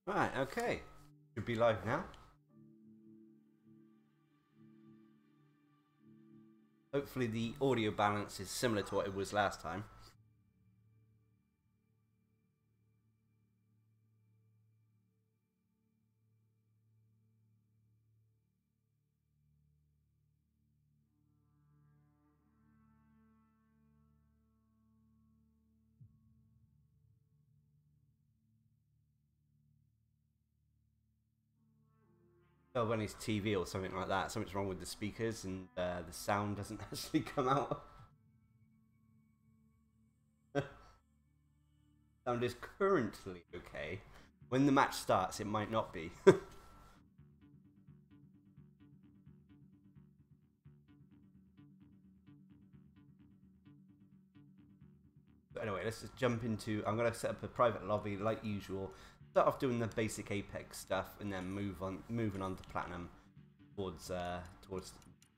Right, okay. Should be live now. Hopefully the audio balance is similar to what it was last time. Oh, when it's TV or something like that, something's wrong with the speakers and the sound doesn't actually come out. Sound is currently okay. When the match starts, it might not be. But anyway, let's just jump into... I'm going to set up a private lobby like usual. Start off doing the basic Apex stuff and then moving on to Platinum towards towards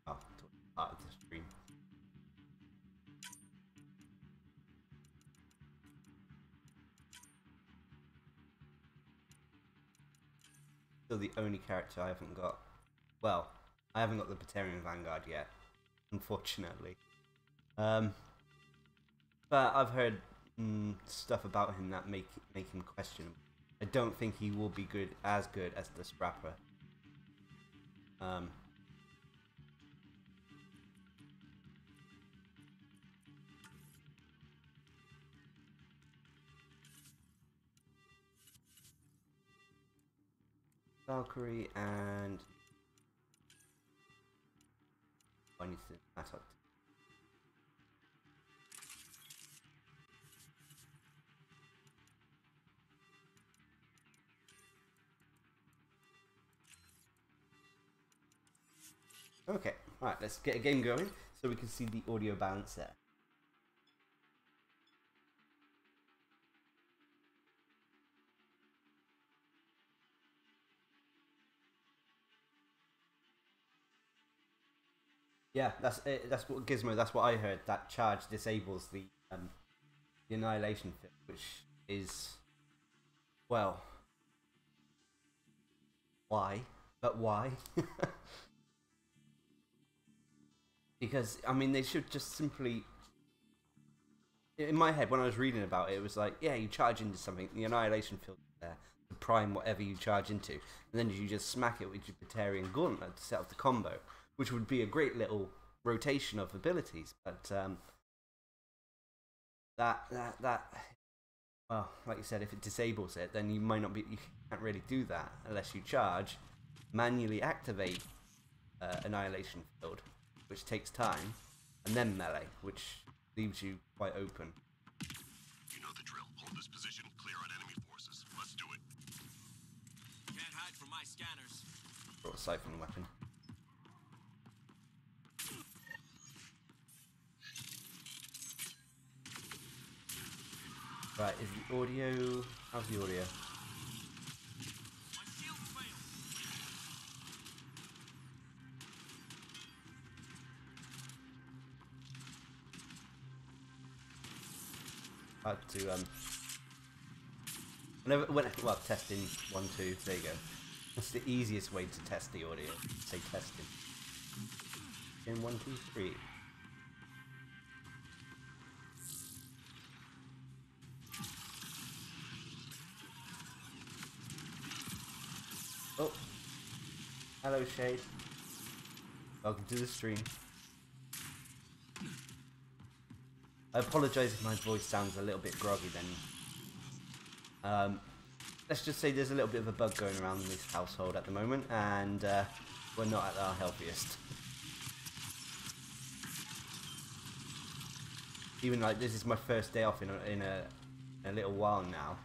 part of the stream. Still the only character I haven't got. Well, I haven't got the Batarian Vanguard yet, unfortunately. But I've heard stuff about him that make him questionable. I don't think he will be as good as the Scrapper. Valkyrie and anything that up. Okay, alright, let's get a game going so we can see the audio balance there. Yeah, that's it. That's what Gizmo. That's what I heard. That charge disables the annihilation field, which is, well, why? But why? Because I mean, they should just simply. In my head, when I was reading about it, it was like, yeah, you charge into something, the annihilation field is there to prime whatever you charge into, and then you just smack it with your Batarian Gauntlet to set up the combo, which would be a great little rotation of abilities. But well, like you said, if it disables it, then you can't really do that unless you charge, manually activate annihilation field, which takes time, and then melee, which leaves you quite open. You know the drill. Hold this position, clear out enemy forces. Let's do it. Can't hide from my scanners. Brought a siphon weapon. Right, is the audio... How's the audio? I had to, well, testing 1, 2, there you go. That's the easiest way to test the audio. Say testing. In 1, 2, 3. Oh, hello Shade. Welcome to the stream. I apologise if my voice sounds a little bit groggy then. Let's just say there's a little bit of a bug going around in this household at the moment, and we're not at our healthiest. Even like this is my first day off in a little while now,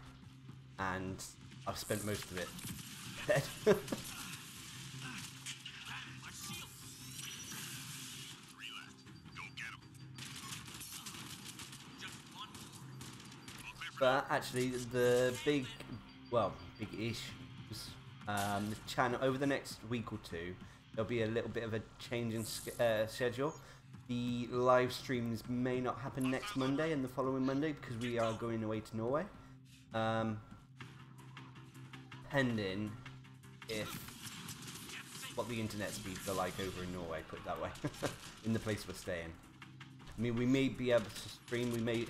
and I've spent most of it dead. But actually, the big issues, the channel over the next week or two, there'll be a little bit of a change in schedule. The live streams may not happen next Monday and the following Monday because we are going away to Norway. depending if what the internet speeds are like over in Norway, put it that way, in the place we're staying. I mean, we may be able to stream. We may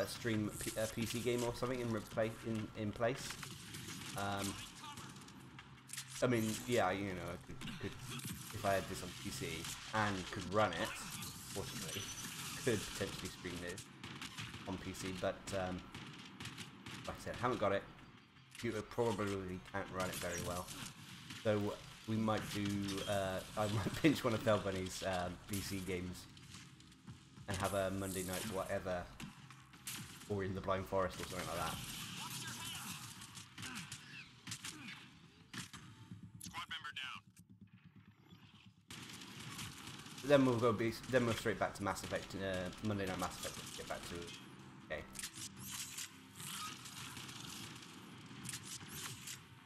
stream a PC game or something in place. I mean, yeah, you know, I could if I had this on PC and could run it, fortunately, could potentially stream this on PC. But like I said, haven't got it. Computer probably can't run it very well. So we might do. I might pinch one of Felbunny's PC games and have a Monday night whatever, or in the Blind Forest or something like that. Squad member down. Then we'll straight back to Mass Effect, Monday Night Mass Effect. Let's get back to it. Okay.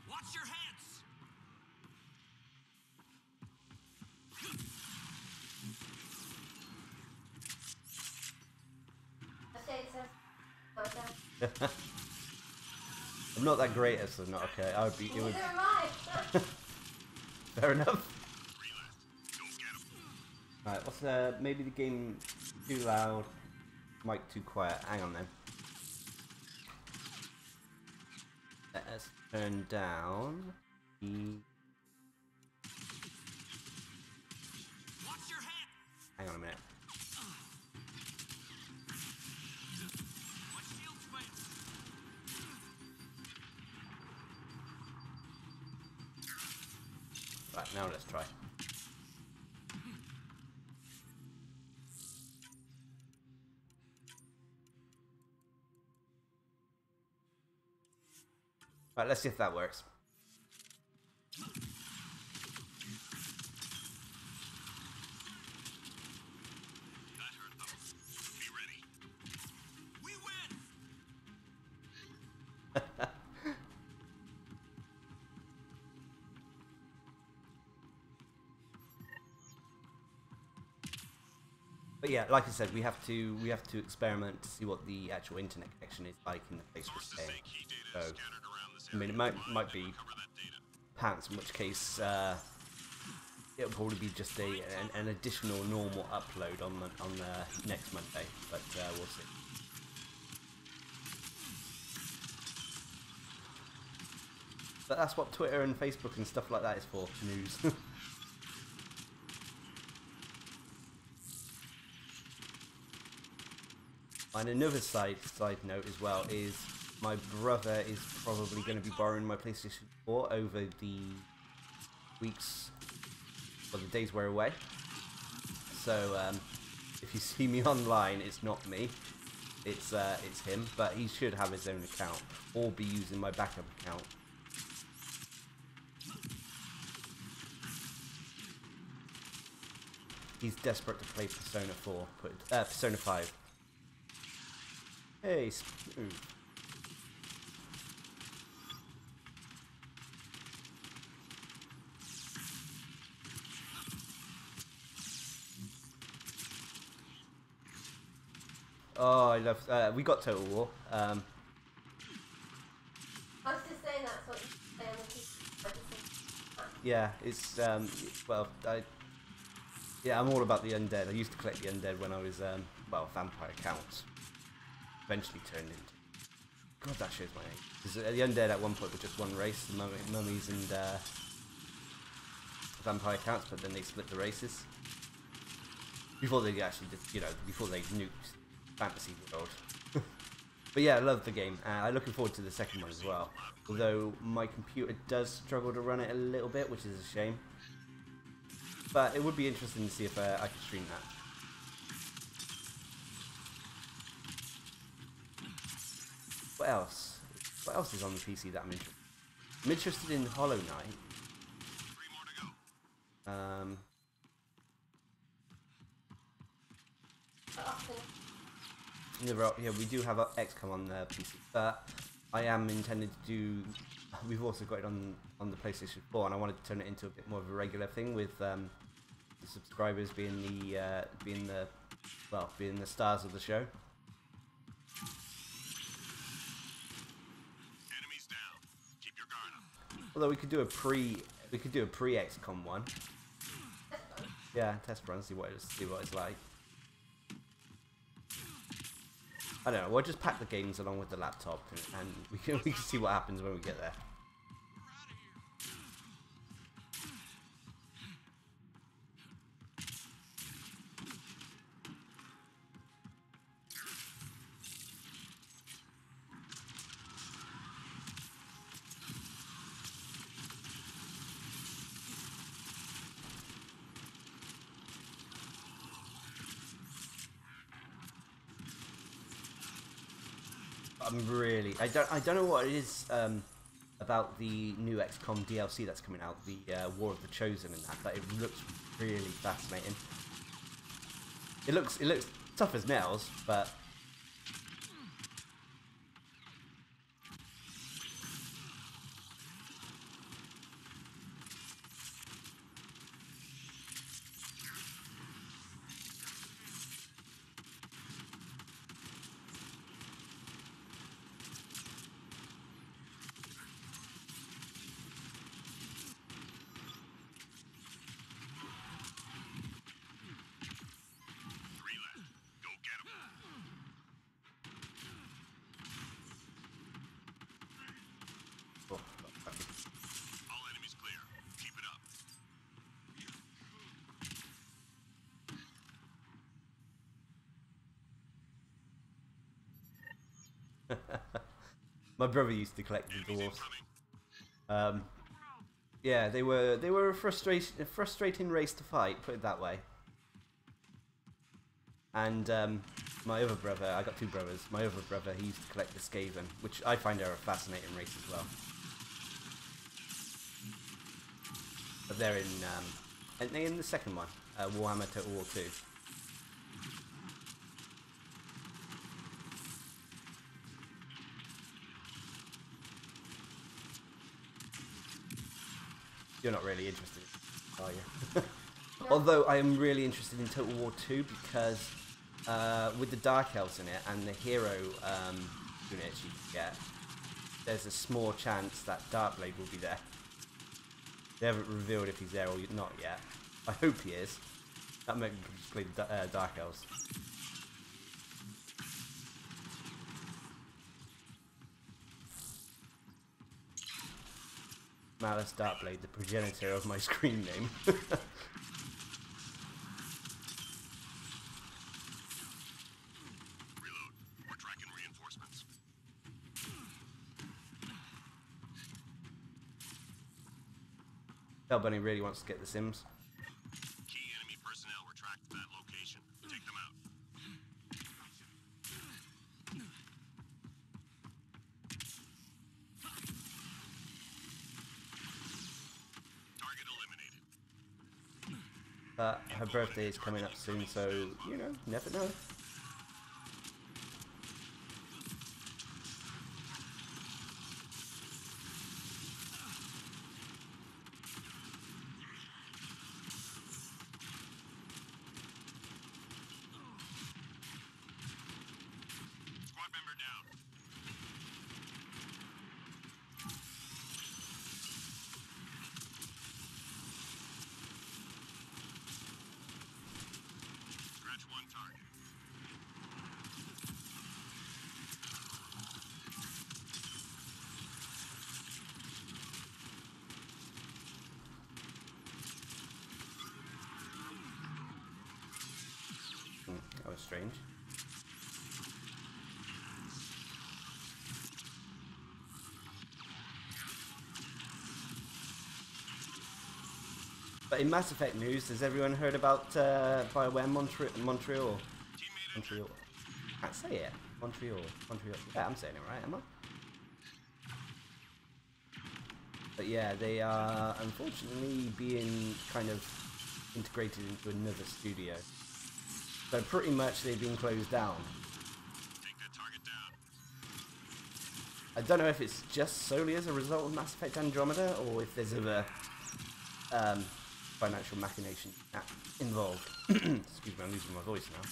Watch your heads. I'm not that great as not okay. I would be. It would. Neither am I. Fair enough. Go get him. Right. What's maybe the game too loud, mic too quiet. Hang on then. Let us turn down the. Watch your head. Hang on a minute. My shield's failed. Right, now let's try. Right, let's see if that works. That hurt them. Be ready. We win. But yeah, like I said, we have to experiment to see what the actual internet connection is like in the place we're Sources staying. say key data So, is scattered around this I mean, area. it might be Cover that data. pants, in which case it'll probably be just an additional normal upload on the next Monday. But we'll see. But that's what Twitter and Facebook and stuff like that is for, news. And another side note as well is my brother is probably going to be borrowing my PlayStation 4 over the weeks, or the days we're away. So if you see me online, it's not me, it's him. But he should have his own account or be using my backup account. He's desperate to play Persona 4, Persona 5. Hey, smooth. Oh, I love. We got Total War. I was just saying that's what you say on the PC. Yeah, it's well, yeah, I'm all about the undead. I used to collect the undead when I was well, vampire counts. Eventually turned into. God, that shows my age. Because the undead at one point were just one race, the mummies and vampire counts, but then they split the races before they actually did, you know, before they nuked fantasy world. But yeah, I love the game. I'm looking forward to the second one as well. Although my computer does struggle to run it a little bit, which is a shame. But it would be interesting to see if I could stream that. What else? What else is on the PC that I'm interested in? I'm interested in Hollow Knight. 3 more to go. Yeah, we do have XCOM on the PC, but I am intended to do. We've also got it on the PlayStation 4, and I wanted to turn it into a bit more of a regular thing with the subscribers being the stars of the show. Enemies down. Keep your guard up. Although we could do a pre-XCOM one. Yeah, test run, see what it's like. I don't know. We'll just pack the games along with the laptop, and we can see what happens when we get there. I don't know what it is about the new XCOM DLC that's coming out, the War of the Chosen and that, but it looks really fascinating. It looks tough as nails, but my brother used to collect the dwarves. Yeah, they were a frustrating race to fight, put it that way. And my other brother, I got two brothers. My other brother, he used to collect the Skaven, which I find are a fascinating race as well. But they're in the second one, Warhammer Total War 2. You're not really interested, are you? Although I am really interested in Total War 2 because with the Dark Elves in it and the hero units you can get, there's a small chance that Darcblade will be there. They haven't revealed if he's there or not yet. I hope he is. That might just play the Dark Elves. Malice Darcblade, the progenitor of my screen name. Reload. We're tracking reinforcements. Tell Bunny really wants to get the Sims. Key enemy personnel were tracked to that location. Take them out. Target eliminated. Her birthday is coming up soon, so, you know, never know. Squad member down. Scratch one target. That was strange. But in Mass Effect news, has everyone heard about BioWare Montreal? Montreal. I can't say it. Montreal. Yeah, I'm saying it right, am I? But yeah, they are unfortunately being kind of integrated into another studio. So pretty much they've been closed down. Take that target down. I don't know if it's just solely as a result of Mass Effect Andromeda or if there's other financial machination involved. Excuse me, I'm losing my voice now.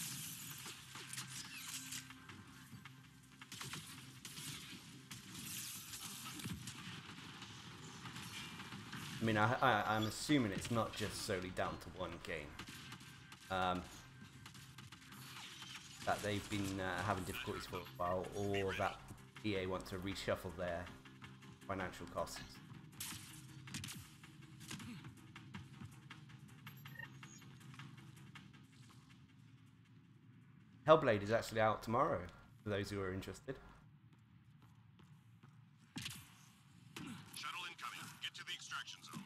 I mean, I'm assuming it's not just solely down to one game. That they've been having difficulties for a while, or that EA want to reshuffle their financial costs. Hellblade is actually out tomorrow, for those who are interested. Shuttle incoming. Get to the extraction zone.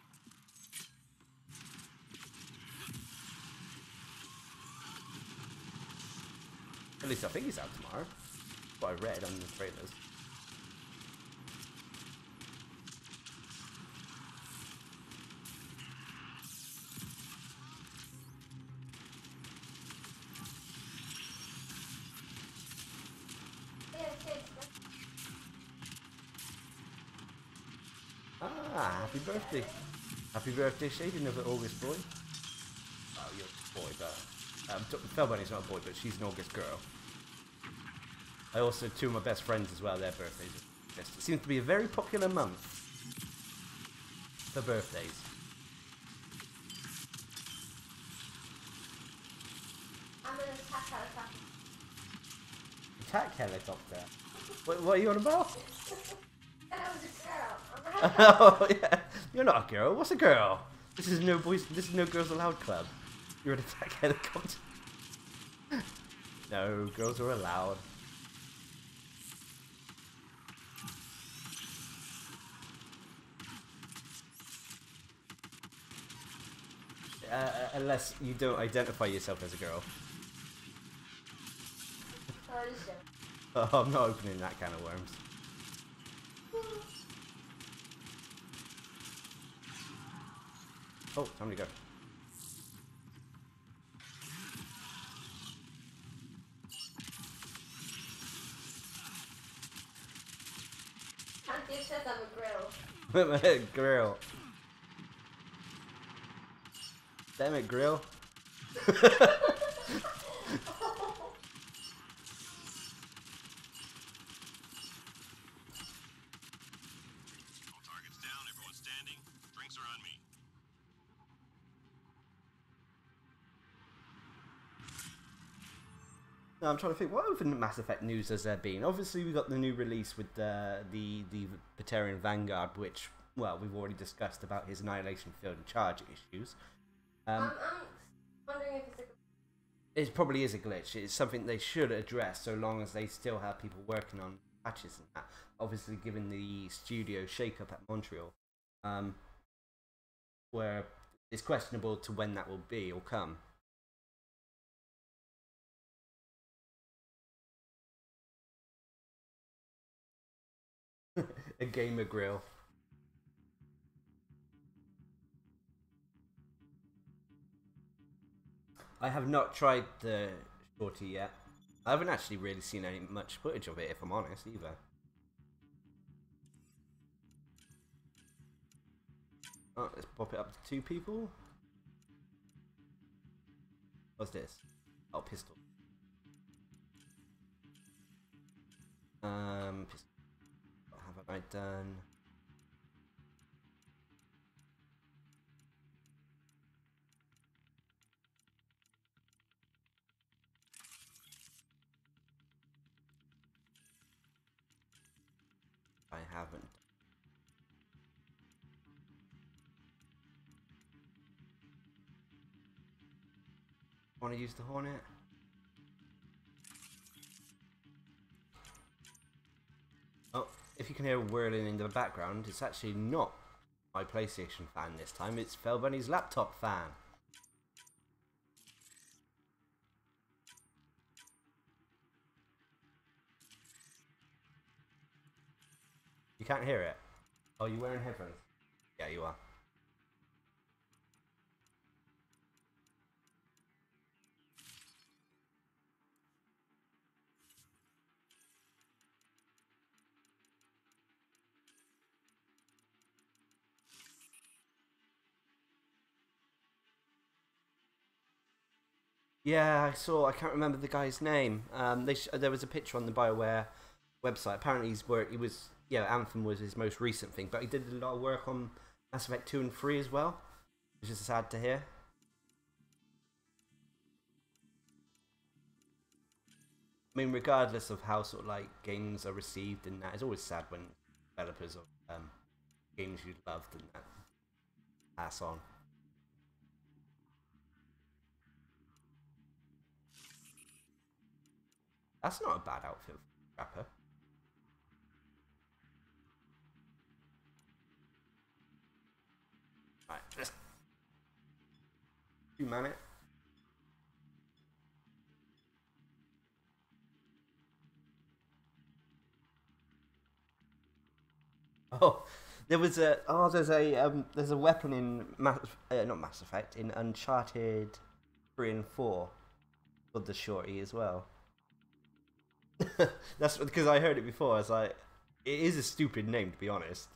At least I think he's out tomorrow. That's what I read on the trailers. Ah, happy birthday. Happy birthday, Shade, another August boy. Oh, you're a boy, but... Felbunny's not a boy, but she's an August girl. I also, two of my best friends as well, their birthdays are August. It seems to be a very popular month for birthdays. I'm an attack helicopter. Attack helicopter? What are you on about? And I was a girl. Oh, yeah. You're not a girl. What's a girl? This is no boys. This is no girls allowed club. You're an attack helicopter. No, girls are allowed. Unless you don't identify yourself as a girl. Oh, it is joke. Oh, I'm not opening that can of worms. Oh, time to go. Can't give says I'm a grill. Grill. Damn it, grill. All targets down. Everyone standing. Drinks are on me. No, I'm trying to think, what other Mass Effect news has there been? Obviously, we got the new release with the Batarian Vanguard, which, well, we've already discussed about his annihilation field and charge issues. I'm wondering if it's a... It probably is a glitch. It's something they should address, so long as they still have people working on patches and that. Obviously, given the studio shake-up at Montreal, where it's questionable to when that will be or come. A gamer grill. I have not tried the shorty yet. I haven't actually really seen any much footage of it, if I'm honest, either. Oh, let's pop it up to 2 people. What's this? Oh, pistol. Pistol. What haven't I done? I haven't. Want to use the Hornet? Oh, if you can hear whirling in the background, it's actually not my PlayStation fan this time, it's Felbunny's laptop fan. You can't hear it? Oh, you wearing headphones? Yeah, you are. Yeah, I saw. I can't remember the guy's name. There was a picture on the BioWare website. Apparently, he was. Yeah, Anthem was his most recent thing, but he did a lot of work on Mass Effect 2 and 3 as well, which is sad to hear. I mean, regardless of how sort of like games are received and that, it's always sad when developers of games you loved and that pass on. That's not a bad outfit for a rapper. Right, just 2 minutes. Oh, there's a weapon in not Mass Effect, in Uncharted 3 and 4 called the Shorty as well. That's because I heard it before. I was like, it is a stupid name, to be honest.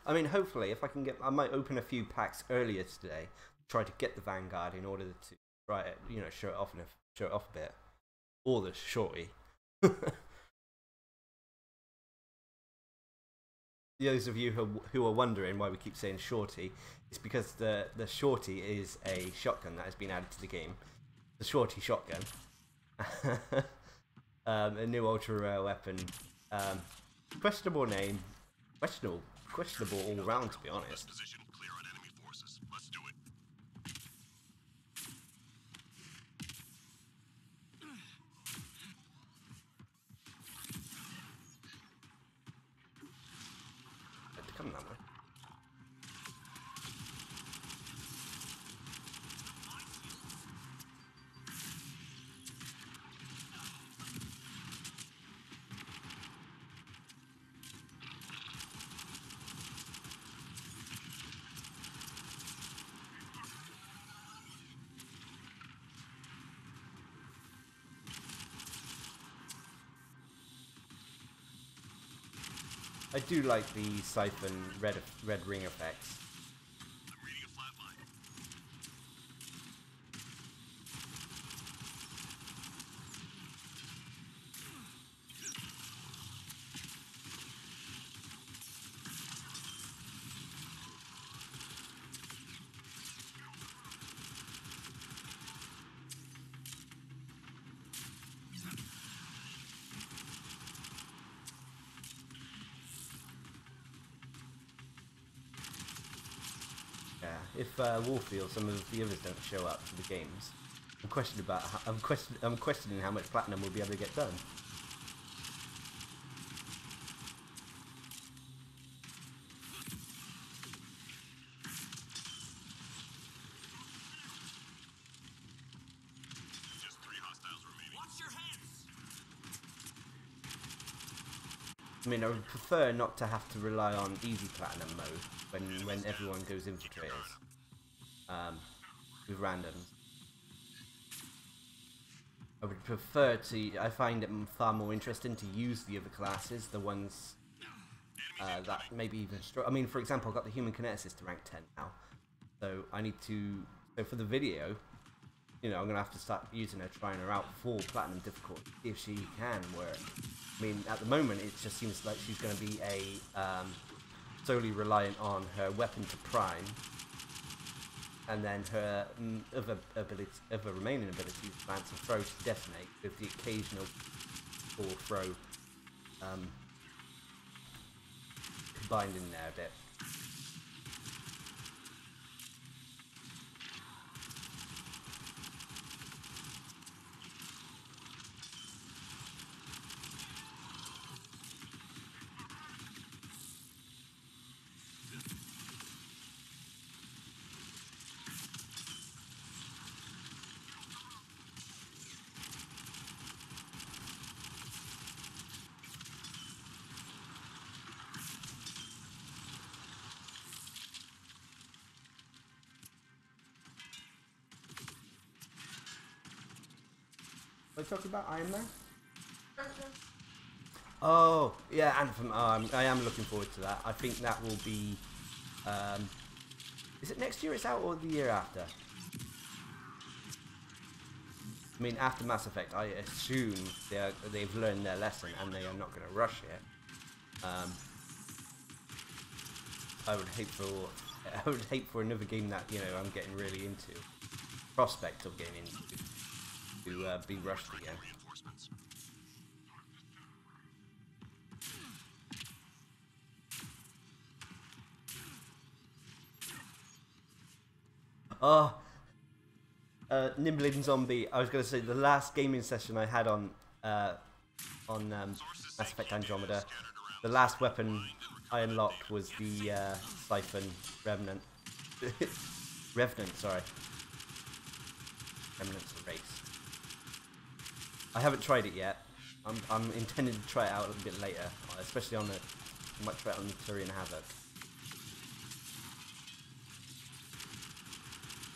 I mean, hopefully, if I can get, I might open a few packs earlier today, try to get the Vanguard in order to try it, you know, show it off a bit, or the Shorty. Those of you who are wondering why we keep saying Shorty, it's because the Shorty is a shotgun that has been added to the game. The Shorty shotgun, a new ultra rare weapon. Questionable name, questionable all round, to be honest. Position clear on enemy forces. Let's do it. Come that way. I do like the siphon red ring effects. I'm reading a flat line. Yeah, if Wolfie or some of the others don't show up for the games, I'm questioning how much platinum we'll be able to get done. Just 3 hostiles remaining. Watch your hands. I mean, I would prefer not to have to rely on easy platinum mode when everyone goes infiltrators with randoms. I would prefer to. I find it far more interesting to use the other classes, the ones that maybe even I mean, for example, I've got the human kineticist to rank 10 now, so I need to. So for the video, you know, I'm gonna have to start using her, trying her out full platinum difficulty, see if she can work. I mean, at the moment, it just seems like she's going to be a solely reliant on her weapon to prime, and then her other remaining abilities, lance and throw, to detonate, with the occasional full throw combined in there a bit. Are we talking about Iron Man? Oh, yeah, Anthem. Oh, I am looking forward to that. I think that will be Is it next year it's out or the year after? I mean, after Mass Effect, I assume they've learned their lesson and they are not going to rush it. I would hate for another game that, you know, I'm getting really into, prospect of getting into, to be rushed again. Oh, Nibbling Zombie. I was going to say the last gaming session I had on Mass Effect Andromeda, the last weapon I unlocked was the Siphon Revenant. Sorry. Remnant's a race. I haven't tried it yet. I'm intending to try it out a bit later, especially on the. I might try it on the Turian Havoc.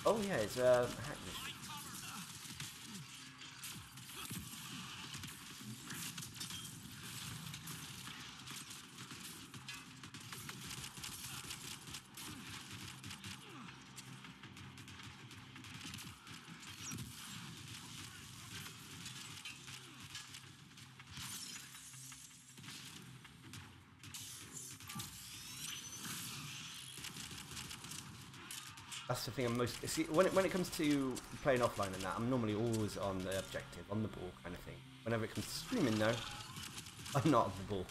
Oh yeah, it's hack mission. That's the thing I'm most... See, when it comes to playing offline and that, I'm normally always on the objective, on the ball kind of thing. Whenever it comes to streaming though, I'm not on the ball.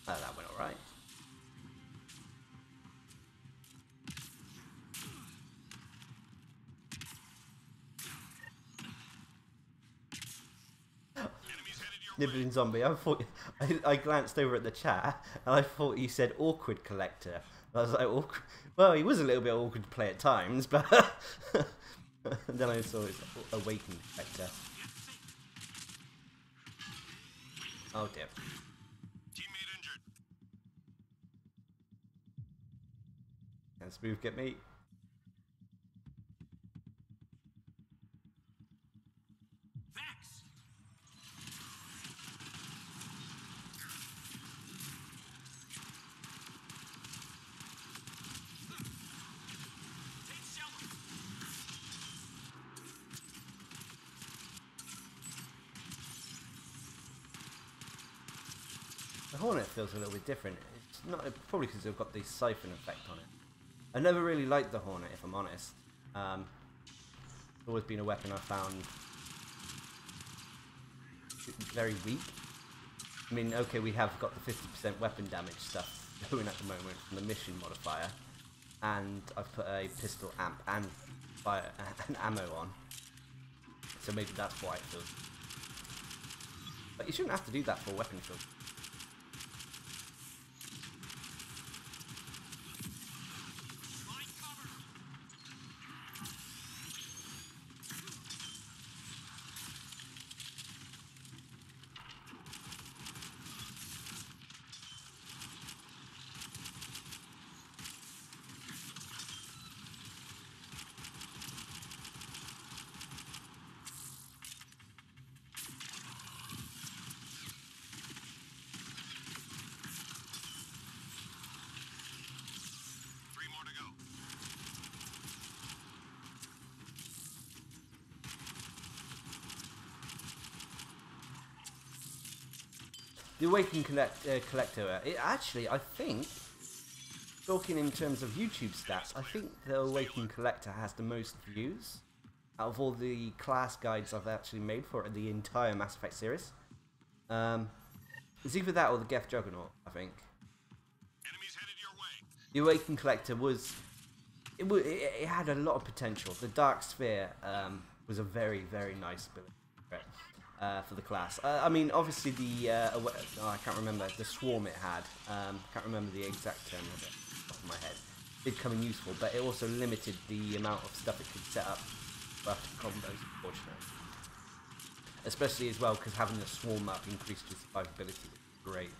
Oh, that went alright. Nibbling Zombie, I glanced over at the chat and I thought you said awkward collector. I was like, awkward. Well, he was a little bit awkward to play at times, but and then I saw his awakened collector. Oh dear. Teammate injured. Can Smooth get me? Vex. Take shelter. The Hornet feels a little bit different. It's not probably because they've got the siphon effect on it. I never really liked the Hornet, if I'm honest. It's always been a weapon I found very weak. I mean, okay, we have got the 50% weapon damage stuff going at the moment from the mission modifier, and I've put a pistol amp and fire and ammo on, so maybe that's why it feels. But you shouldn't have to do that for a weapon field. The Awakened Collector, it actually, I think, talking in terms of YouTube stats, I think the Awakened Collector has the most views out of all the class guides I've actually made for the entire Mass Effect series. It's either that or the Geth Juggernaut, I think. Enemies headed your way. The Awakened Collector it had a lot of potential. The Dark Sphere was a very, very nice ability. for the class. I mean, obviously I can't remember the swarm it had. Can't remember the exact term of it off the top of my head. Did come in useful, but it also limited the amount of stuff it could set up after combos, unfortunately. Especially as well because having the swarm up increased your survivability, which is great.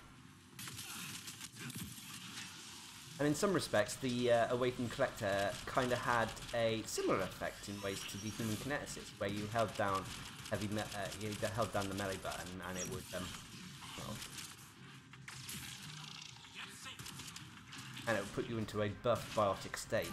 And in some respects, the Awakened Collector kind of had a similar effect in ways to the Human Kineticist, where you held down you held down the melee button and it would well, and it would put you into a buffed biotic state.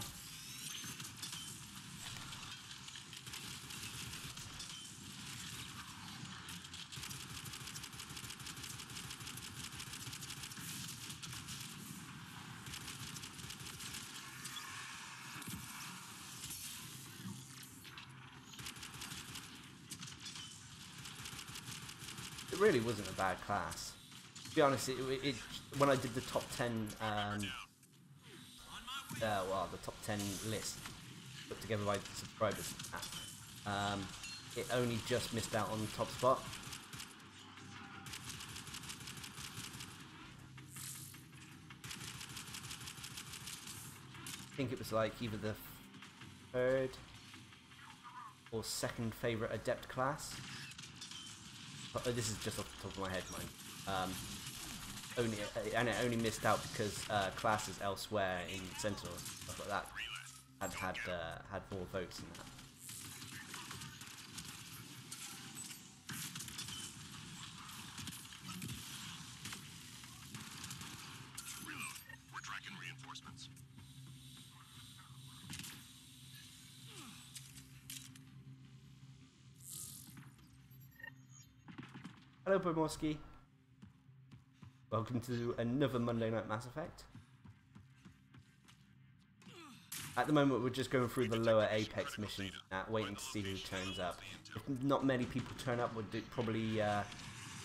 It really wasn't a bad class. To be honest, it when I did the top 10, the top 10 list put together by subscribers, it only just missed out on the top spot. I think it was like either the third or second favourite adept class. But this is just off the top of my head, mind. And it only missed out because classes elsewhere in Sentinel, stuff like that, had more votes in that. We're tracking reinforcements. Hello, Pomorski. Welcome to another Monday Night Mass Effect. At the moment, we're just going through the lower Apex missions, waiting to see who turns up. If not many people turn up, we'll probably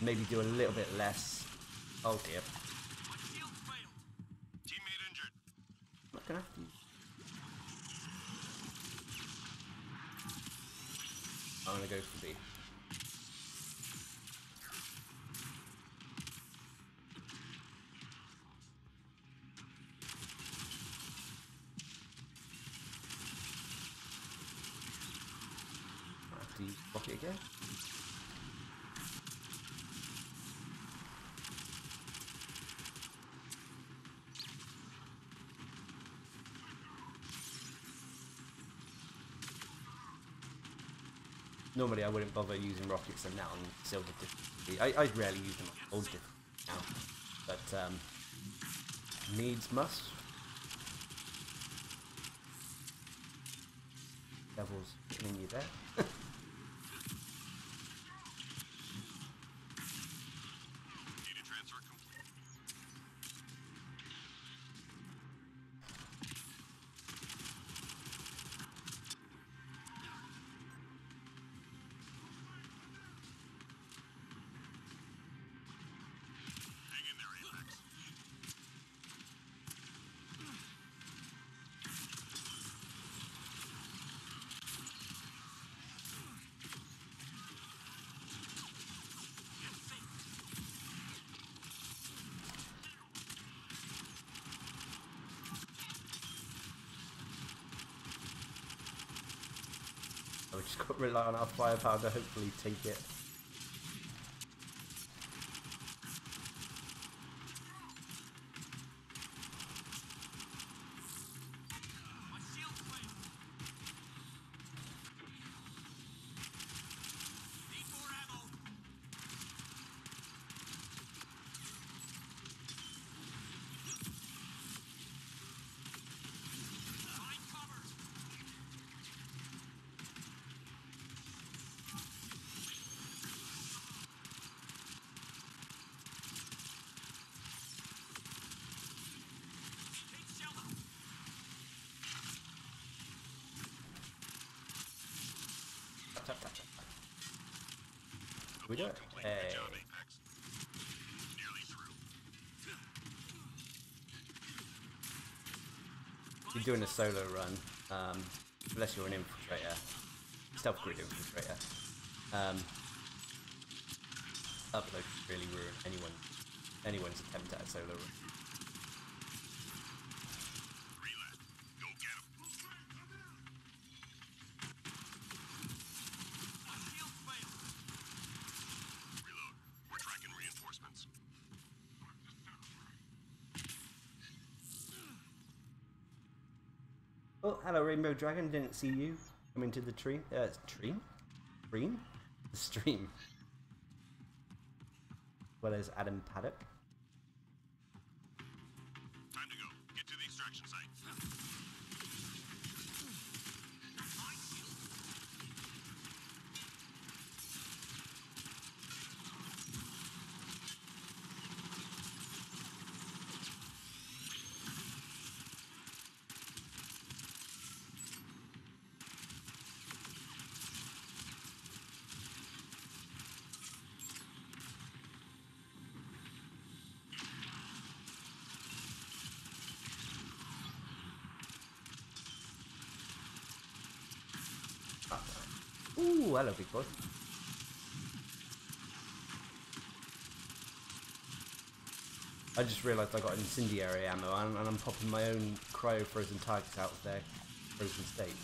maybe do a little bit less. Oh dear. Teammate injured. I'm not gonna have to use. I'm gonna go for B. Rocket again. Normally I wouldn't bother using rockets and now on silver difficulty. I rarely use them on old difficulty now, but needs must. Devil's getting in you there. Data transfer complete. Hang in there, Apex. We just got to rely on our firepower to hopefully take it. Tap, tap, tap. We do it. Complete. Hey. Good job, Apex. Nearly through. You're doing a solo run, unless you're an infiltrator, stealth grid infiltrator. upload could really ruin anyone's attempt at a solo run. Relay. Go get him. My shield failed. Reload. We're tracking reinforcements. Oh, hello Rainbow Dragon, didn't see you come into the stream. Stream? Stream? The stream. As well as Adam Paddock. Time to go. Get to the extraction site. Ooh, hello big boy. I just realised I got incendiary ammo and I'm popping my own cryo-frozen targets out of their frozen state.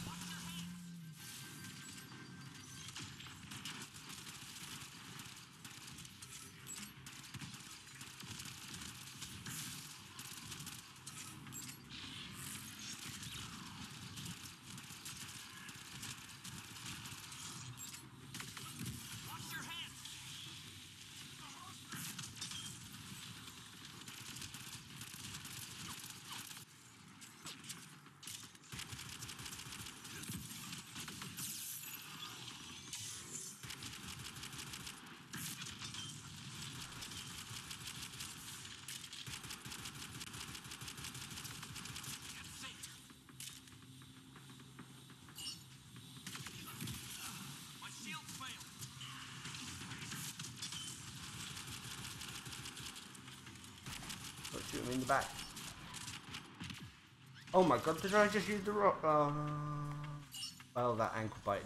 Shoot him in the back. Oh my god, did I just use the rock? Oh. Well, that ankle bite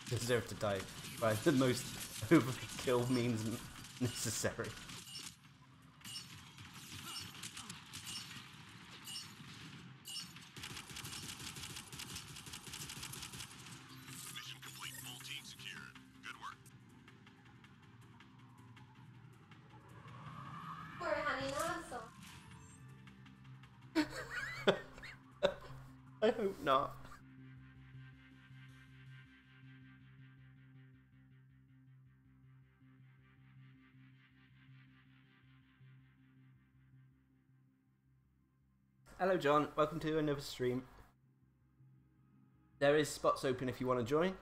deserved to die by the most overkill means necessary. Mission complete. Full team secured. Good work. Poor honey nozzle. I hope not. Hello John, welcome to another stream. There is spots open if you want to join.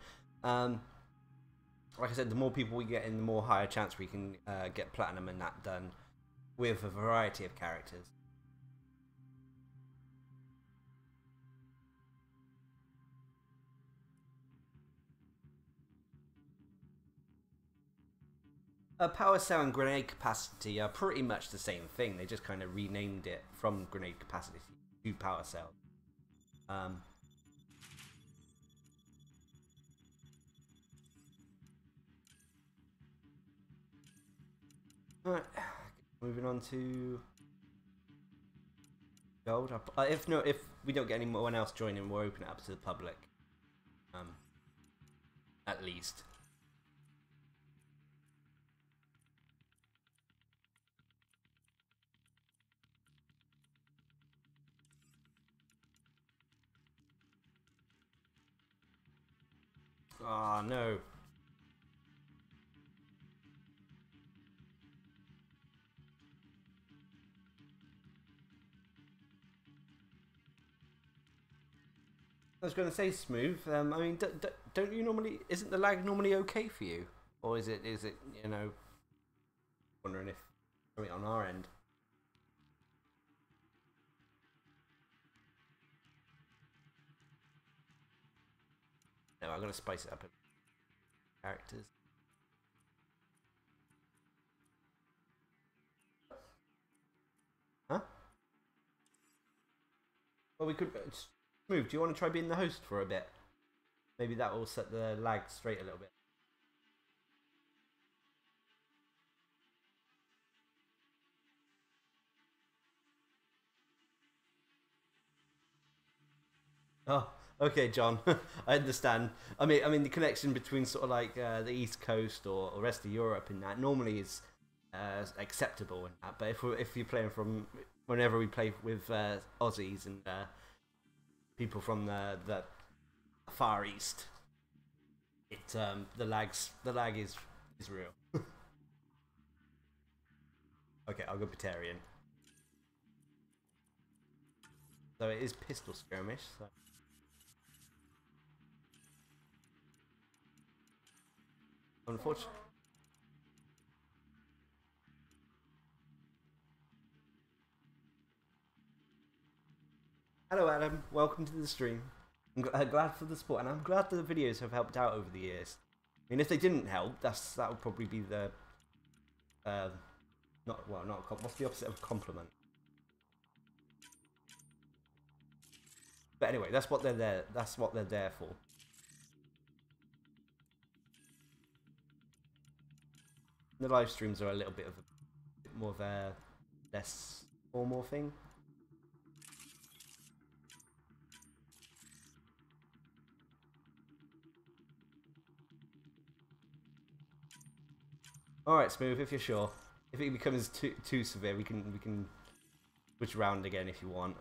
Like I said, the more people we get in, the more higher chance we can get platinum and that done with a variety of characters. Power cell and grenade capacity are pretty much the same thing. They just kind of renamed it from grenade capacity to power cell. Alright, moving on to gold. If we don't get anyone else joining, we'll open it up to the public. At least. Ah, no. I was going to say smooth. I mean, don't you normally? Isn't the lag normally okay for you, or is it? You know, wondering if something on our end. No, I'm going to spice it up. Characters. Huh? Well, we could. Smooth, do you want to try being the host for a bit? Maybe that will set the lag straight a little bit. Oh, okay, John. I understand. I mean, the connection between sort of like the East Coast or rest of Europe in that normally is acceptable in that. But if you're playing from whenever we play with Aussies and people from the Far East, the lag is real. Okay, I'll go Batarian. So it is pistol skirmish. So. Unfortunately. Hello Adam, welcome to the stream. I'm glad for the support, and I'm glad that the videos have helped out over the years. I mean, if they didn't help, that would probably be the what's the opposite of compliment? But anyway, that's what they're there. That's what they're there for. The live streams are a little bit more of a less formal thing. All right, Smooth. If you're sure, if it becomes too severe, we can switch around again if you want.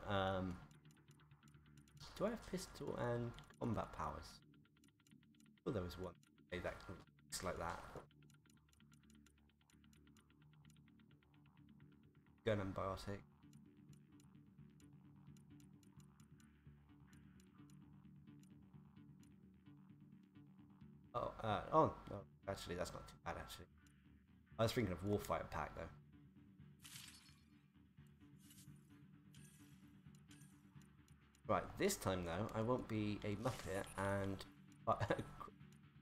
Do I have pistol and combat powers? Oh, there was one. Hey, that looks like that. Gun and biotic. Oh, no, actually, that's not too bad. Actually, I was thinking of Warfighter pack though. Right, this time though, I won't be a Muppet and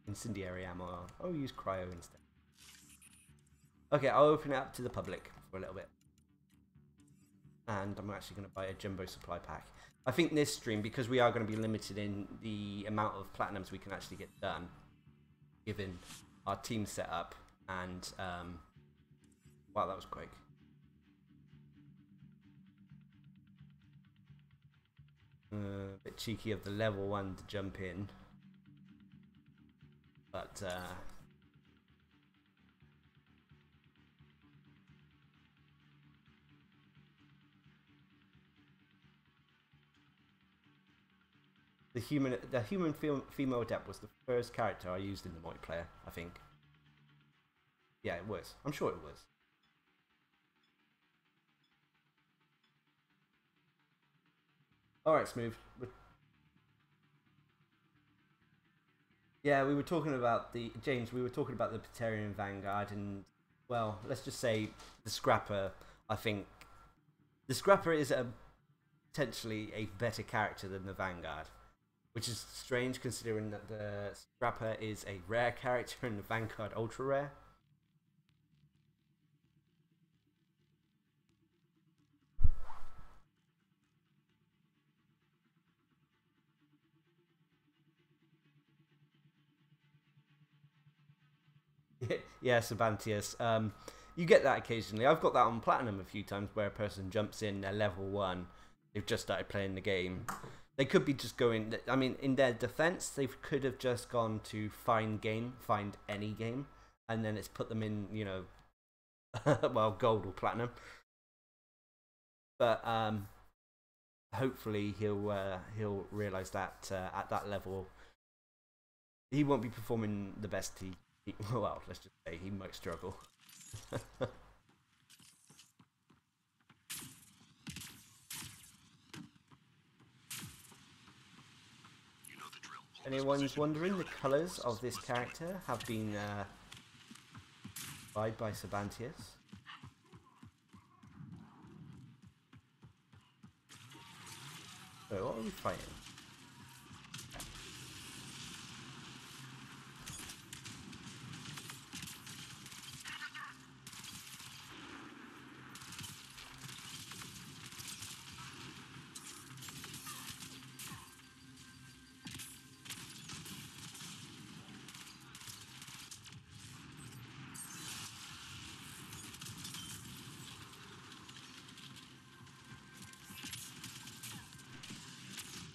incendiary ammo. I'll use cryo instead. Okay, I'll open it up to the public for a little bit. And I'm actually going to buy a jumbo supply pack. I think this stream, because we are going to be limited in the amount of platinums we can actually get done, given our team setup, and wow, that was quick. A bit cheeky of the level 1 to jump in, but the human female adept was the first character I used in the multiplayer, I think. Yeah, it was. I'm sure it was. Alright, Smooth. Yeah, we were talking about James, we were talking about the Batarian Vanguard, and, well, let's just say the Scrapper, I think. The Scrapper is potentially a better character than the Vanguard, which is strange considering that the Scrapper is a rare character and the Vanguard ultra rare. Yeah, Sabantius. You get that occasionally. I've got that on Platinum a few times where a person jumps in, they're level 1, they've just started playing the game. They could be just going, I mean, in their defense, they could have just gone to find any game, and then it's put them in, you know, well, gold or platinum. But hopefully he'll realise that at that level, he won't be performing the best well, let's just say he might struggle. Anyone's wondering, the colours of this character have been supplied by Sabantius. So what are we fighting?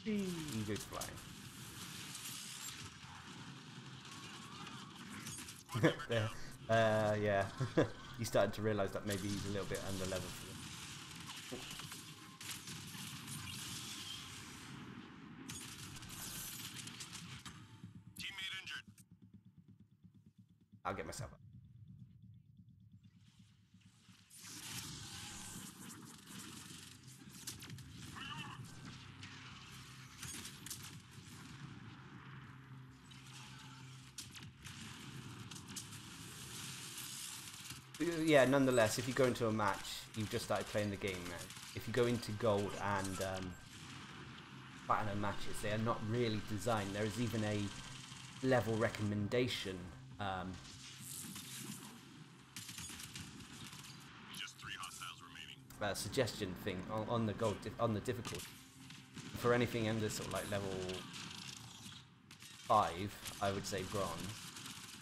He goes flying. There. Yeah. You started to realise that maybe he's a little bit under level for them. Teammate injured. I'll get myself up. Yeah, nonetheless, if you go into a match, you've just started playing the game now. If you go into gold and platinum matches, they are not really designed. There is even a level recommendation Just 3 hostiles remaining. suggestion thing on the gold on the difficulty. For anything under sort of like level 5, I would say bronze.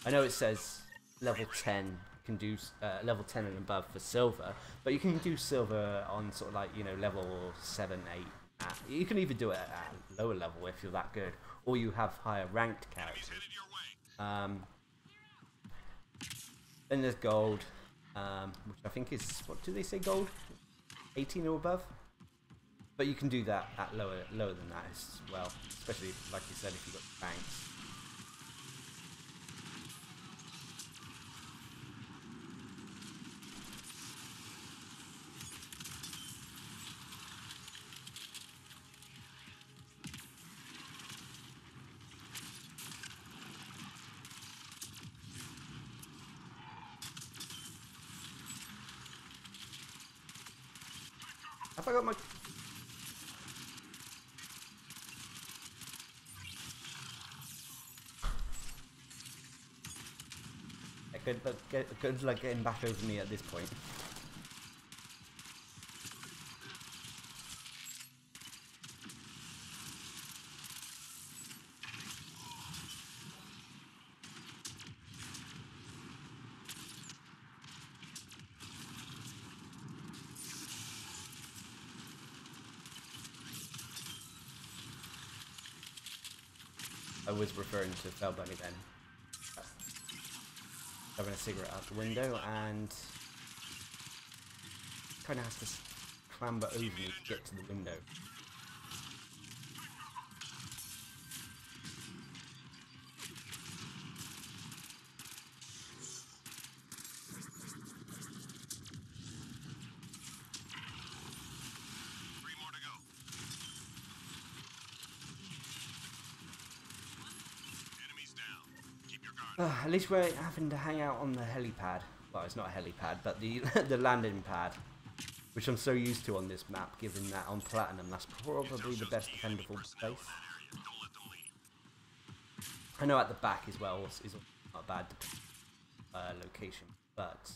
I know it says level 10 can do level 10 and above for silver, but you can do silver on sort of like, you know, level 7, 8. You can even do it at a lower level if you're that good, or you have higher ranked characters. Then there's gold, which I think is, what do they say, gold? 18 or above? But you can do that at lower than that as well, especially like you said if you've got ranks. Have I got my... Good luck getting back over me at this point. I was referring to Fell Bunny then. Having a cigarette out the window and kind of has to clamber over me to get to the window. At least we're having to hang out on the helipad. Well, it's not a helipad, but the the landing pad, which I'm so used to on this map, given that on Platinum, that's probably the best defendable place. I know at the back as well is not a bad location, but...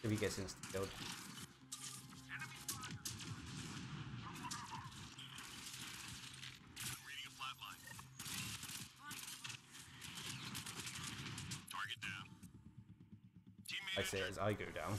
If he gets insta-killed. I see it as I go down.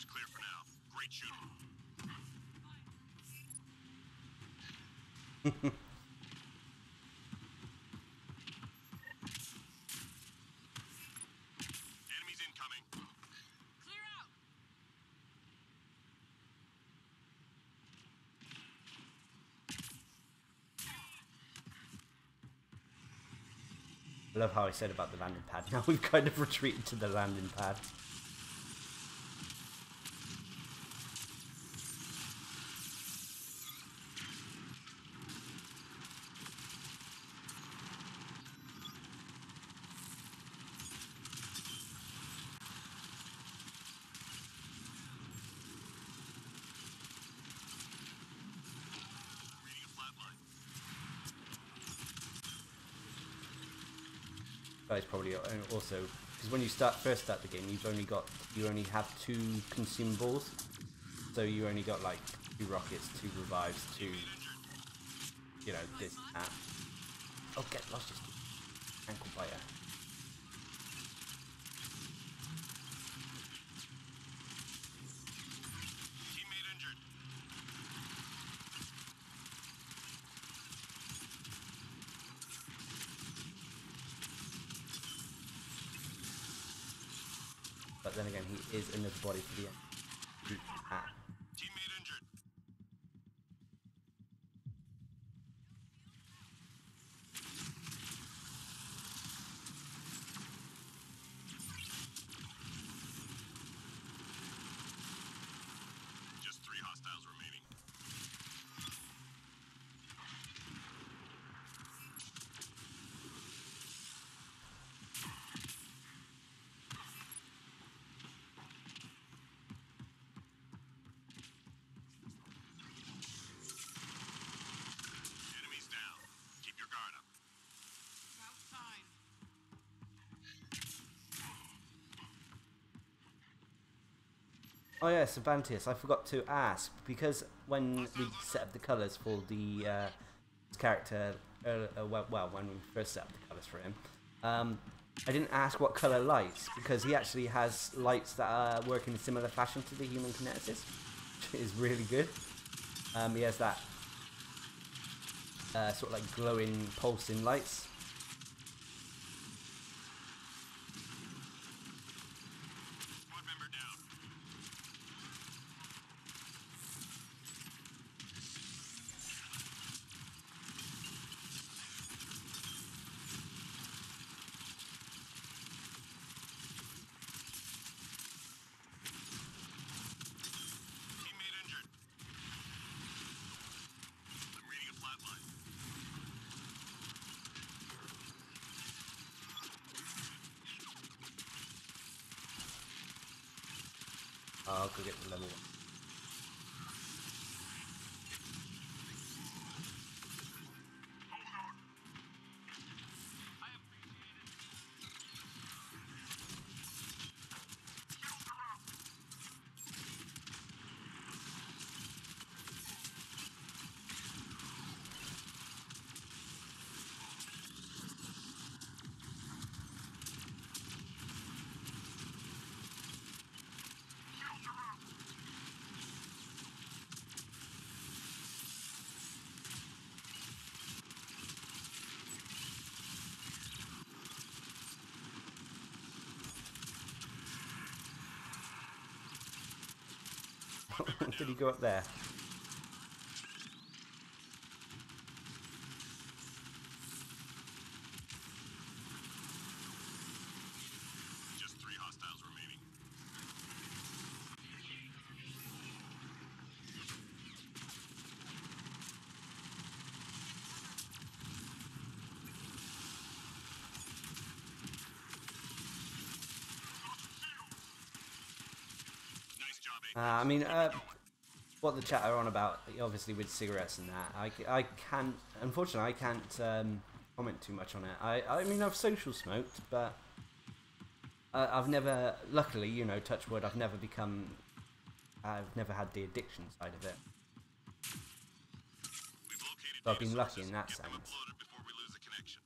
Clear for now. Great shooting. I love how I said about the landing pad. Now we've kind of retreated to the landing pad. Reading a flat line. That is probably also because when you first start the game, you only have 2 consumables, so you only got like 2 rockets, 2 revives, 2, you know, this that. Oh, get lost, just ankle biter. Teammate injured. But then again, he is in the body for the end. Teammate injured. Just 3 hostiles remaining. Enemies down. Keep your guard up. About time. Oh yeah, Sabantius, I forgot to ask, because when we set up the colours for the his character, well, when we first set up the colours for him, I didn't ask what colour lights, because he actually has lights that work in a similar fashion to the human kineticist, which is really good. He has that sort of like glowing, pulsing lights. Squad member down. Teammate injured. I'm reading a flat line. I'll go get the level 1. Did he go up there? Just 3 hostiles remaining. Nice job, I mean, what the chat are on about, obviously with cigarettes and that, I can't, unfortunately, I can't comment too much on it. I mean, I've social smoked, but I've never, luckily, you know, touch wood, I've never had the addiction side of it. We've located So I've been data lucky in sources. that Get them sense. uploaded before we lose the connection.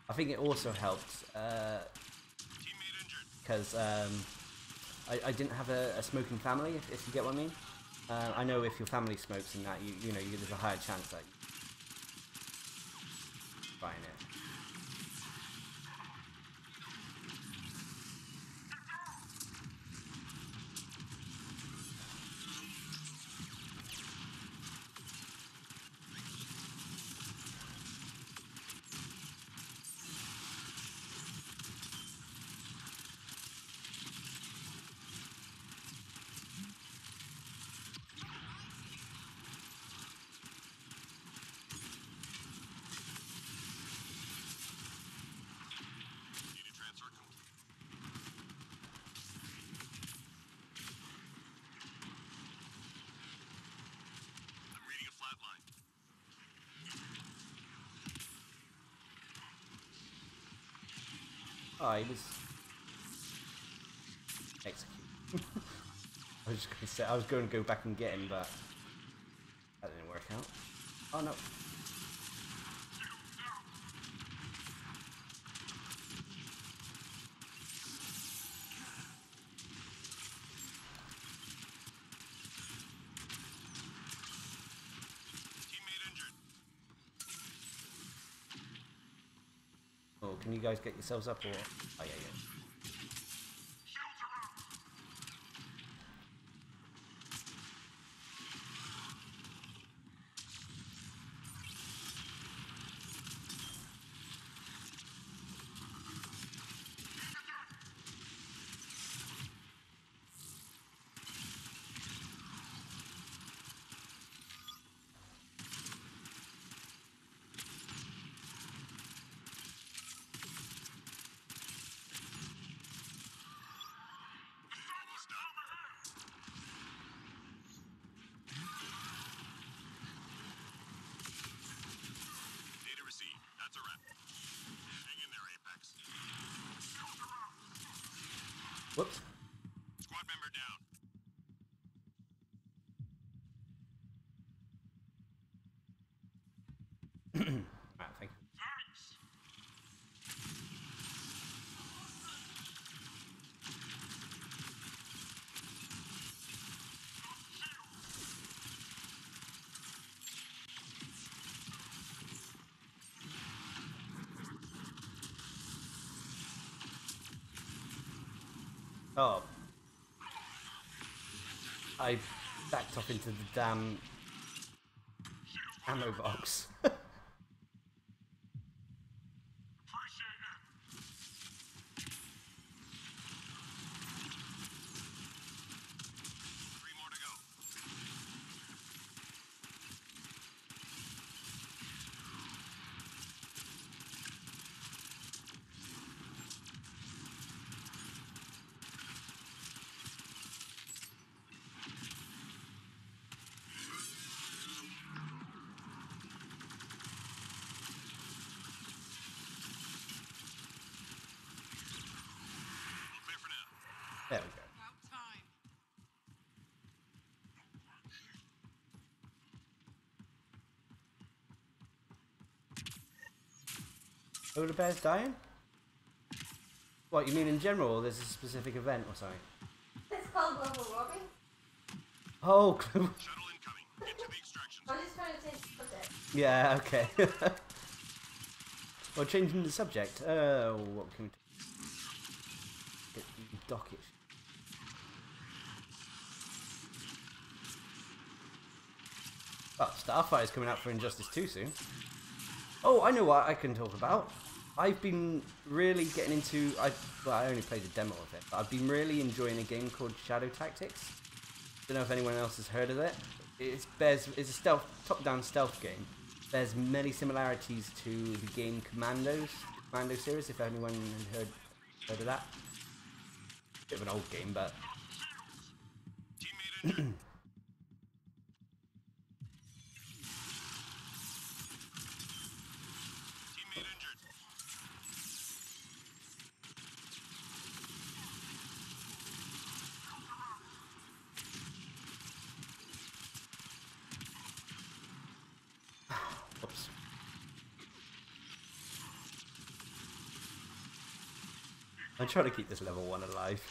I think it also helped Teammate injured. because I didn't have a smoking family, if you get what I mean. I know if your family smokes and that, you know, there's a higher chance that you're buying it. Oh, he was executed. I was just going to say I was going to go back and get him, but that didn't work out. Oh no. Teammate injured. Oh, can you guys get yourselves up or? Oh yeah, yeah. Almost done. Data received. That's a wrap. Hang in there, Apex. Whoops. Squad member down. Right, thank you. Thanks. Oh. I backed off into the damn ammo box. Appreciate it. Three more to go. All clear for now. There we go. About time. Oh, the bear's dying? What, you mean in general, or there's a specific event or something? It's called global warming. Oh, Shuttle incoming. Get to the extraction I'm zone. just trying to change the subject. yeah, okay. Well, changing the subject. What can we do? Get the docket. Oh, Starfire's coming out for Injustice 2 soon. Oh, I know what I can talk about. I've been really getting into... well, I only played a demo of it, but I've been really enjoying a game called Shadow Tactics. Don't know if anyone else has heard of it. It's a stealth, top-down stealth game. There's many similarities to the game Commando series, if anyone had heard of that. Bit of an old game, but... Teammate injured. Teammate injured. Oops. I'm trying to keep this level 1 alive.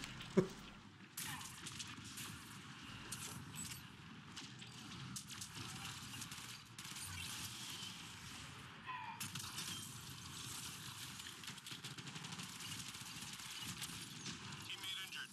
Teammate injured.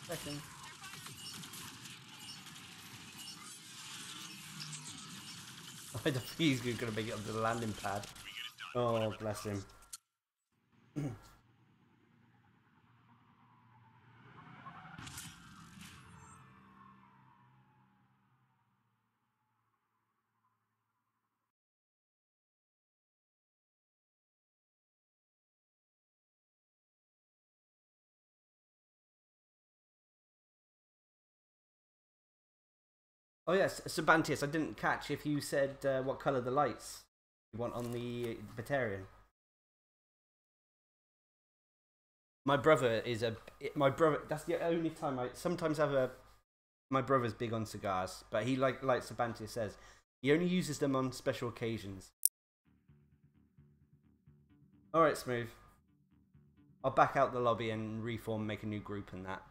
Second. I don't think he's going to make it onto the landing pad. Oh, bless him. Oh yes, Sabantius, I didn't catch if you said what colour the lights you want on the Batarian. My brother is that's the only time I sometimes have a... My brother's big on cigars, but he, like Sabantius says, he only uses them on special occasions. Alright, Smooth. I'll back out the lobby and reform, make a new group and that.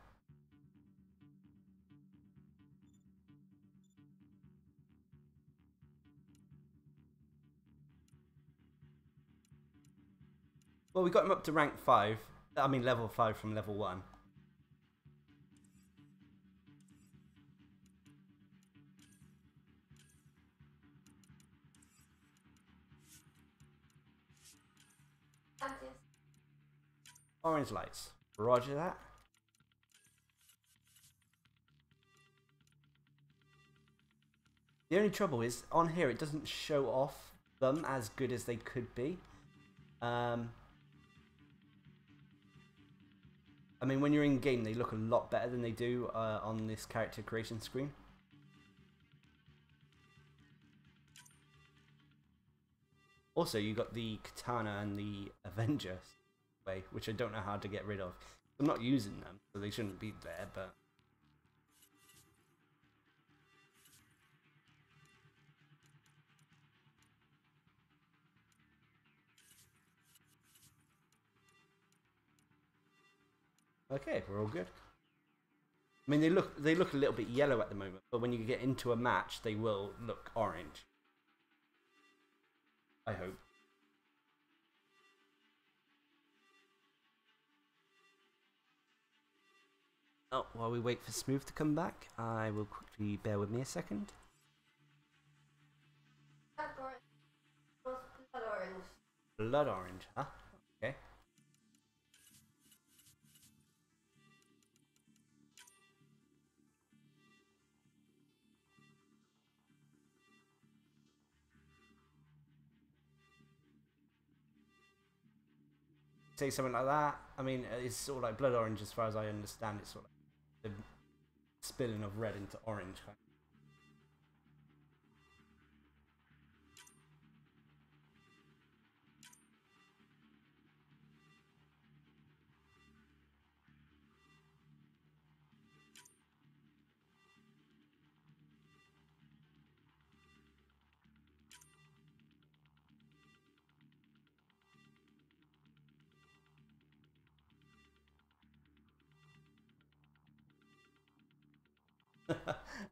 Well, we got him up to rank 5. I mean level 5 from level 1. Orange lights. Roger that. The only trouble is, on here it doesn't show off them as good as they could be. I mean, when you're in game, they look a lot better than they do on this character creation screen. Also, you got the Katana and the Avenger way, which I don't know how to get rid of. I'm not using them, so they shouldn't be there, but... Okay, we're all good. I mean, they look a little bit yellow at the moment, but when you get into a match, they will look orange. I hope. Oh, while we wait for Smooth to come back, I will quickly bear with me a second. Blood orange. Blood orange, huh? Okay. Say something like that. I mean, it's sort of like blood orange as far as I understand. It's sort of like the spilling of red into orange.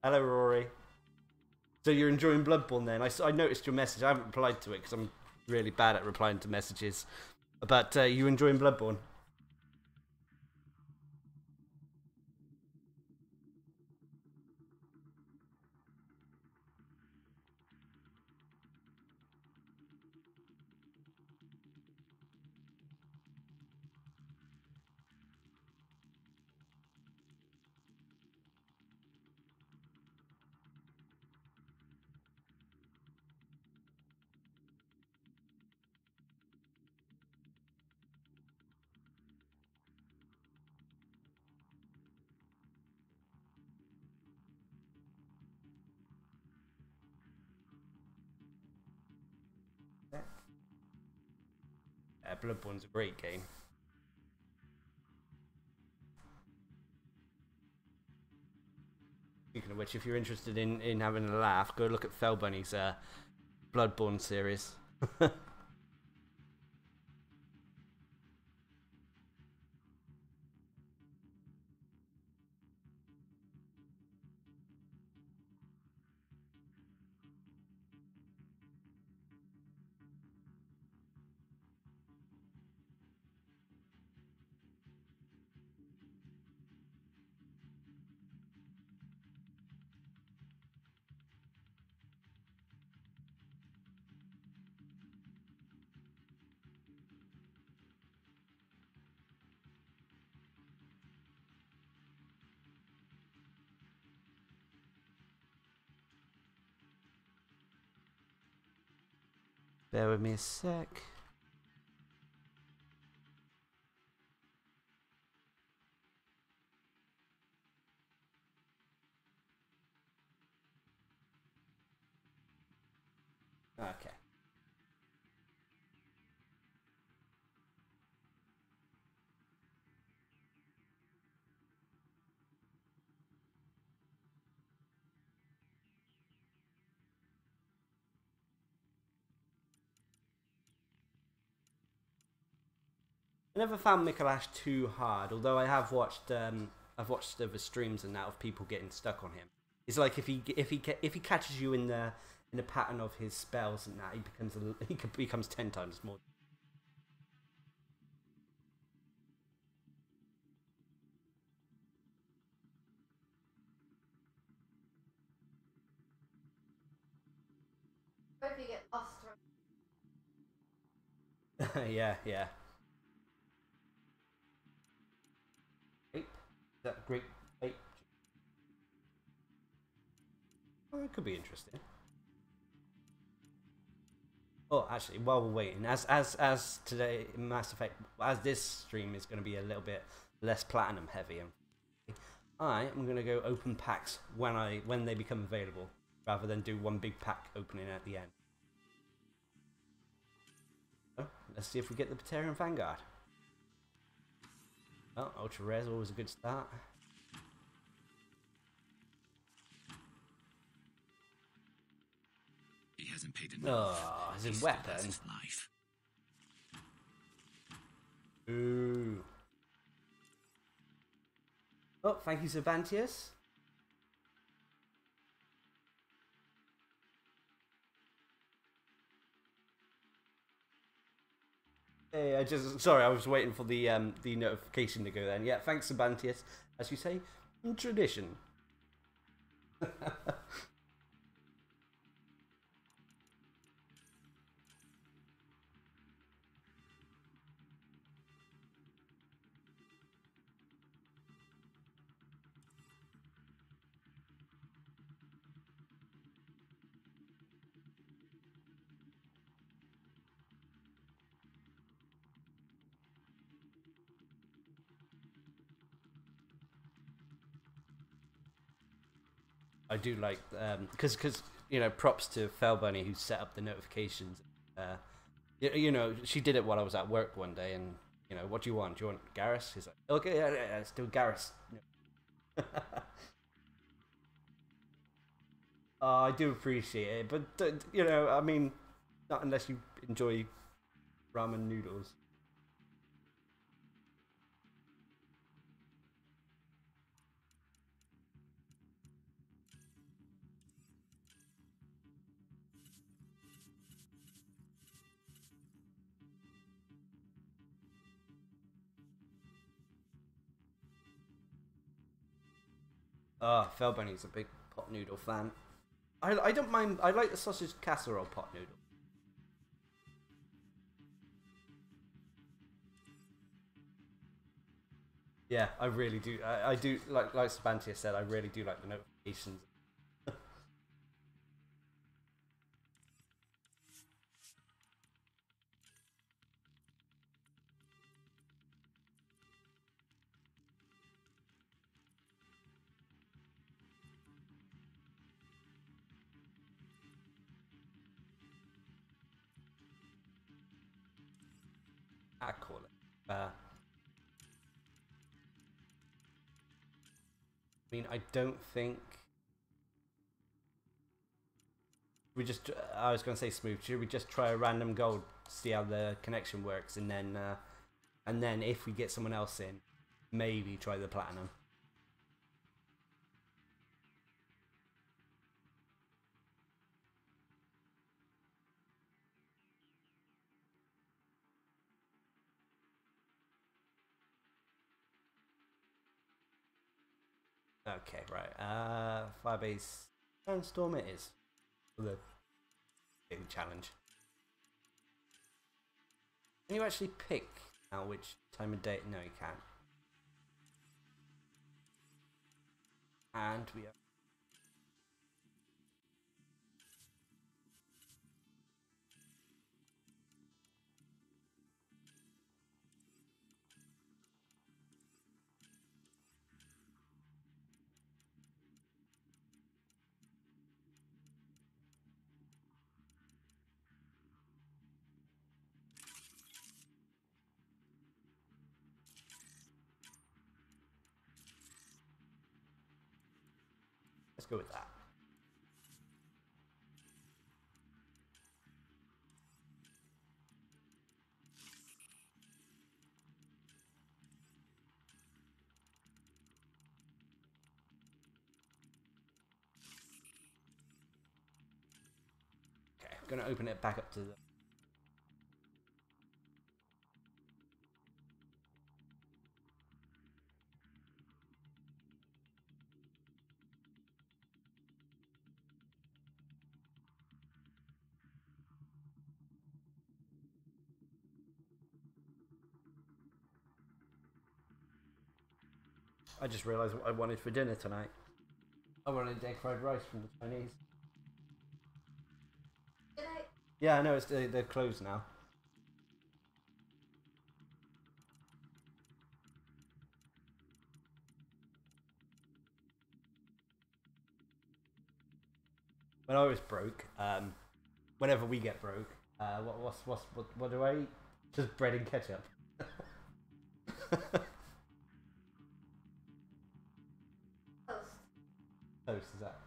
Hello, Rory. So you're enjoying Bloodborne then? I noticed your message. I haven't replied to it because I'm really bad at replying to messages. But you enjoying Bloodborne? Yeah, Bloodborne's a great game. Speaking of which, if you're interested in having a laugh, go look at Felbunny's Bloodborne series. Bear with me a sec. Okay. I never found Mikalash too hard, although I have watched I've watched other streams and that of people getting stuck on him. It's like if he catches you in the pattern of his spells and that, he becomes 10 times more. Or if you get lost from Yeah, yeah. Grape? Is that grape? Grape? Oh, it could be interesting. Oh, actually, while we're waiting, as today Mass Effect, as this stream is going to be a little bit less platinum heavy, I am going to go open packs when they become available, rather than do one big pack opening at the end. So, let's see if we get the Batarian Vanguard. Oh, ultra rare is always a good start. He hasn't paid enough. Oh, his He weapon. still has his life. Ooh. Oh, thank you, Cervantes. Hey, sorry, I was waiting for the notification to go then. Yeah, thanks, Cervantes. As you say, tradition. I do like because you know, props to Felbunny who set up the notifications. You know, she did it while I was at work one day, and you know, what do you want? Do you want Garrus? He's like, okay, yeah, let's do Garrus. I do appreciate it, but you know, I mean, not unless you enjoy ramen noodles. Ah, Felbunny's a big pot noodle fan. I don't mind. I like the sausage casserole pot noodle. Yeah, I really do. I do like Sabantia said. I really do like the notifications. I call it. I mean, I don't think we just. I was going to say smooth. Should we just try a random gold, see how the connection works, and then if we get someone else in, maybe try the platinum. Okay, right. Firebase Sandstorm it is for the daily challenge. Can you actually pick now which time of day? No, you can't. And we have. Go with that. Okay, I'm gonna open it back up to the. I just realised what I wanted for dinner tonight. I wanted egg fried rice from the Chinese. Did I? Yeah, I know they're closed now. When I was broke, whenever we get broke, what do I eat? Just bread and ketchup. Toast. Toast is that?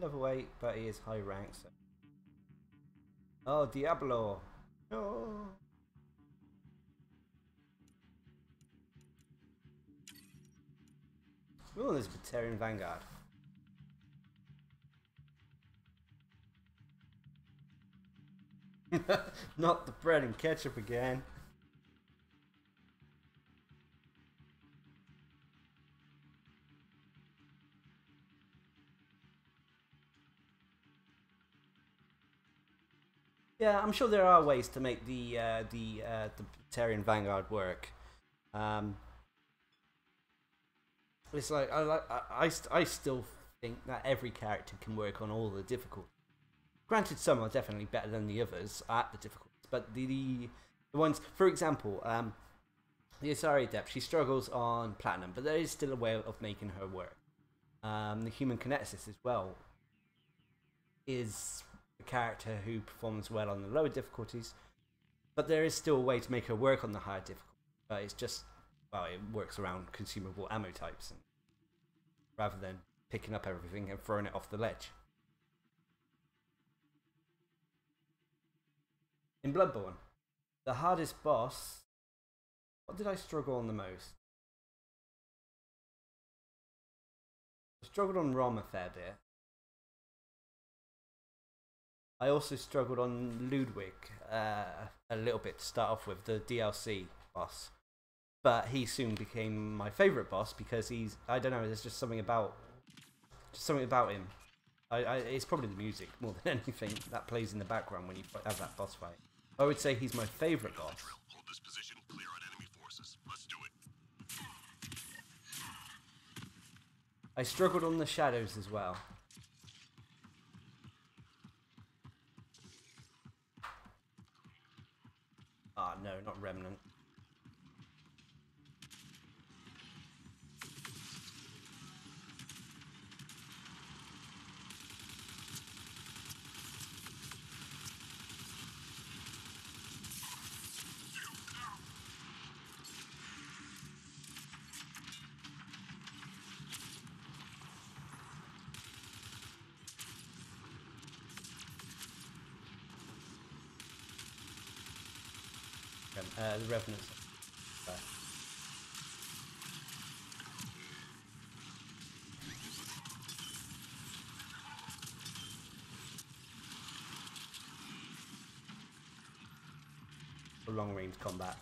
Level 8, but he is high rank. So. Oh, Diablo! No. Oh, there's Batarian Vanguard. Not the bread and ketchup again. Yeah, I'm sure there are ways to make the Batarian Vanguard work. It's like I still think that every character can work on all the difficulties. Granted, some are definitely better than the others at the difficulties, but the ones, for example, the Asari Adept, she struggles on Platinum, but there is still a way of making her work. The Human Kineticist as well is a character who performs well on the lower difficulties, but there is still a way to make her work on the higher difficulties. But it's just, well, it works around consumable ammo types, and rather than picking up everything and throwing it off the ledge. In Bloodborne, the hardest boss, what did I struggle on the most? I struggled on Rom a fair bit. I also struggled on Ludwig a little bit to start off with, the DLC boss. But he soon became my favourite boss because he's, I don't know, there's just something about him. It's probably the music more than anything that plays in the background when you have that boss fight. I would say he's my favourite boss. Hold this position, clear out enemy forces. Let's do it. I struggled on the shadows as well. Ah, no, not Remnant. The Revenants. For long range combat.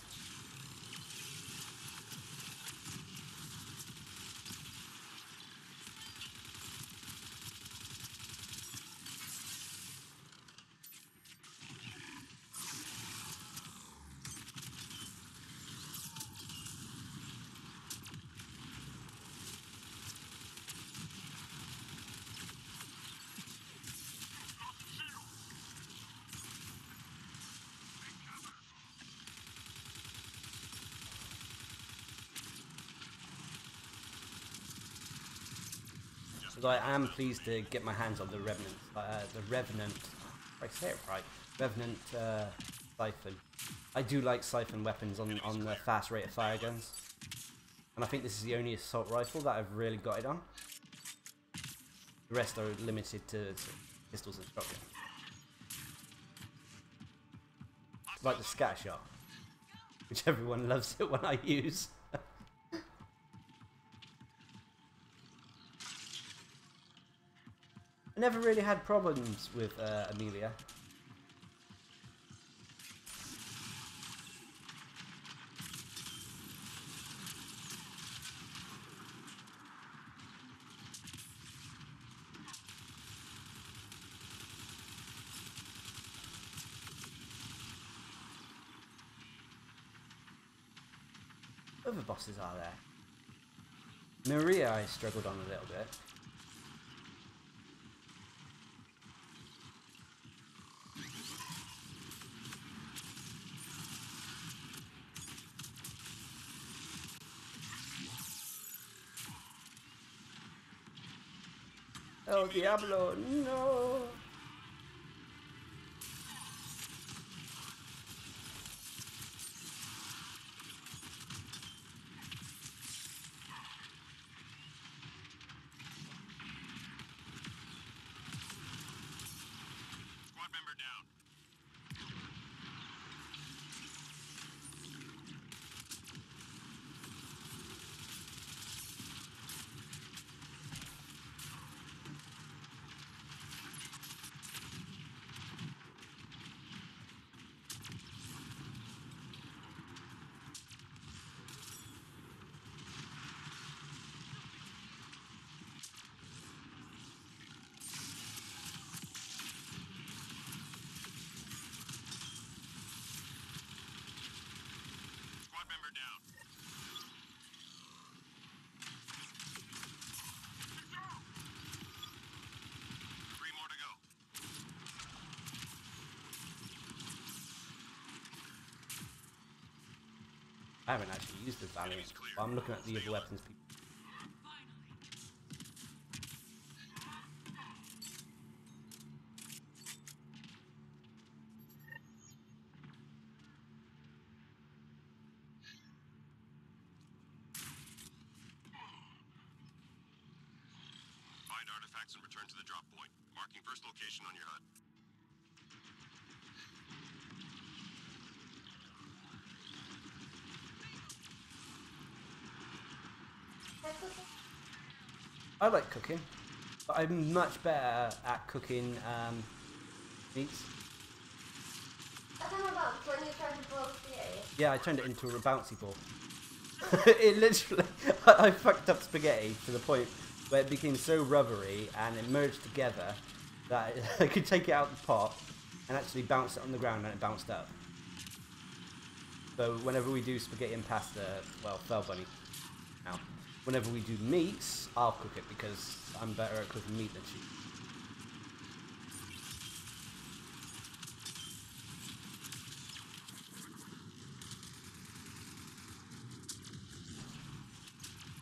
Although I am pleased to get my hands on the Revenant, if I say it right, Revenant Siphon. I do like Siphon weapons on the fast rate of fire guns. And I think this is the only assault rifle that I've really got it on. The rest are limited to pistols and shotguns. Like the scatter shot, which everyone loves it when I use. I never really had problems with Amelia. Other bosses are there. Maria I struggled on a little bit. Oh, Diablo, no! Squad member down. Squad member down. Three more to go. I haven't actually used the Valiant, but I'm looking at the other weapons people. Find artifacts and return to the drop point. Marking first location on your HUD. I like cooking, but I'm much better at cooking meats. I don't know about when you tried to boil spaghetti. Yeah, I turned it into a bouncy ball. It literally, I fucked up spaghetti to the point where it became so rubbery and it merged together that I could take it out of the pot and actually bounce it on the ground and it bounced up. So whenever we do spaghetti and pasta, well, Fell Bunny now, whenever we do meats, I'll cook it because I'm better at cooking meat than she.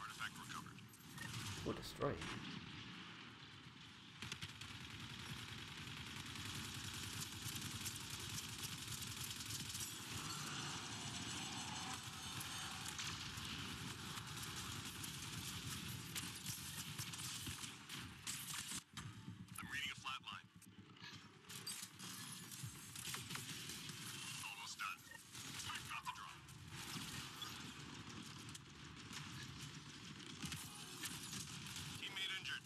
Artifact recovered. Or destroyed. I'm reading a flat line. Almost done. Got the drop. Teammate injured.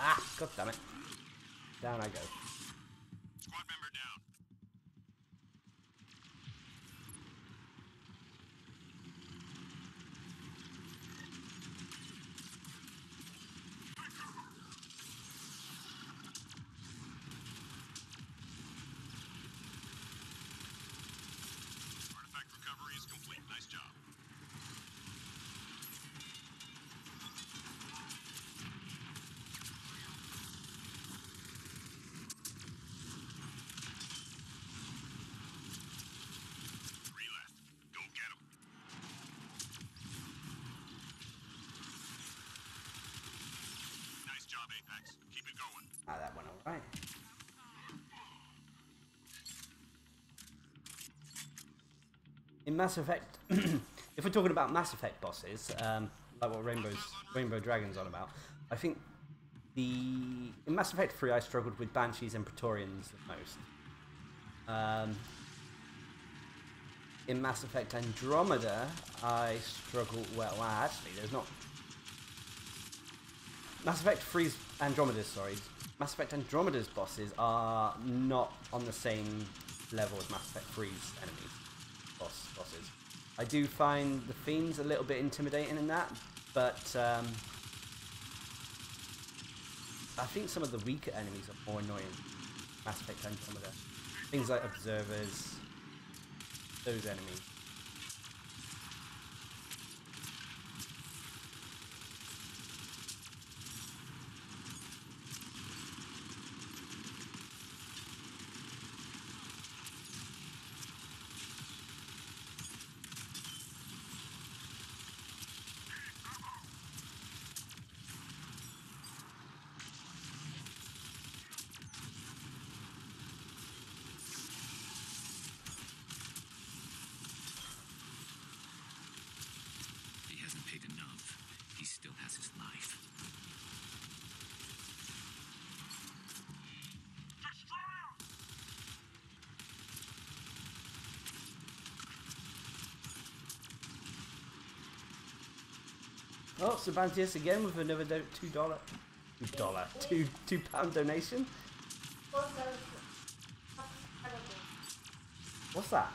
Ah, god damn it. Down I go. Squad member down. Artifact recovery is complete. Nice job. Apex. Keep it going. Ah, that went alright. In Mass Effect, if we're talking about Mass Effect bosses, like what Rainbow Dragon's on about, I think in Mass Effect 3 I struggled with Banshees and Praetorians the most. In Mass Effect Andromeda, I struggle. Well, actually, there's not. Mass Effect 3's Mass Effect Andromeda's bosses are not on the same level as Mass Effect 3's enemies. Bosses. I do find the Fiends a little bit intimidating in that, but I think some of the weaker enemies are more annoying. Mass Effect Andromeda. Things like Observers, those enemies. He hasn't paid enough. He still has his life. Oh, Sabantius again with another $2 £2 donation. What's that?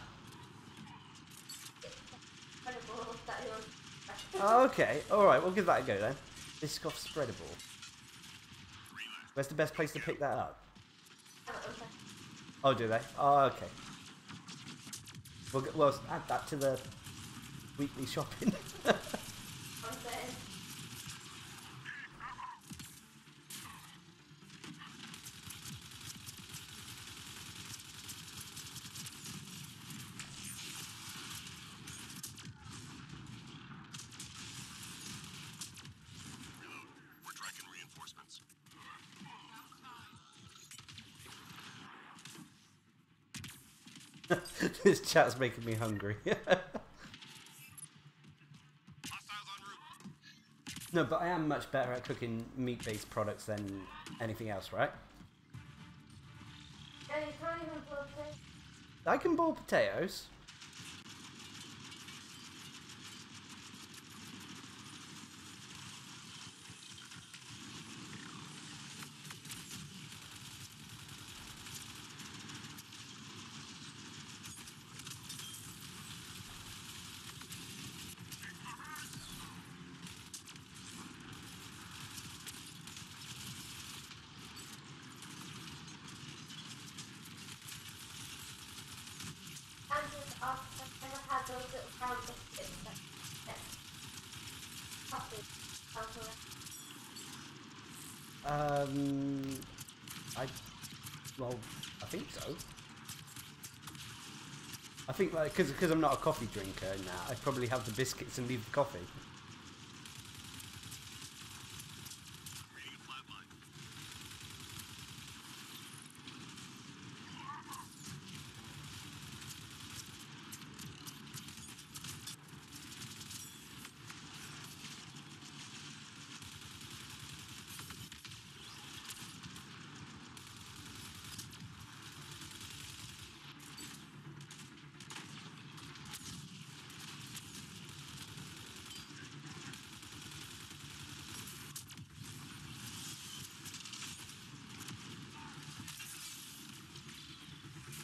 Oh, okay, alright, we'll give that a go then. Disc off spreadable. Where's the best place to pick that up? Oh, do they? Oh, okay. We'll add that to the weekly shopping. We're tracking reinforcements. This chat's making me hungry. Hostiles en route. No, but I am much better at cooking meat-based products than anything else, right? Yeah, you can't even blow it. I can boil potatoes. And just after I've never had those little brown biscuits that coffee. I think so. I think like because I'm not a coffee drinker now, I'd probably have the biscuits and leave the coffee. Reading a flat line.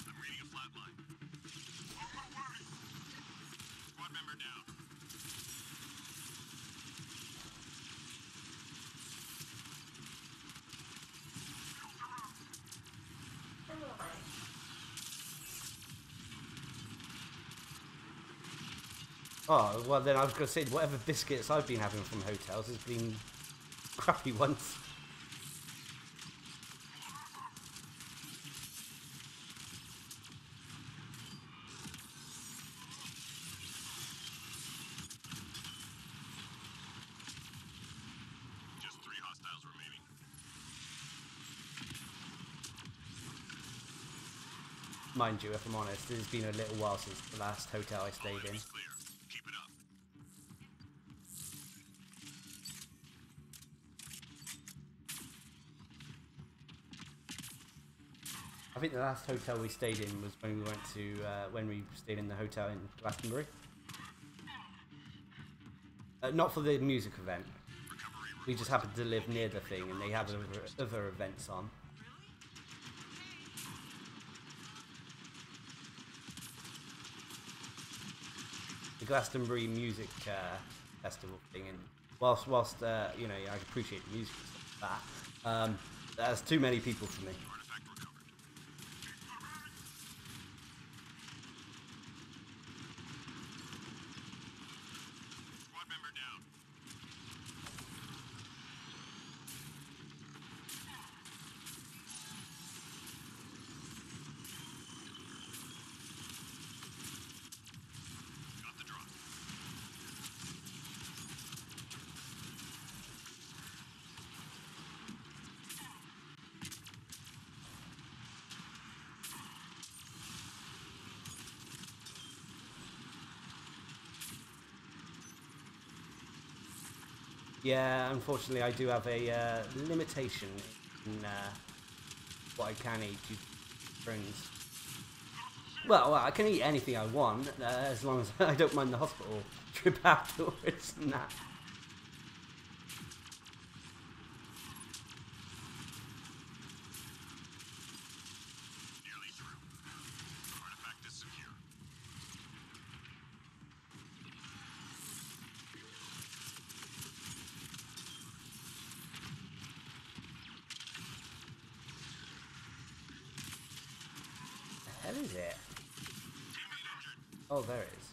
I'm reading a flat line. Squad member down. Oh well, then I was going to say whatever biscuits I've been having from hotels has been crappy ones. Just 3 hostiles remaining. mind you, if I'm honest, it's been a little while since the last hotel I stayed in. Clear. Keep it up. I think the last hotel we stayed in was when we went to when we stayed in the hotel in Glastonbury. Not for the music event. We just happened to live near the thing, and they have other events on. The Glastonbury Music Festival thing, and whilst you know, I appreciate the music and stuff like that, that's too many people for me. Artifact recovered. Squad member down. Got the drop. Yeah, unfortunately, I do have a limitation in what I can eat due to springs. Well, I can eat anything I want as long as I don't mind the hospital trip afterwards and that. Nearly through. Artifact is secure. The hell is it? Teammate injured. Oh, there it is.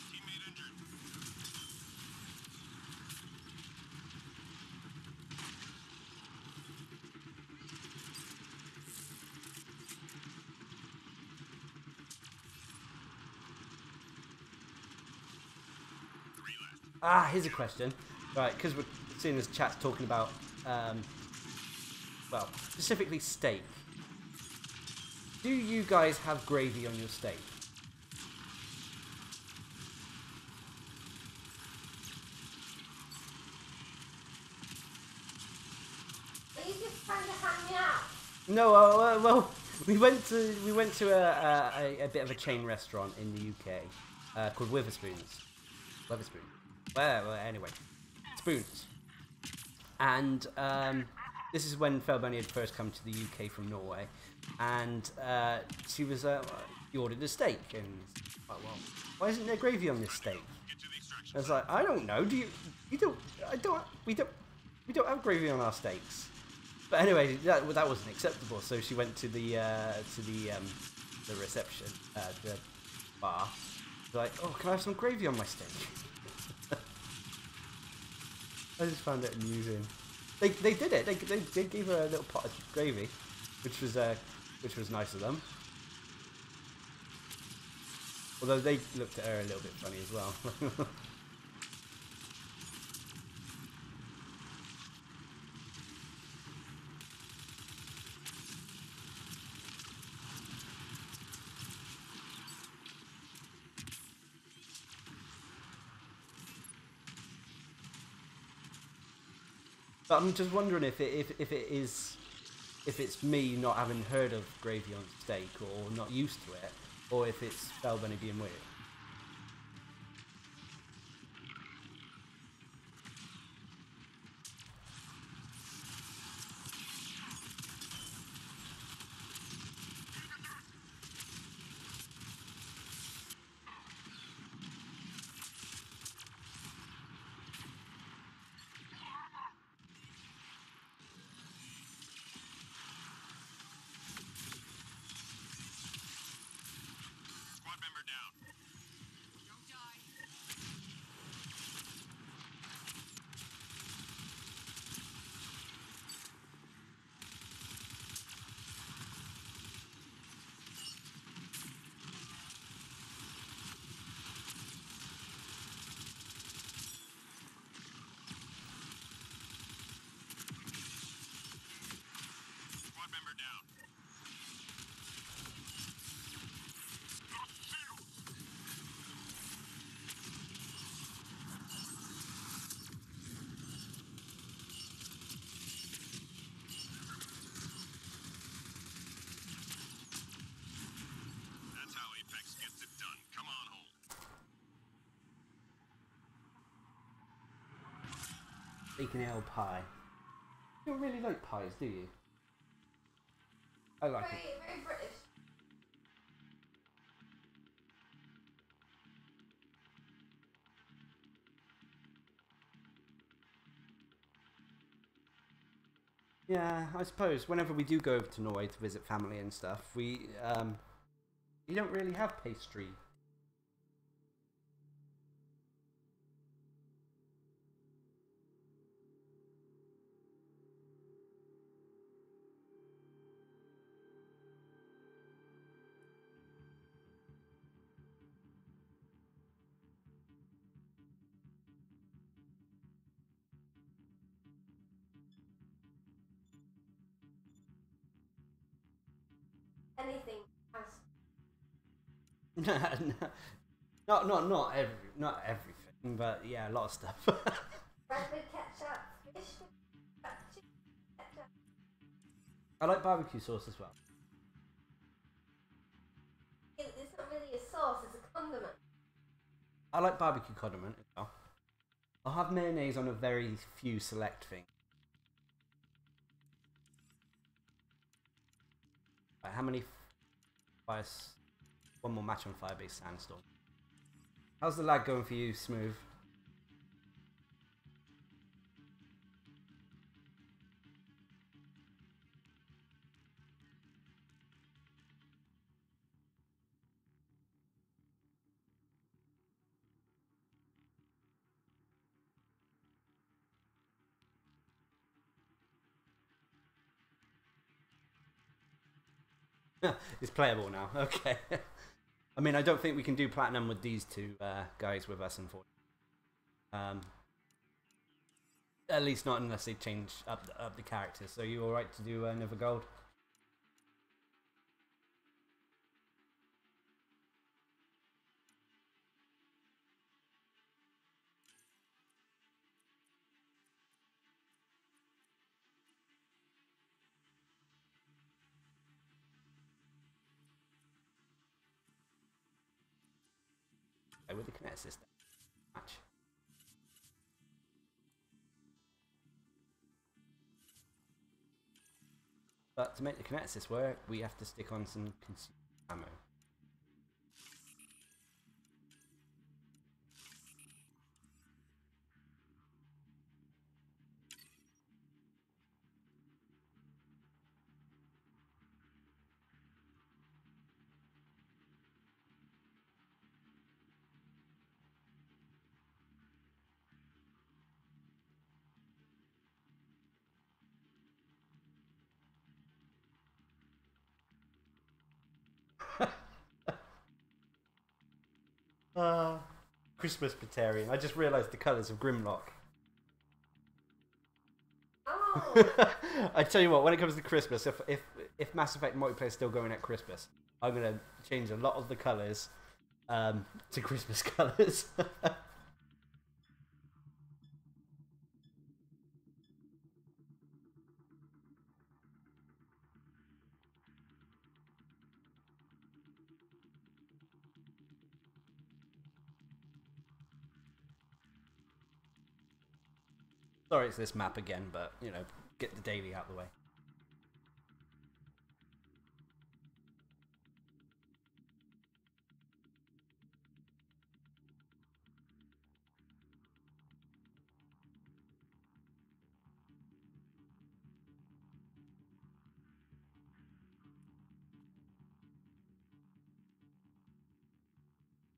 Teammate injured. Three left. Ah, here's a question. Right, because we're seeing this chat's talking about, well, specifically steak. Do you guys have gravy on your steak? Are you just trying to hang me out? No, well, we went to a bit of a chain restaurant in the UK called Witherspoons. Witherspoon. Well, anyway, Spoons. And this is when Felbunny had first come to the UK from Norway, and she was he ordered a steak, and like, well, why isn't there gravy on this steak? Get to the extraction. I was like, I don't know. We don't have gravy on our steaks. But anyway, that wasn't acceptable. So she went to the reception, the bar. Like, oh, can I have some gravy on my steak? I just found it amusing. They did it. They gave her a little pot of gravy, which was nice of them. Although they looked at her a little bit funny as well. But I'm just wondering if it's me not having heard of gravy on steak or not used to it, or if it's Felbunny being weird. Bacon ale pie. You don't really like pies, do you? I like it. Very British. Yeah, I suppose whenever we do go over to Norway to visit family and stuff, we don't really have pastry. Anything has. not everything, but yeah, a lot of stuff. Bread with ketchup, fish with chicken ketchup. I like barbecue sauce as well. It's not really a sauce, it's a condiment. I like barbecue condiment as well. I'll have mayonnaise on a very few select things. Right, how many fires? One more match on Firebase Sandstorm. How's the lag going for you, Smooth? It's playable now. Okay. I mean, I don't think we can do platinum with these two guys with us, unfortunately. At least not unless they change up the characters. So you all right to do another gold? With the kinetic system match. But to make the kinetic work, we have to stick on some ammo. Christmas Batarian. I just realised the colours of Grimlock. Oh! I tell you what, when it comes to Christmas, if Mass Effect multiplayer is still going at Christmas, I'm gonna change a lot of the colours to Christmas colours. Sorry, it's this map again, but you know, get the daily out of the way.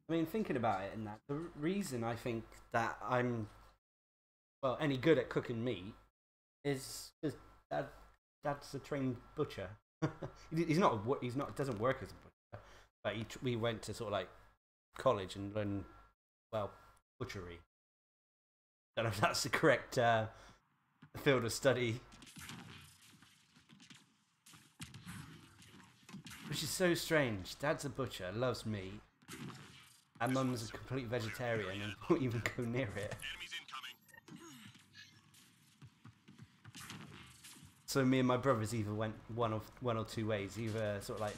I mean, thinking about it, and that the reason I think that I'm any good at cooking meat is because Dad's a trained butcher. He's not. Doesn't work as a butcher, but we went to sort of like college and learned butchery. Don't know if that's the correct field of study. Which is so strange. Dad's a butcher, loves meat, and Mum's a complete vegetarian and won't even go near it. So me and my brothers either went one or two ways, either sort of like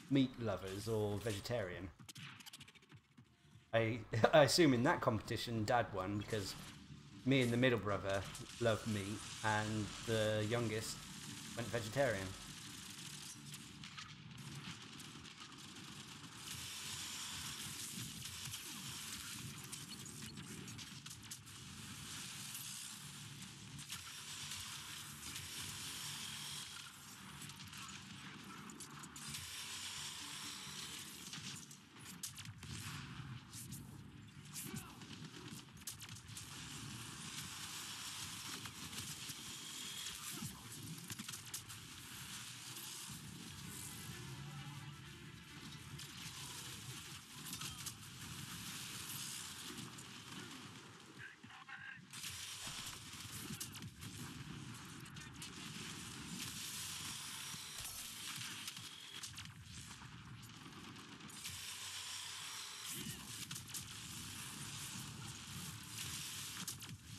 meat lovers or vegetarian. I assume in that competition Dad won because me and the middle brother love meat, and the youngest went vegetarian.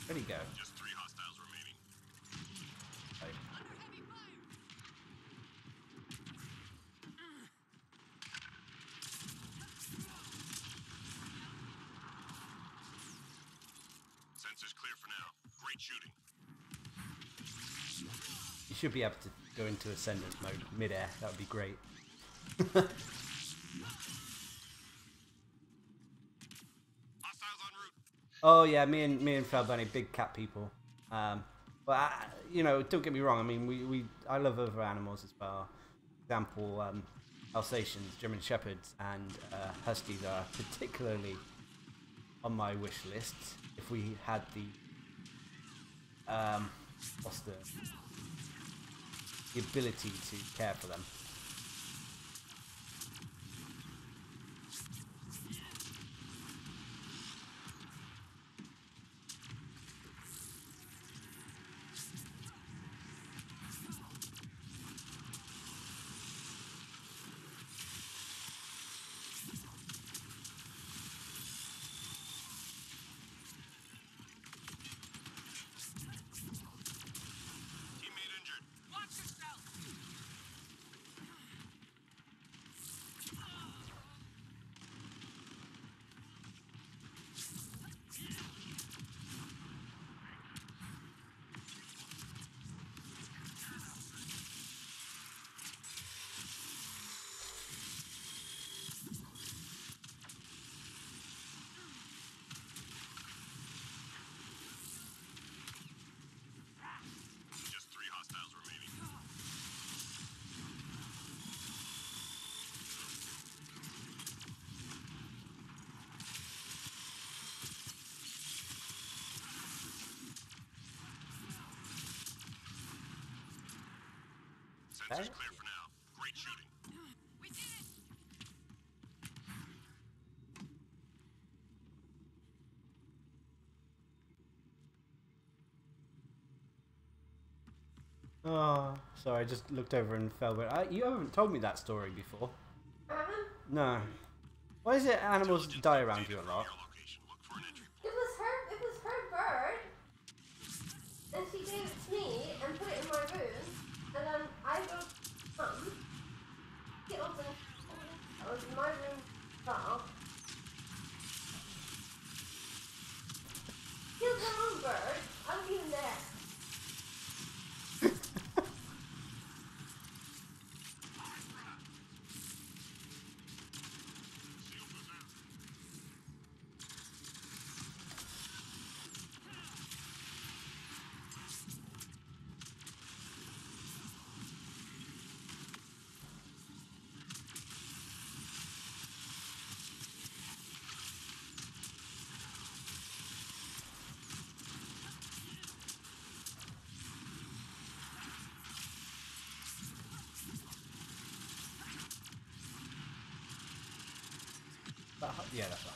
Where'd he go? Just 3 hostiles remaining. Right. Sensors clear for now. Great shooting. You should be able to go into ascendant mode mid-air. That would be great. Hostiles en route. Oh yeah, me and Falbani, big cat people. But you know, don't get me wrong. I mean, I love other animals as well. For example, Alsatians, German Shepherds, and Huskies are particularly on my wish list. If we had the what's the ability to care for them. Teammate injured. Watch yourself! Just 3 hostiles remaining. Sensors Okay. clear for now. Great shooting. We did it! Oh, sorry, I just looked over and fell. But you haven't told me that story before. No. Why is it animals die around you a lot? Your location. Look for an entry. It was her bird, and she gave it to me and put it in my room, and then I go come, get up and I was in my room now. Killed her own bird. I wasn't even there. Shield goes out. Yeah, that's right.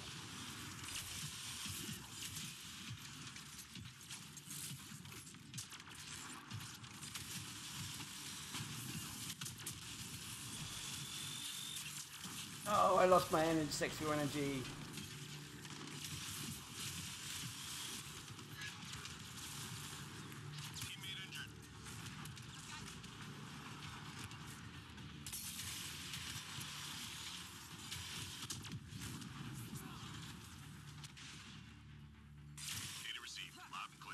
Oh, I lost my energy, sexual energy. Teammate injured. Data received. Loud and clear.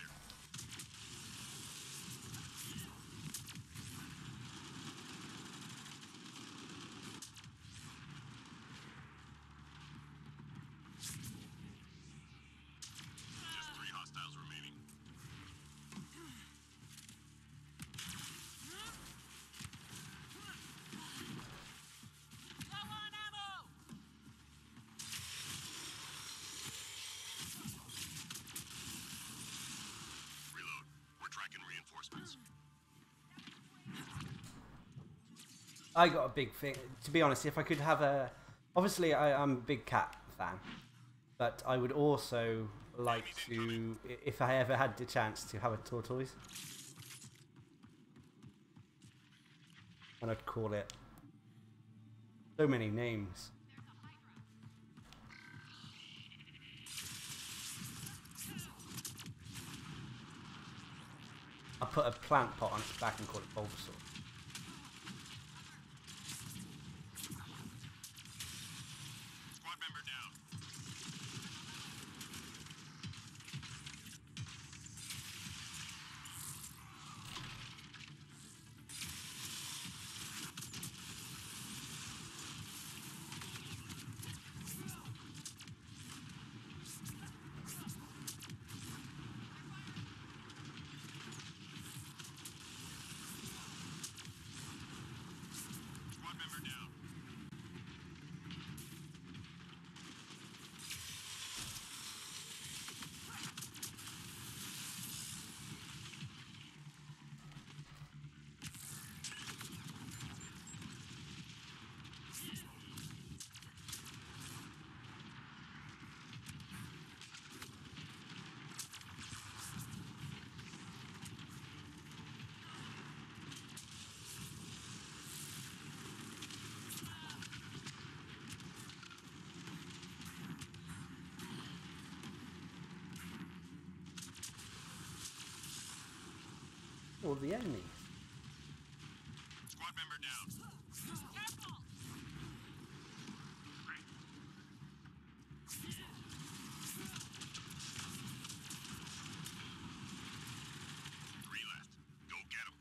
I got a big thing. To be honest, if I could have a, obviously I'm a big cat fan, but I would also like to, if I ever had the chance to have a tortoise, and I'd call it so many names. I'll put a plant pot on its back and call it Bulbasaur. Squad member down. Squad member down. All the enemies. Squad member down. Careful! 3 left. Go get him.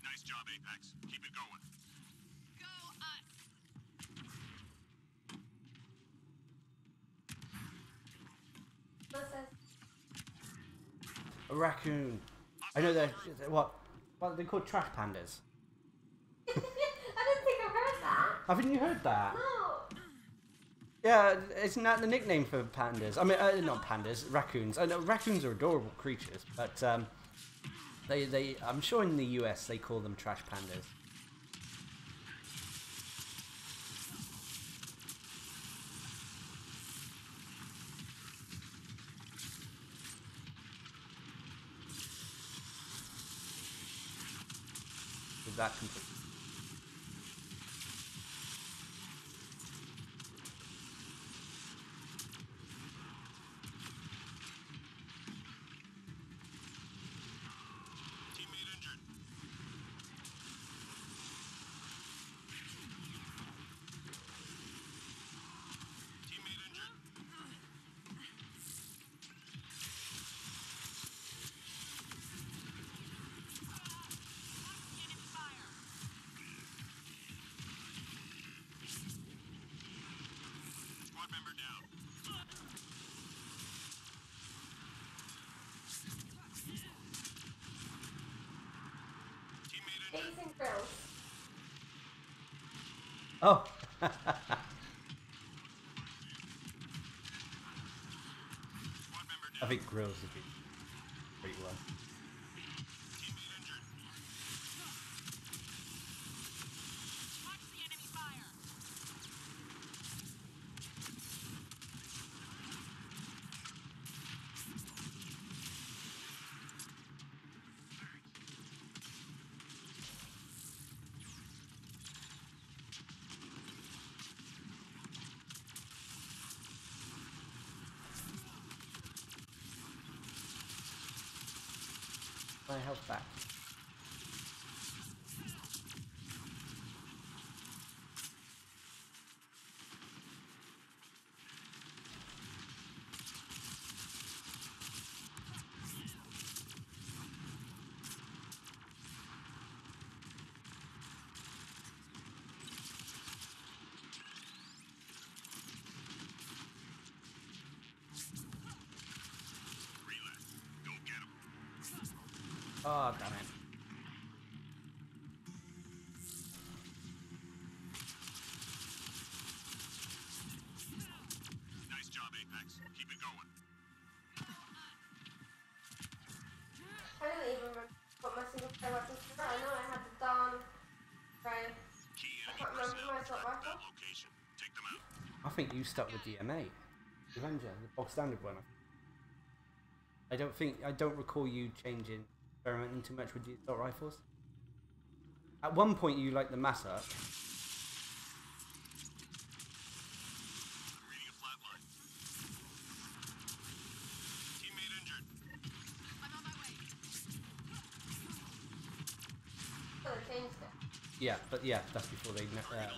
Nice job, Apex. Keep it going. Go us! What's this? A raccoon. I know they're what are they called? Trash pandas. I don't think I've heard that. Haven't you heard that? No. Yeah, isn't that the nickname for pandas? I mean, not pandas, raccoons. I know raccoons are adorable creatures, but I'm sure in the US they call them trash pandas. Is that complete? Teammate injured. Teammate injured. Enemy fire! Squad member down. Teammate injured. Eggs and grills. Oh. Squad member I down. think grills would be pretty well. Teammate injured. Watch the enemy fire! My health back. Three left. Go get him. Oh, damn it. assault rifle? That location. Take them out. I think you stuck with the M8. The Avenger, the bog standard one. I don't recall you experimenting too much with the assault rifles. At one point you liked the Massa. I'm reading a flatline. Teammate injured. I'm on my way. Oh, they changed it. Yeah, but yeah, that's before they. Eliminated.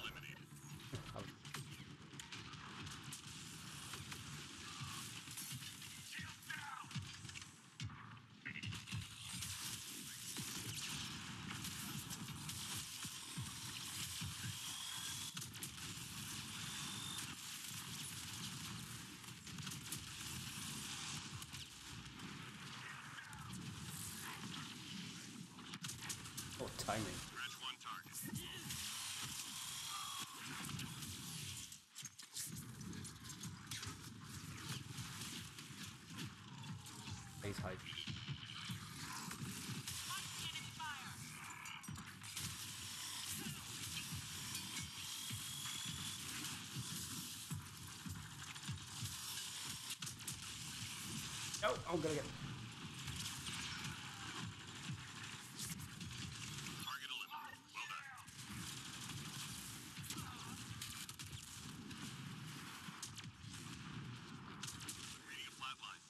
Oh, timing. Scratch one target. Base height. Watch the enemy fire. Oh, I'm gonna get. Target eliminated. Well done. Reading a flatline.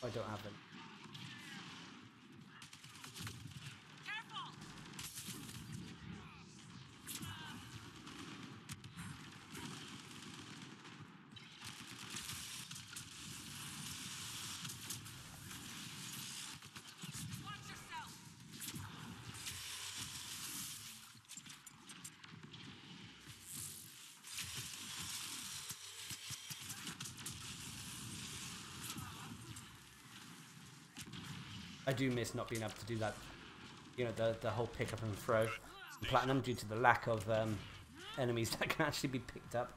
I don't have them. Careful. Watch yourself. I do miss not being able to do that. You know, the whole pick up and throw in platinum due to the lack of enemies that can actually be picked up.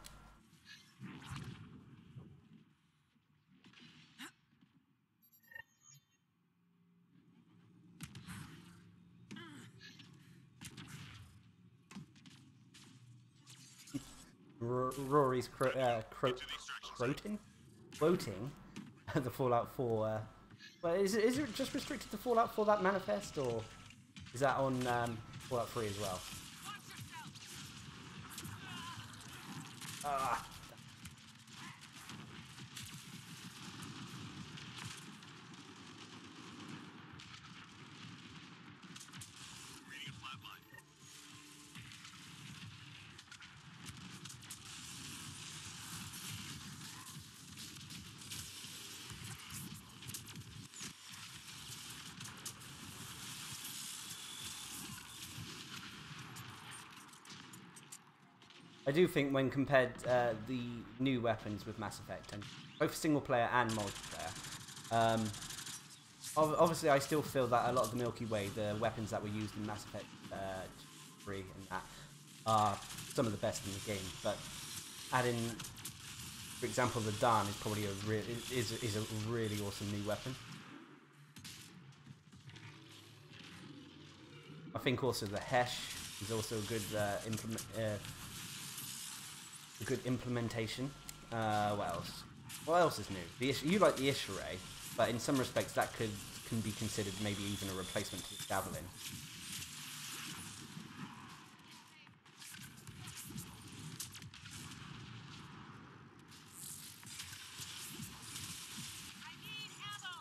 Rory's quoting the Fallout 4. Well, is it just restricted to Fallout 4 that manifest, or is that on Fallout 3 as well? Watch yourself. Ah. Reading a flatline. I do think when compared the new weapons with Mass Effect, and both single player and multiplayer, obviously I still feel that a lot of the Milky Way, the weapons that were used in Mass Effect 3 and that, are some of the best in the game. But adding, for example, the Darn is probably is a really awesome new weapon. I think also the Hesh is also a good implementation. What else? What else is new? You like the Ish Array, but in some respects that can be considered maybe even a replacement to the Javelin. I need ammo.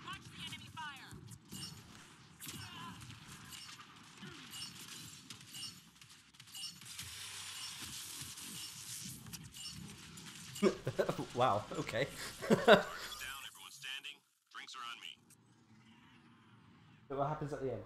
Watch the enemy fire. Wow. Okay. Down, everyone standing. Drinks are on me. But what happens at the end?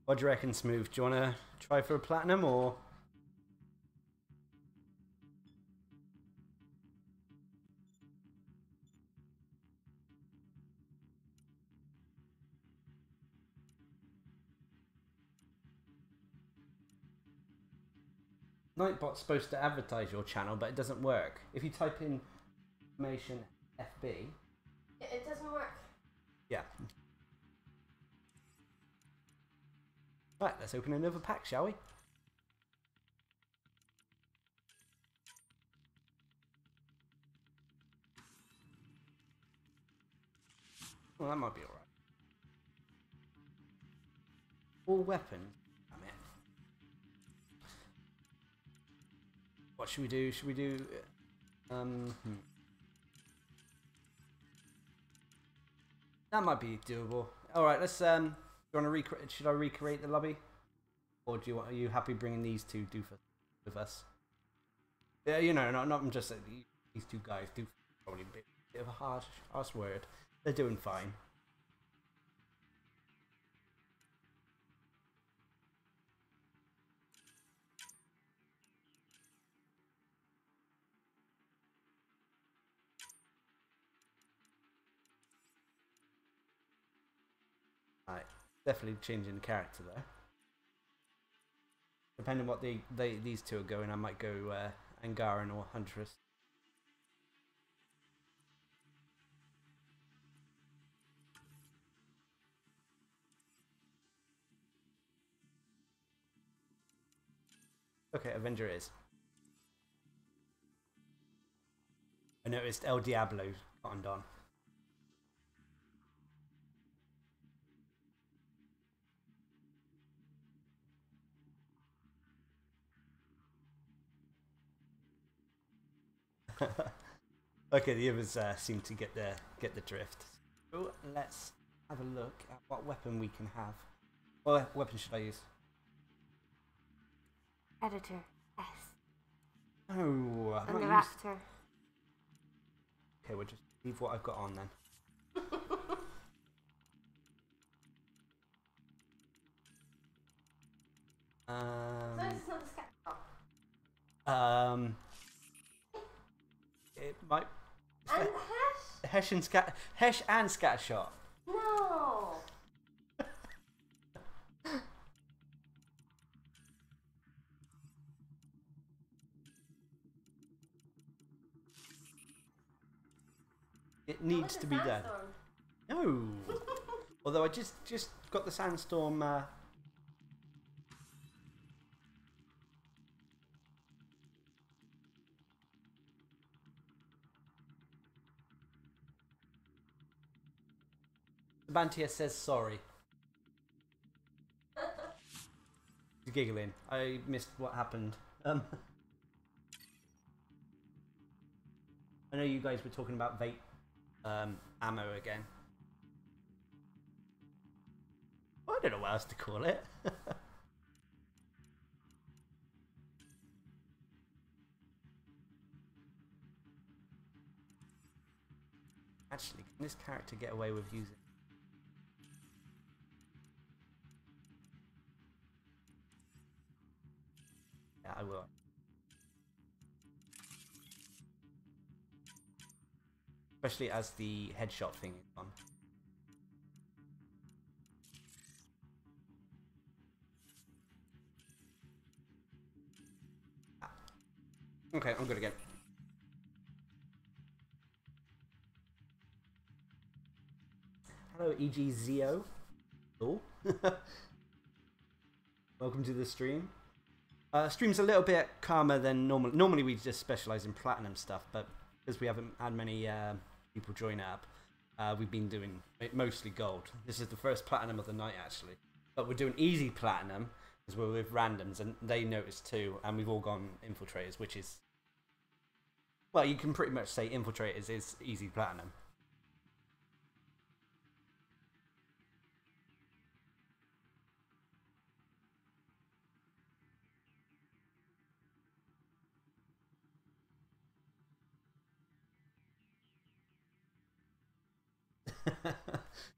What do you reckon, Smooth? Do you want to try for a platinum or? Nightbot's supposed to advertise your channel, but it doesn't work. If you type in information FB, It doesn't work. yeah. Right, let's open another pack, shall we? Well, that might be alright. All weapons. Damn it. What should we do? Should we do... That might be doable. Alright, let's... Do you want to recreate... Should I recreate the lobby? Or do you want... Are you happy bringing these two with us? Yeah, you know, not just... These two guys do probably a bit of a harsh word. They're doing fine. Right, definitely changing the character there. Depending on what these two are going, I might go Angaran or Huntress. Okay, Avenger it is. I noticed El Diablo cottoned on. Okay, the others seem to get the drift. So let's have a look at what weapon we can have. What weapon should I use? Editor. S. Oh, I'm And the not Raptor. Okay, we'll just leave what I've got on then. So it's not a scat. It might. And Hesh? Hesh and Scattershot. No. It needs to be done. No. Although I just got the sandstorm. Bantia says sorry. He's giggling. I missed what happened. I know you guys were talking about vape ammo again. I don't know what else to call it. Actually, can this character get away with using? Yeah, I will. Especially as the headshot thing is on. Ah. Okay, I'm good again. Hello, EGZO. Oh. Welcome to the stream. Stream's a little bit calmer than normal. Normally we just specialise in platinum stuff, but because we haven't had many people join up, we've been doing mostly gold. This is the first platinum of the night, actually. But we're doing easy platinum, because we're with randoms, and they noticed too, and we've all gone infiltrators, which is... Well, you can pretty much say infiltrators is easy platinum.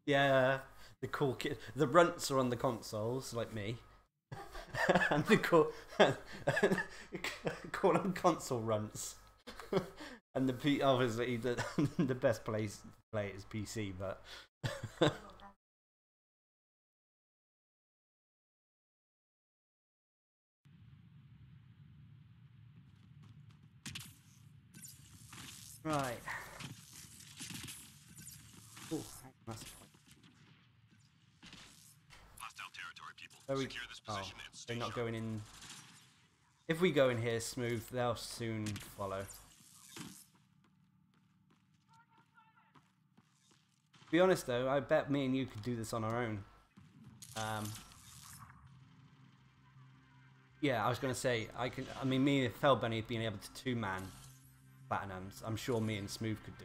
Yeah, the cool kid. The runts are on the consoles, like me. And the call them console runts. And the obviously the best place to play it is PC, but right. Oh, that's Hostile territory, people. Are we, Secure this oh, position and stay they're not sharp. going in. If we go in here smooth, they'll soon follow. To be honest though, I bet me and you could do this on our own. Yeah, I was gonna say I mean, me and Felbunny being able to 2-man platinums, I'm sure me and Smooth could do.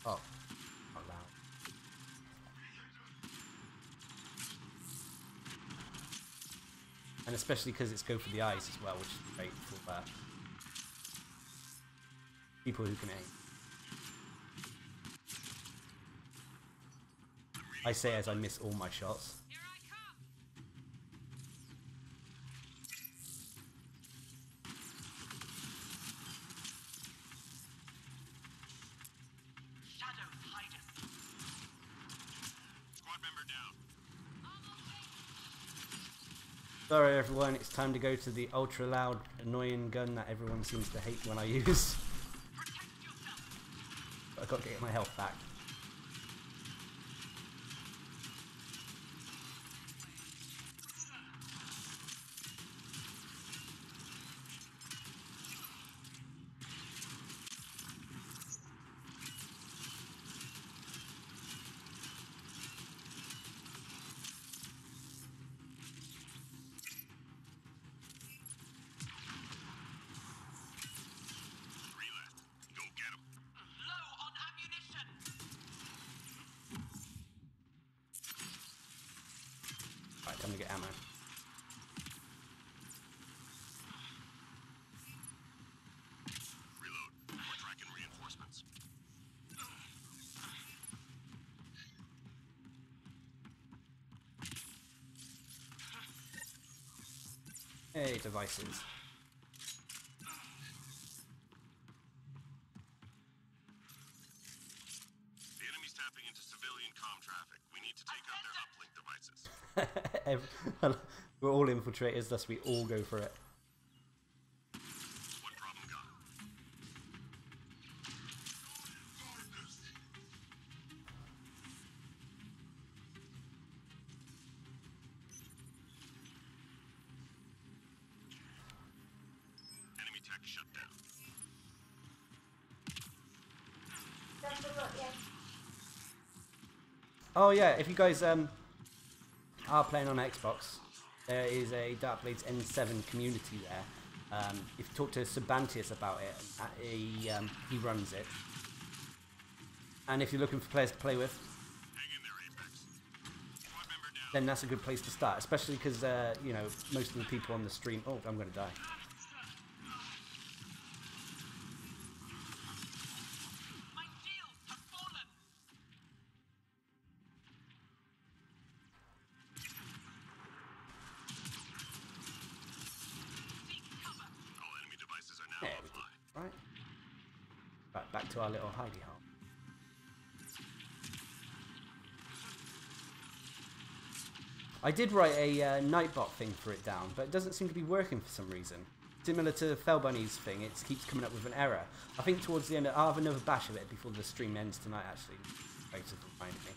Oh, not loud. And especially because it's go for the eyes as well, which is great for people who can aim. I say as I miss all my shots. Here I come. Shadows hiding. Squad member down. Sorry everyone, it's time to go to the ultra loud annoying gun that everyone seems to hate when I use. Protect yourself. But I've got to get my health back. Go get him. Low on ammunition. Right, time to get ammo. Reload. We're tracking reinforcements. Hey, devices. The enemy's tapping into civilian comm traffic. We need to take out their uplink devices. We're all infiltrators, thus we all go for it. What problem got? Enemy tech shut down. That's the look, yeah. Oh yeah, if you guys are playing on Xbox, there is a Darcblade N7 community there. If you talk to Sabantius about it, he runs it. And if you're looking for players to play with, Hang in there, Apex. Squad member down. then that's a good place to start, especially because you know, most of the people on the stream. Oh, I'm going to die. My shields have fallen. Seek cover. All enemy devices are now There we offline. go. Right. Right, back to our little hidey hole. I did write a Nightbot thing for it down, but it doesn't seem to be working for some reason. Similar to Felbunny's thing, it keeps coming up with an error. I think towards the end, I'll have another bash of it before the stream ends tonight, actually. Thanks for reminding me.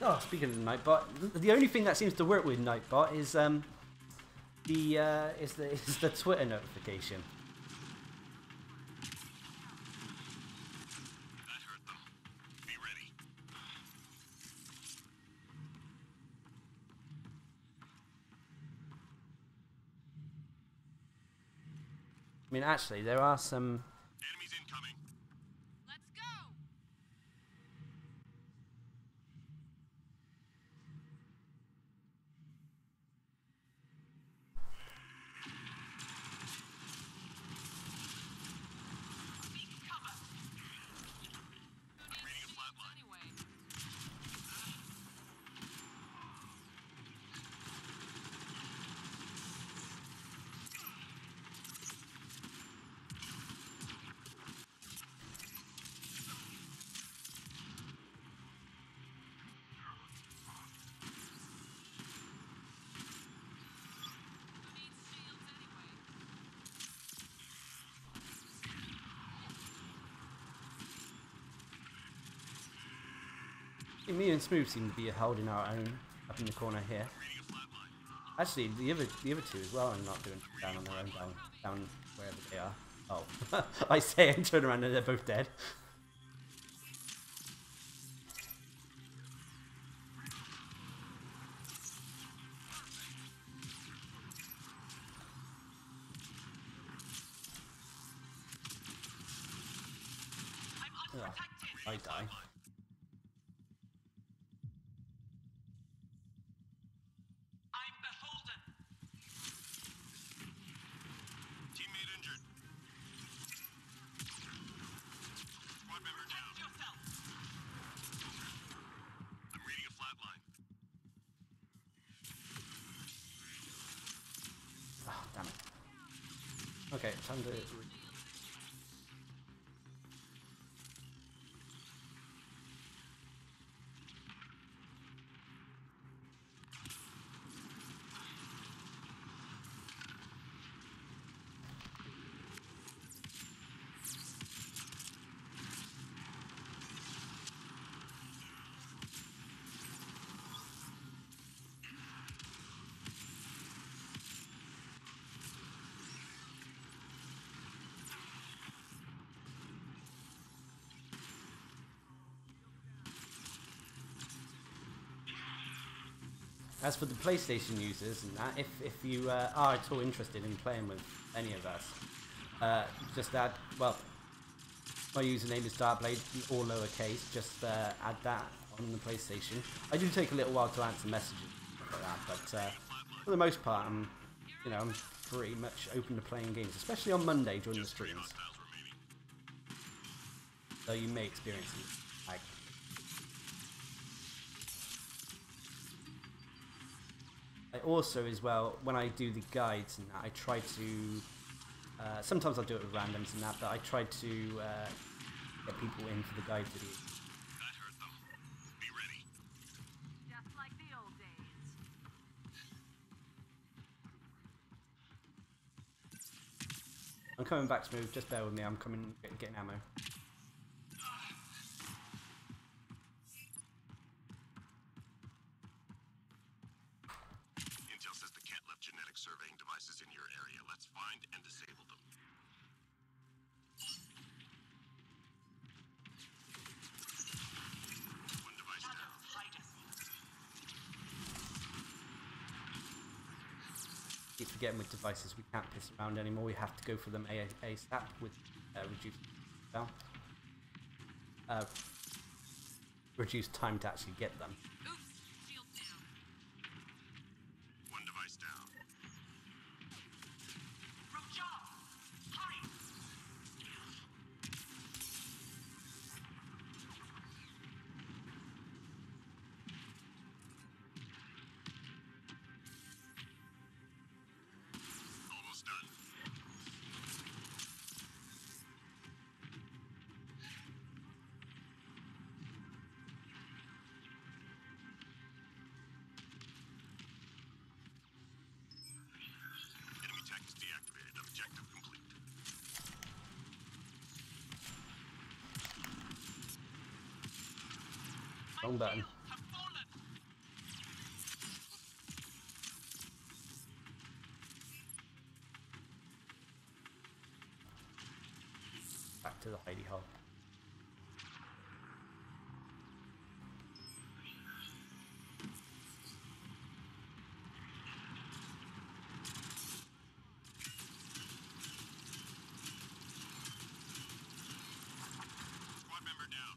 Oh, speaking of Nightbot, the only thing that seems to work with Nightbot is the Twitter notification. That hurt them. Be ready. I mean, actually, there are some. Enemies incoming. Let's go! Seek cover. Reading a flatline. Anyway, who needs shields anyway? Me and Smooth seem to be holding our own up in the corner here. Reading a flatline. Actually, the other two as well are not doing down on their own, down wherever they are. Oh, I say and turn around and they're both dead. I'm Ugh, unprotected. I die. I'm beholden. Teammate injured. Squad member down. Protect yourself. I'm reading a flatline. Oh, damn it. Okay, time to. As for the PlayStation users and that, if you are at all interested in playing with any of us, just add, well, my username is Darcblade, all lowercase, just add that on the PlayStation. I do take a little while to answer messages like that, but for the most part, I'm pretty much open to playing games, especially on Monday during the streams. Hostiles remaining. So you may experience lag. I also, as well, when I do the guides and that, I try to. Sometimes I'll do it with randoms and that, but I try to get people in for the guide videos. That hurt them. Be ready. Just like the old days. I'm coming back, Smooth. Just bear with me. I'm coming, getting ammo. Intel says the cat left genetic surveying devices in your area. Let's find and disable them. One device down. Hide us. Keep forgetting with devices, we can't piss around anymore. We have to go for them ASAP with reduced down. Reduced time to actually get them. Oops, shield down. One device down. Roger. Hurry. Almost done. Enemy tech is deactivated. Objective complete. Wrong button. Have fallen. to the hidey hole. Squad member down.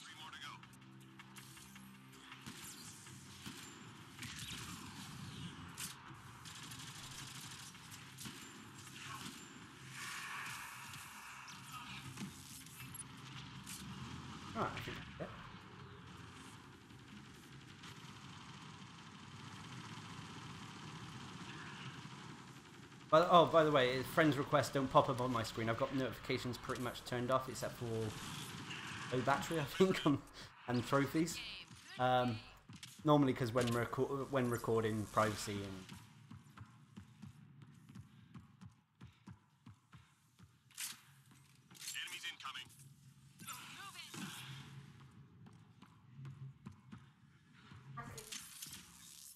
Three more to go. Oh, I think that's it. By the way, friends requests don't pop up on my screen. I've got notifications pretty much turned off, except for low battery, I think, and trophies. Normally, because when recording, privacy and Enemies incoming.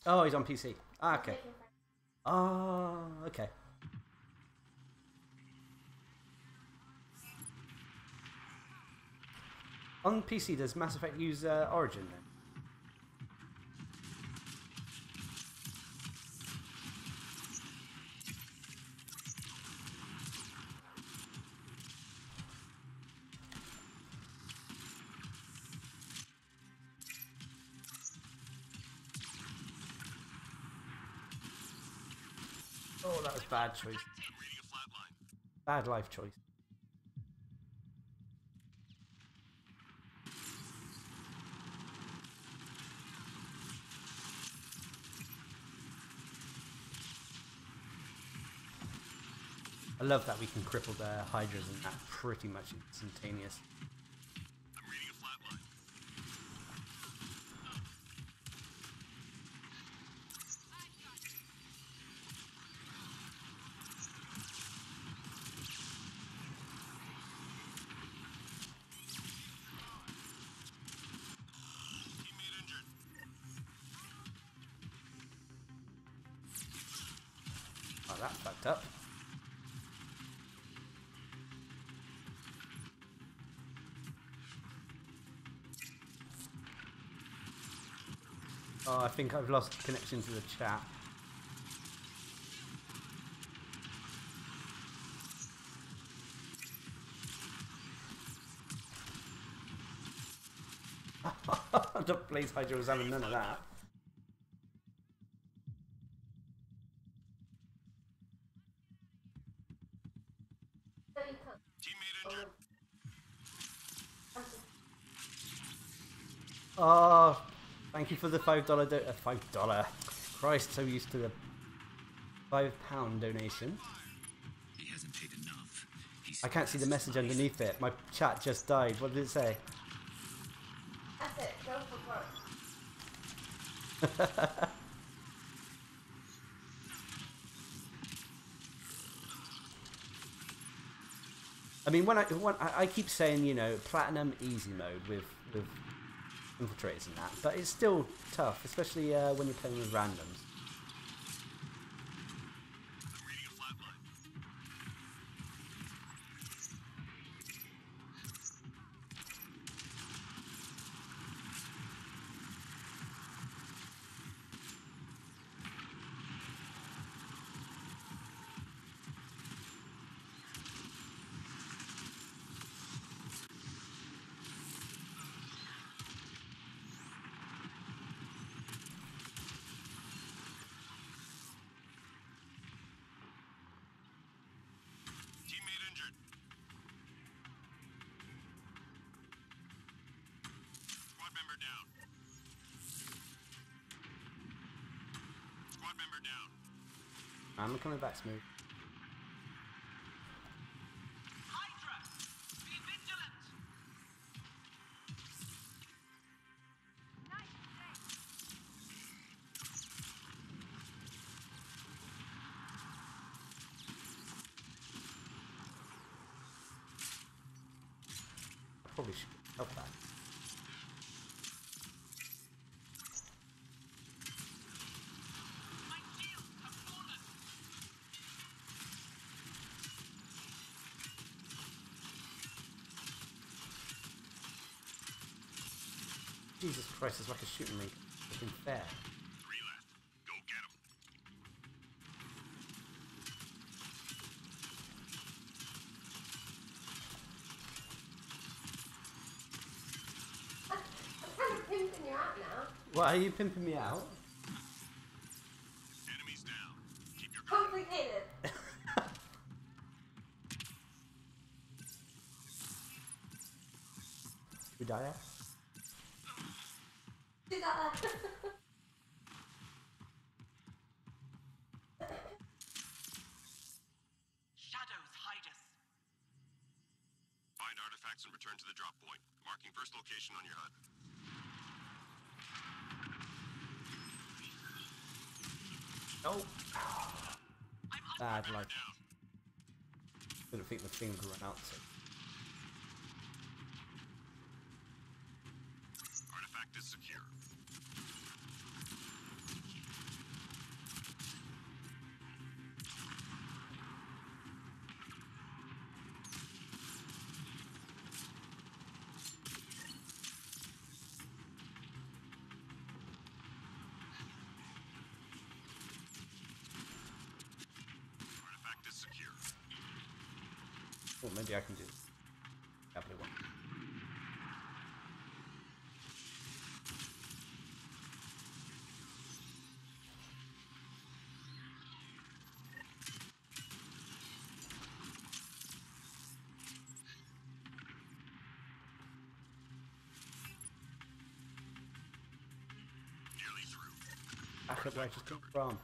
oh, he's on PC. Ah, okay. Ah, okay. On PC, does Mass Effect use Origin then? Oh, that was bad choice. I'm reading a flatline. Bad life choice. I love that we can cripple the Hydras and that pretty much instantaneous. I'm reading a flatline. Teammate injured. Oh, that's fucked up. Oh, I think I've lost connection to the chat. Darcblade Hydra was having none of that. No, you can't. Teammate injured. Oh, thank you for the $5 $5. Christ, so used to the £5 donation. He hasn't paid enough. I can't see the message underneath it. My chat just died. What did it say? That's it. Go for broke. I mean, when I keep saying, you know, platinum easy mode with infiltrators and that, but it's still tough, especially when you're playing with randoms. I'm reading a flatline. Teammate injured. Squad member down. Squad member down. I'm coming back smooth. probably should help that. My shields have fallen. Jesus Christ, it's like a shooting rink. Looking fair. 3 left. Go get them. I'm kind of pimping you out now. What, are you pimping me out? Enemies down. Keep your cover. Complicated. We die there? You got that. Shadows hide us. Find artifacts and return to the drop point. Marking first location on your HUD. Oh, I'm bad life. Down. Didn't think the thing would run out. So. Artifact is secure. Artifact is secure. Oh, maybe I can do this. Probably one. Nearly through. Back up where I just came from.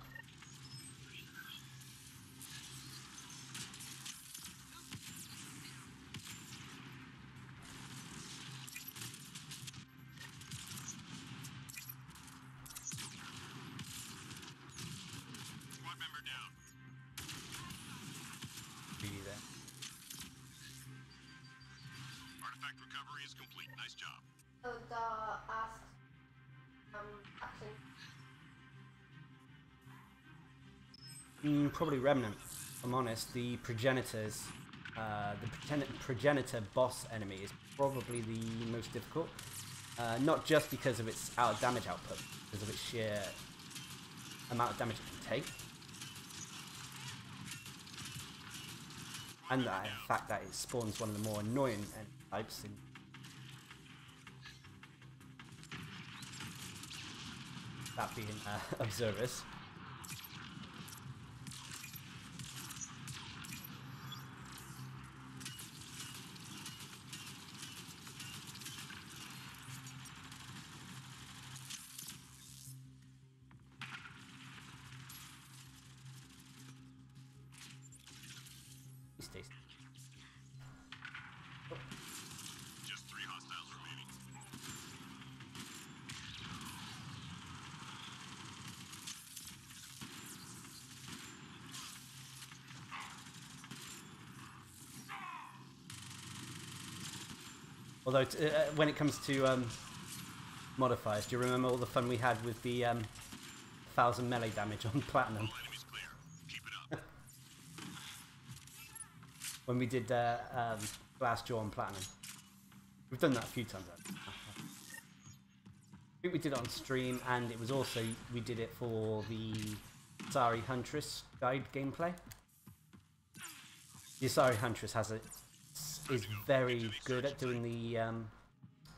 Squad member down. Really there. Artifact recovery is complete. Nice job. So the asked action. Probably Remnant. If I'm honest, the progenitors, progenitor boss enemy is probably the most difficult. Not just because of its damage output, because of its sheer amount of damage it can take, and the fact that it spawns one of the more annoying types. That being observers. Stays. Just 3 hostiles remaining. Although, when it comes to modifiers, do you remember all the fun we had with the 1000 melee damage on Platinum? All enemies clear. Keep it up. When we did Glassjaw on Platinum. We've done that a few times. Actually. I think we did it on stream, and it was also, we did it for the Asari Huntress guide gameplay. The Asari Huntress is very good at doing the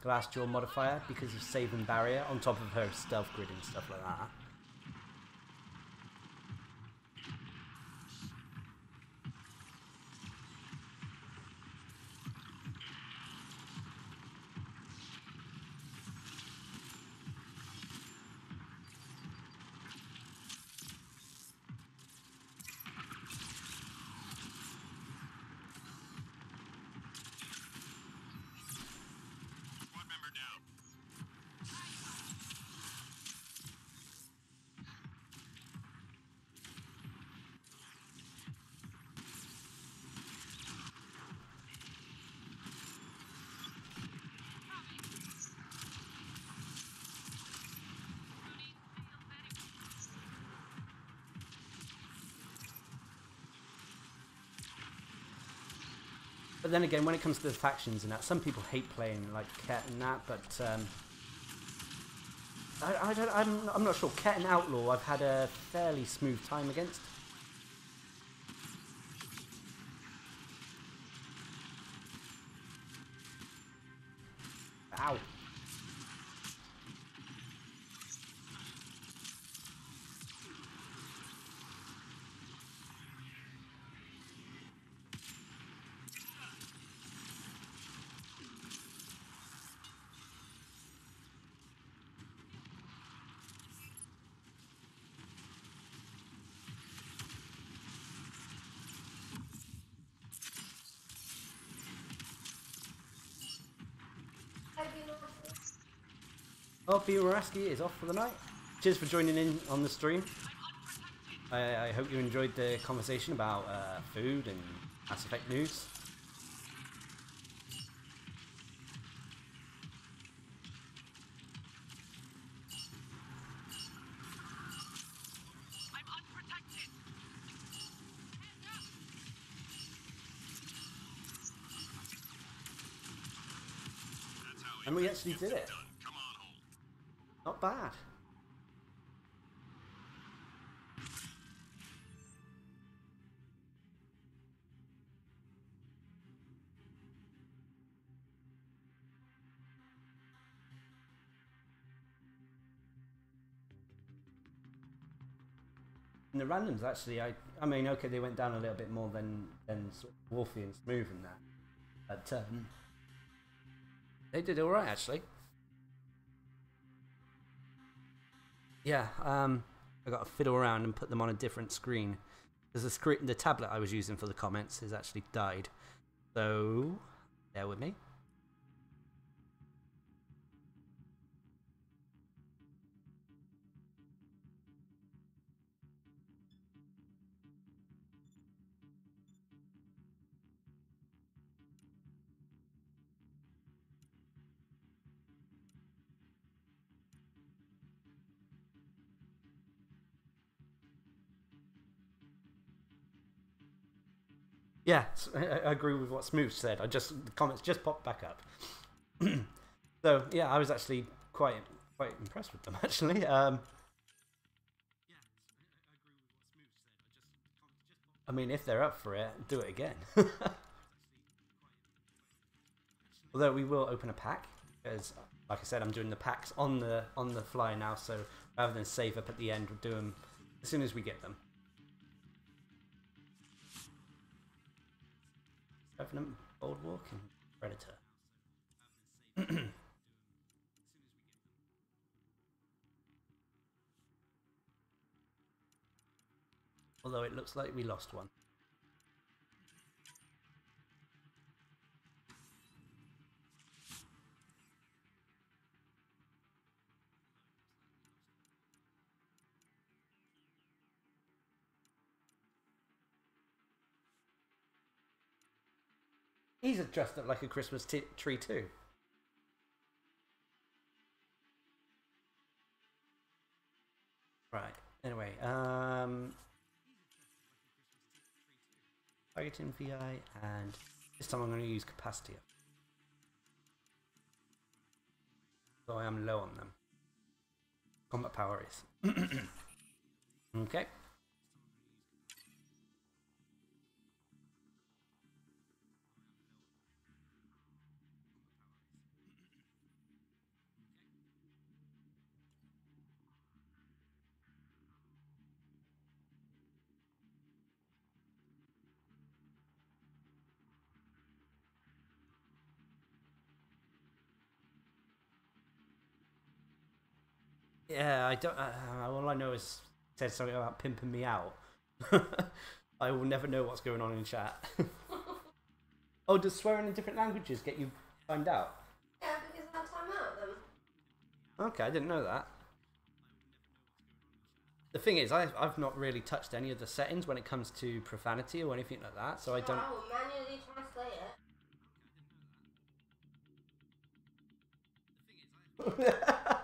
Glassjaw modifier because of save and barrier on top of her stealth grid and stuff like that. Squad member down. But then again, when it comes to the factions and that, some people hate playing like Ket and that, but I'm not sure. Ket and Outlaw I've had a fairly smooth time against. Ow. Oh, Bioraski is off for the night. Cheers for joining in on the stream. I hope you enjoyed the conversation about food and Mass Effect news. I'm unprotected. That's how And we actually did it. done. Come on home. Not bad. And the randoms actually, I mean, okay, they went down a little bit more than sort of Wolfie and Smooth and that, but they did all right actually. Yeah, I got to fiddle around and put them on a different screen because the tablet I was using for the comments has actually died. So bear with me. Yeah, I agree with what Smooth said. The comments just popped back up. So yeah, I was actually quite impressed with them actually. I mean, if they're up for it, do it again. Although we will open a pack because, like I said, I'm doing the packs on the fly now. So rather than save up at the end, we'll do them as soon as we get them. Revenant, Bold Walking, Predator. Although it looks like we lost one. He's dressed up like a Christmas tree too. Right. Anyway, targeting VI, and this time I'm going to use capacity up. So I am low on them. Combat power is. Okay. Yeah, I don't. All I know is it said something about pimping me out. I will never know what's going on in chat. Oh, does swearing in different languages get you timed out? Yeah, because I'll time out them. Okay, I didn't know that. The thing is, I've not really touched any of the settings when it comes to profanity or anything like that, so I don't. I will manually translate it.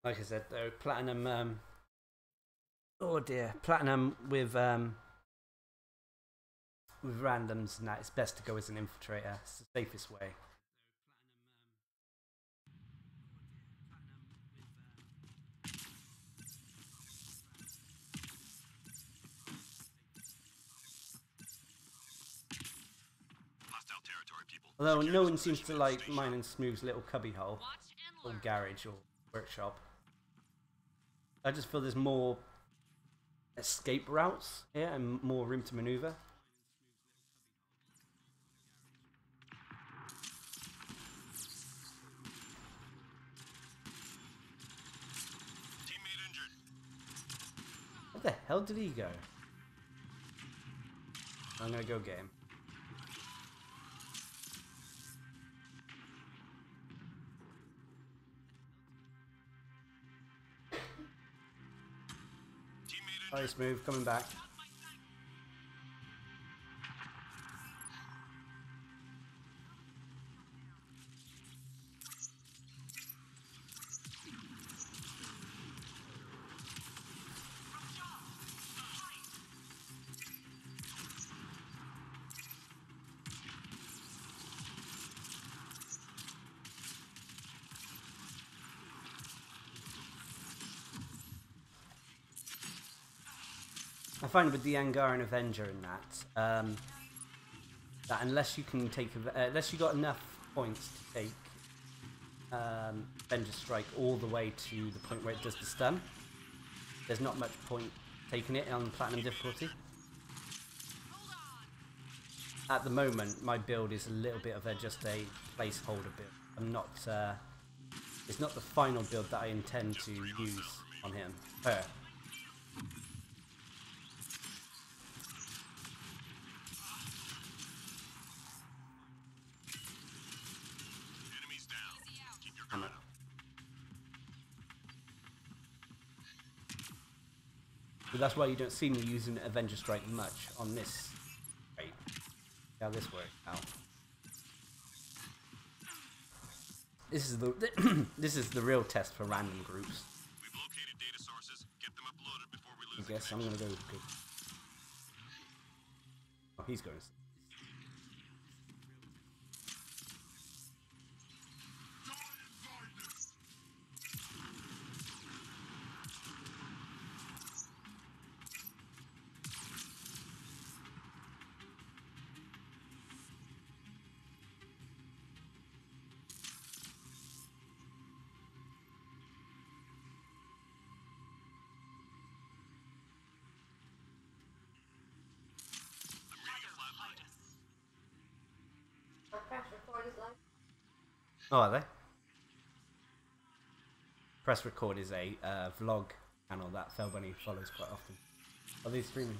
Like I said, though, platinum. Oh dear, platinum with randoms and that. It's best to go as an infiltrator. It's the safest way. Hostile territory, people. Although no one seems to like mine and Smooth's little cubbyhole Watch and or learn. garage or workshop. I just feel there's more escape routes here and more room to maneuver. Teammate injured. Where the hell did he go? I'm gonna go get him. Teammate Sorry, injured. Smooth, coming back. I find with the Angaran Avenger in that, that unless you can take, unless you got enough points to take Avenger Strike all the way to the point where it does the stun, there's not much point taking it on platinum difficulty. At the moment, my build is a little bit of just a placeholder build. I'm not. It's not the final build that I intend to use on him. Her. Enemies down. Keep your I'm guard a- up. So that's why you don't see me using Avenger Strike much on this. Right. See how this works out. This is the this is the real test for random groups. We've located data sources. Get them uploaded before we I lose guess I'm gonna go with good. Oh, he's going. My press record is live. Oh, are they? Press Record is a vlog channel that Felbunny follows quite often. Are they streaming?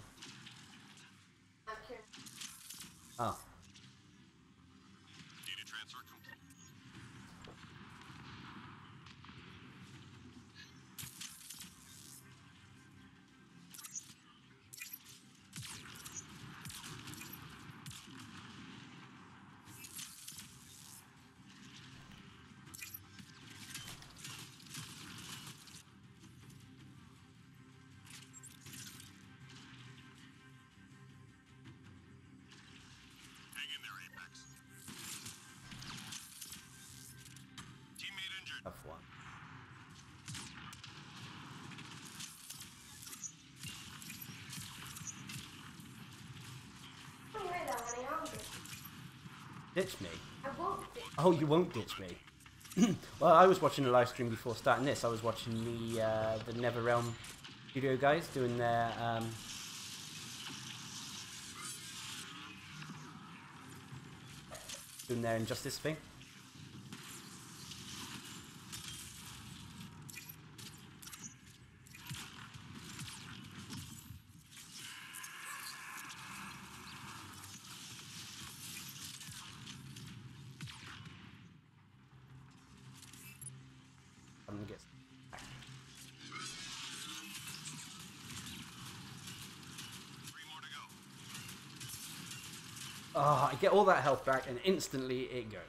I'm curious. Oh. data transfer complete. Hang in there, Apex. Teammate injured. Tough one. Don't worry that honey, I'll do it. Ditch me? I won't do it. Oh, you won't ditch me. Well, I was watching a live stream before starting this. I was watching the NetherRealm studio guys doing their Injustice thing. I'm gonna get. Three more to go. Oh, I get all that health back and instantly it goes.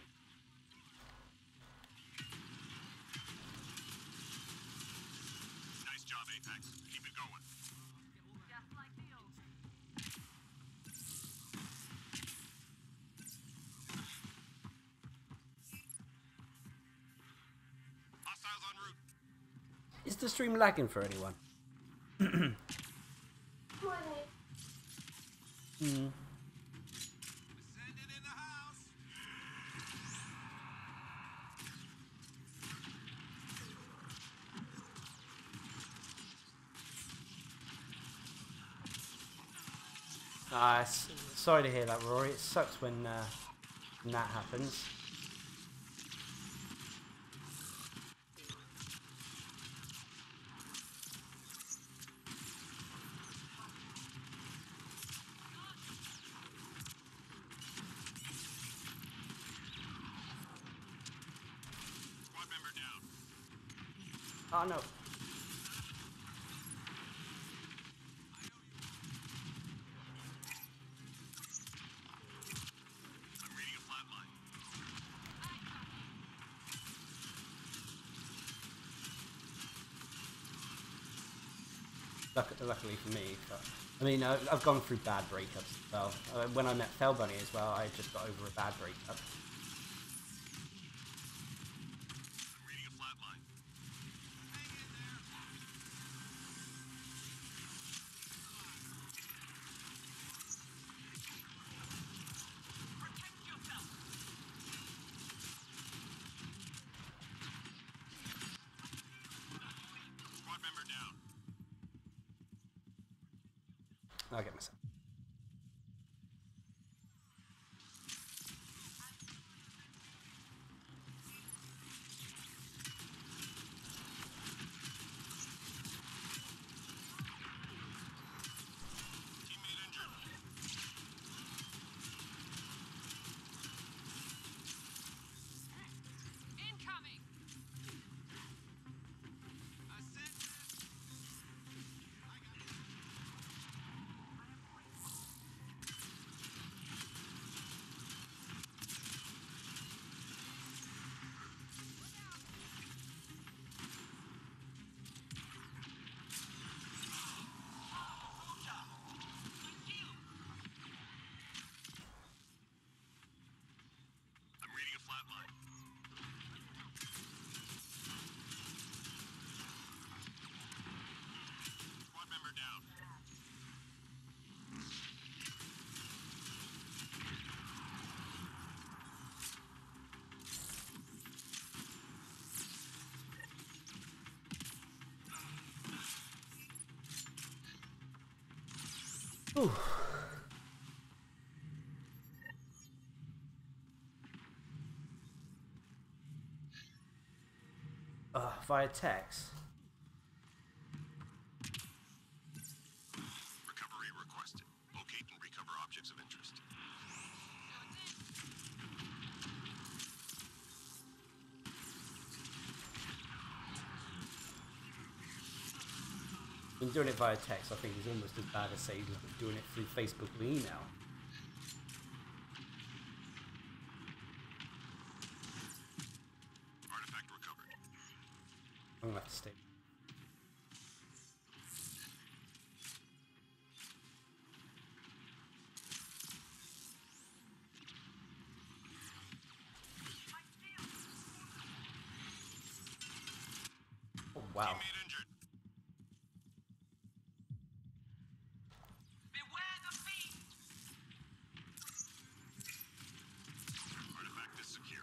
Apex. Keep it going. Just like the old days. Hostiles en route. Is the stream lagging for anyone? More than you. Descending in the house. Sorry to hear that, Rory. It sucks when that happens. Squad member down. Oh no. I'm reading a flatline. Luckily for me, but, I mean, I've gone through bad breakups as well. When I met Fell Bunny as well, I just got over a bad breakup. I'm reading a flatline. Hang in there. Protect yourself. Squad member down. I'll get myself. Teammate injured. Incoming! I sent this. I got it. I'm reading a flatline. Squad member down. Ooh. Via text. Recovery requested. Locate and recover objects of interest. I mean, doing it via text, I think, is almost as bad as, say, doing it through Facebook or email. Artifact recovered. I'm gonna have to stay. Oh, wow. Teammate injured. Beware the fiend. Artifact is secure.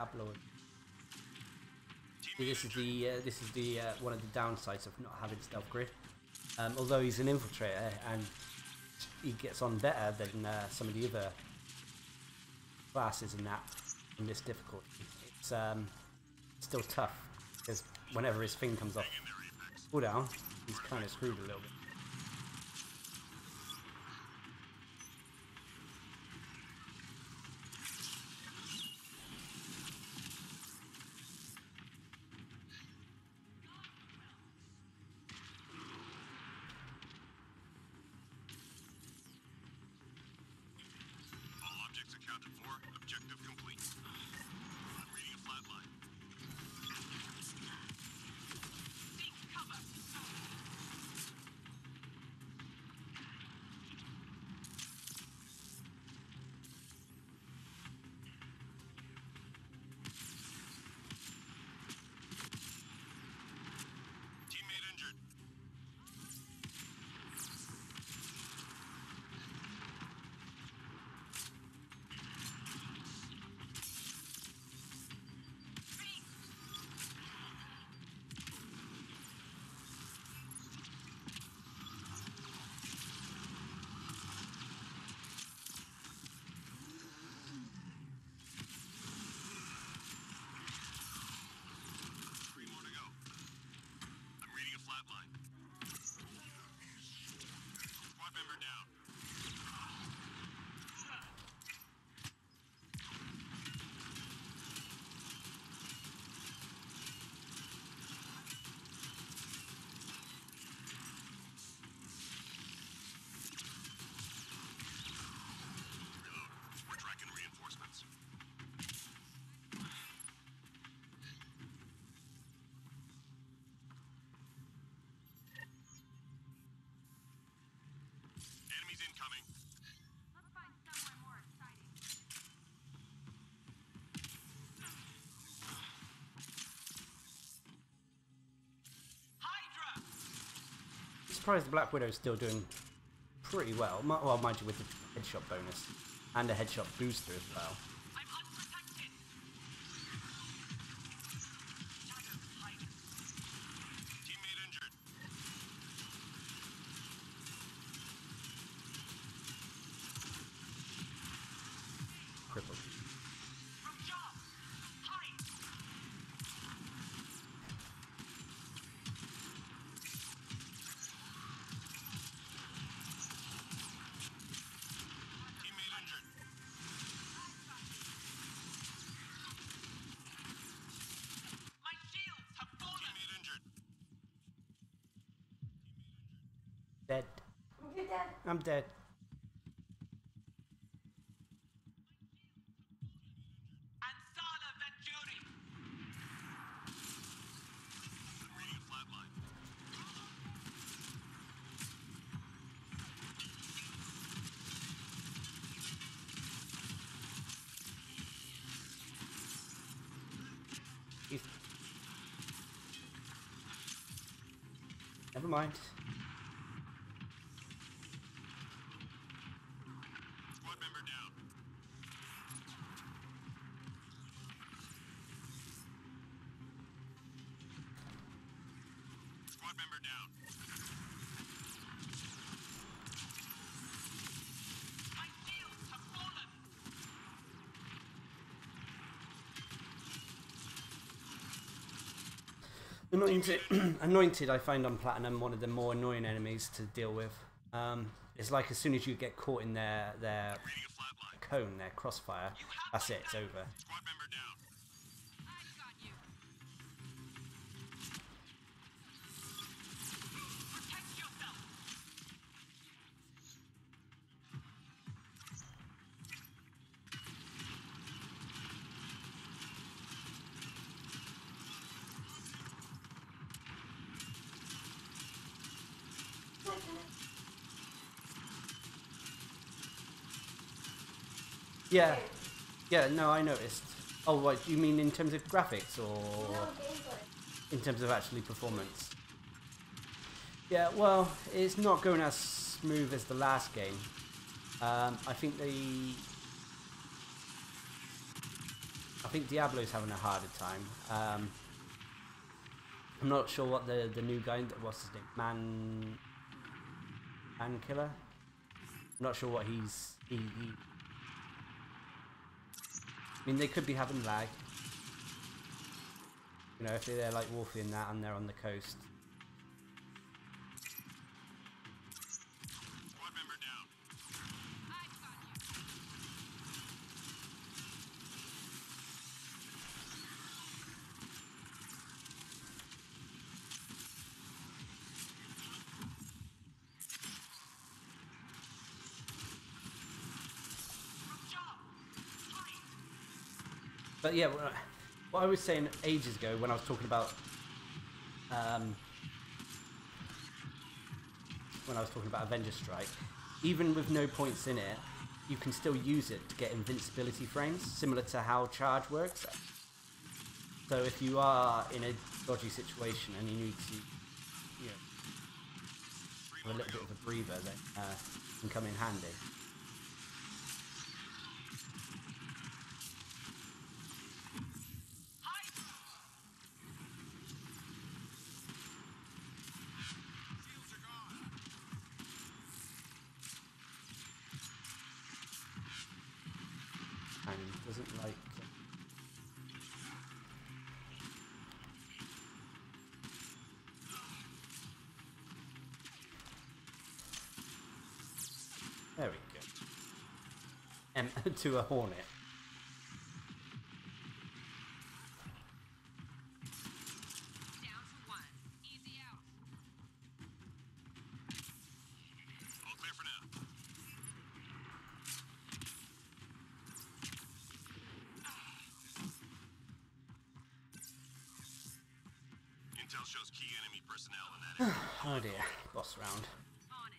Upload. Teammate This is the one of the downsides of not having stealth grid. Although he's an infiltrator and he gets on better than some of the other classes in that in this difficulty, it's still tough because whenever his thing comes off cooldown, he's kind of screwed a little bit. Count to 4. Objective complete. I'm reading a flat line. Seek cover. Teammate injured. Three more to go. I'm reading a flat line. Squad member down. Reload. We're tracking reinforcements. Enemies incoming. Let's find somewhere more exciting. Hydra! I'm surprised the Black Widow's still doing pretty well. Well, mind you, with the headshot bonus and a headshot booster as well. I'm unprotected. Shadows hide us. Teammate injured. Crippled. From job. Hide. Teammate injured. My shields have fallen. Teammate injured. Dead. You're dead. I'm dead. Ansala Venturi. I'm reading a flat line. He's... Never mind. Squad member down. Squad member down. My shields have fallen. Anointed, Anointed, I find on Platinum one of the more annoying enemies to deal with. It's like as soon as you get caught in their Reading a flat line. cone, their crossfire, that's it, it's over. Squad member down. I've got you. Protect yourself. Yeah, yeah, no, I noticed. Oh, what, you mean in terms of graphics or No gameplay. in terms of actually performance? Yeah, well, it's not going as smooth as the last game. I think Diablo's having a harder time. I'm not sure what the new guy, what's his name, Man Killer. I'm not sure what he. I mean, they could be having lag. You know, if they're like Wolfie and that, and they're on the coast. Squad member down. I've got you. From job. But yeah, what I was saying ages ago when I was talking about Avenger Strike, even with no points in it, you can still use it to get invincibility frames, similar to how charge works. So if you are in a dodgy situation and you need to, you know, have a little bit of a breather, then can come in handy. Shields are gone. And doesn't like. There we go. And to a Hornet. Down to 1. Easy out. All clear for now. Intel shows key enemy personnel in that area. Oh dear, boss round. On it.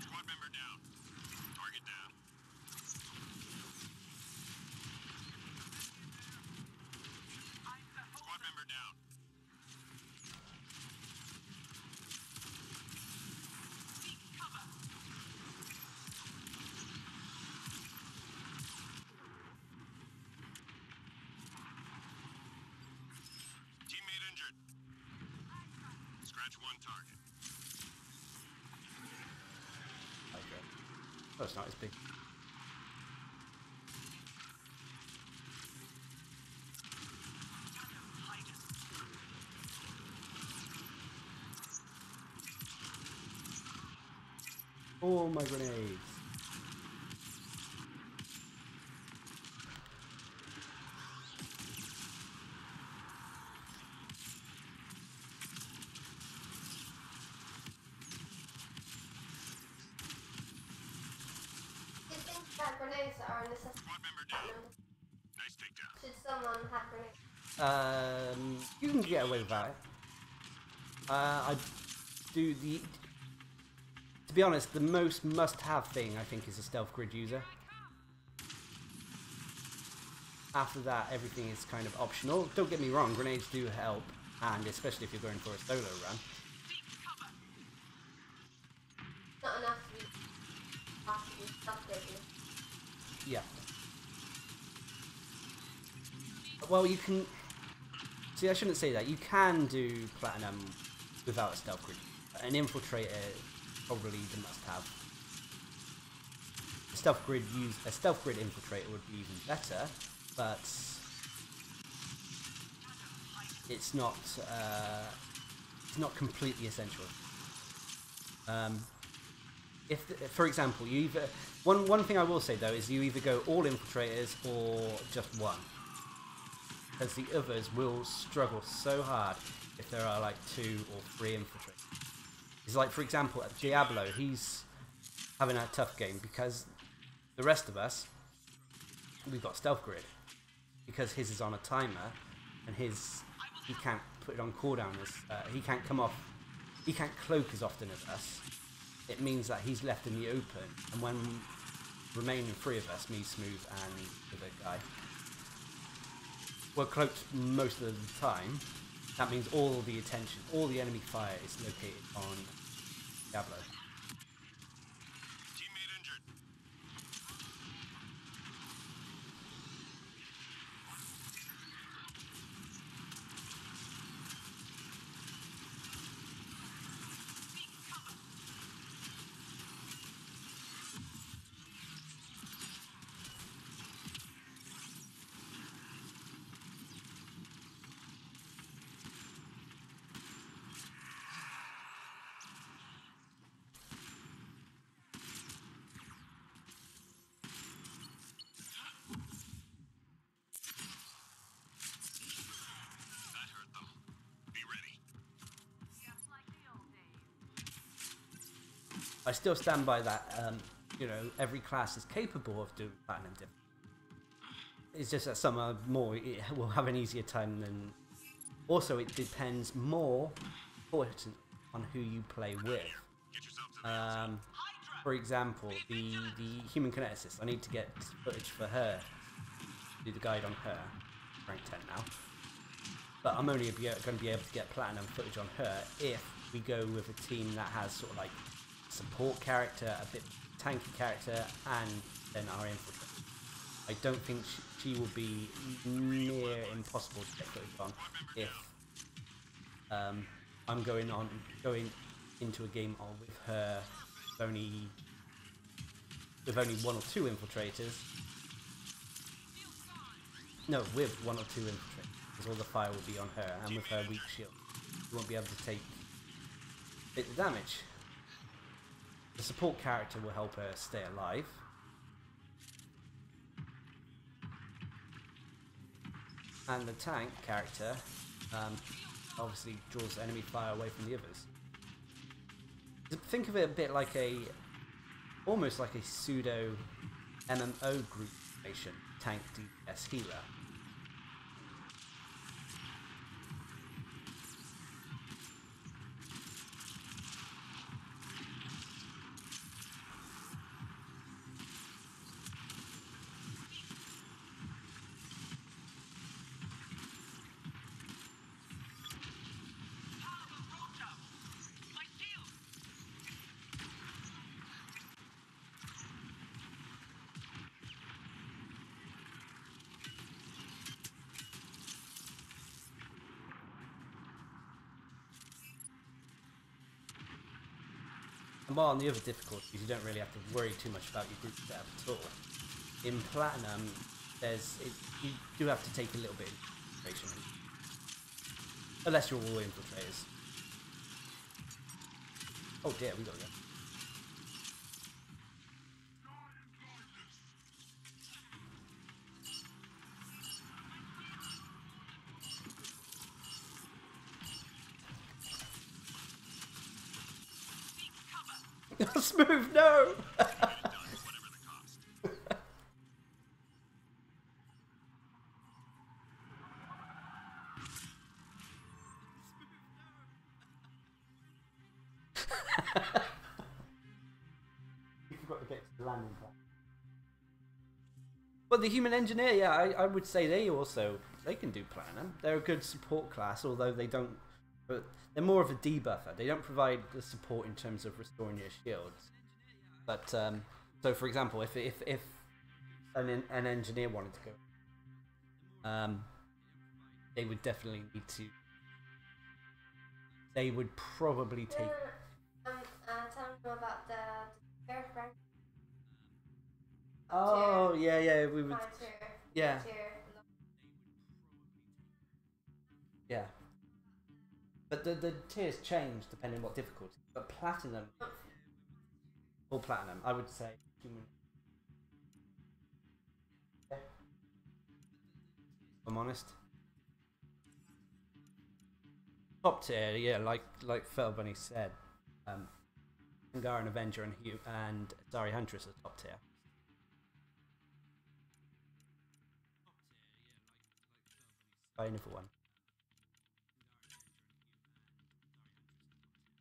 Squad member down. Target down. Squad member down. Seek cover. Teammate injured. Scratch one target. Okay. Oh, it's not as big. Oh, my grenades. Do you think that grenades are a necessity? Squad member down. Nice takedown. Should someone have grenades? You can get away with that. I do the. To be honest, the most must-have thing I think is a stealth grid user. After that, everything is kind of optional. Don't get me wrong, grenades do help, and especially if you're going for a solo run. Seek cover. Not enough to be possibly upgraded. Yeah. Well, you can. See, I shouldn't say that. You can do platinum without a stealth grid. An infiltrator is probably the must-have. A stealth grid infiltrator would be even better, but it's not completely essential. For example, you either one thing I will say though is you either go all infiltrators or just one, because the others will struggle so hard if there are like 2 or 3 infiltrators. It's like, for example, at Diablo, he's having a tough game because the rest of us, we've got stealth grid, because his is on a timer and he can't put it on cooldown as he can't come off, he can't cloak as often as us. It means that he's left in the open, and when remaining 3 of us, me, Smooth, and the other guy, we're cloaked most of the time. That means all the attention, all the enemy fire is located on Diablo. Teammate injured. I still stand by that. You know, every class is capable of doing platinum difficulty. It's just that some are more will have an easier time than. Also, it depends more important on who you play with. For example, the human kineticist. I need to get footage for her. Do the guide on her. Rank 10 now. But I'm only going to be able to get platinum footage on her if we go with a team that has sort of like support character, a bit tanky character, and then our infiltrator. I don't think she will be near impossible to get footage on if I'm going into a game with her with only 1 or 2 infiltrators. No, with 1 or 2 infiltrators, because all the fire will be on her, and with her weak shield, you won't be able to take a bit of damage. The support character will help her stay alive. And the tank character obviously draws enemy fire away from the others. Think of it a bit like almost like a pseudo MMO group formation, tank, DPS, healer. And while on the other difficulties, you don't really have to worry too much about your group setup at all. In Platinum, you do have to take a little bit of infiltration, unless you're all infiltrators. Oh dear, we got to go. Smooth, no! You forgot to get to the landing pad. Well, the human engineer, yeah, I would say they can do platinum. They're a good support class, although they don't. But they're more of a debuffer. They don't provide the support in terms of restoring your shields. But so, for example, if an engineer wanted to go, they would definitely need to. They would probably take. Tell them about the airframe. Oh yeah, we would. Yeah. Yeah. But the tiers change depending on what difficulty. But platinum, or platinum, I would say human. Yeah. If I'm honest. Top tier, yeah, like Fell Bunny said, Angaran Avenger and Dari Huntress are top tier. By another one.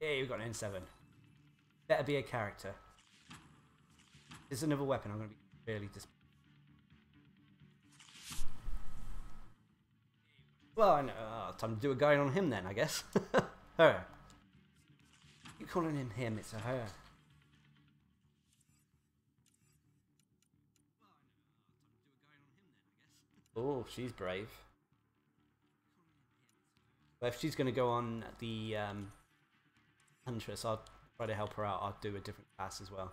Yeah, you've got an N7. Better be a character. There's another weapon. I'm going to be really disappointed. Well, I know. Time to do a guide on him then, I guess. Her. You're calling him him, it's a her. Oh, she's brave. But if she's going to go on the Huntress, I'll try to help her out. I'll do a different class as well.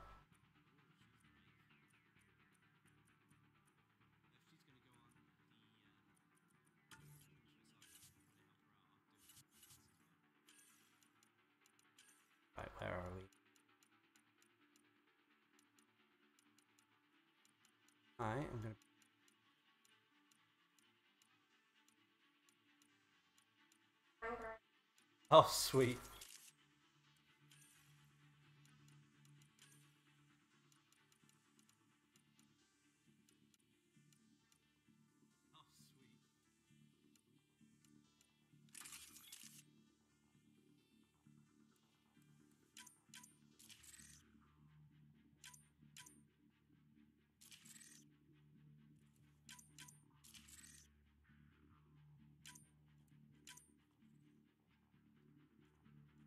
Right, where are we? Alright, I'm going to... Oh, sweet.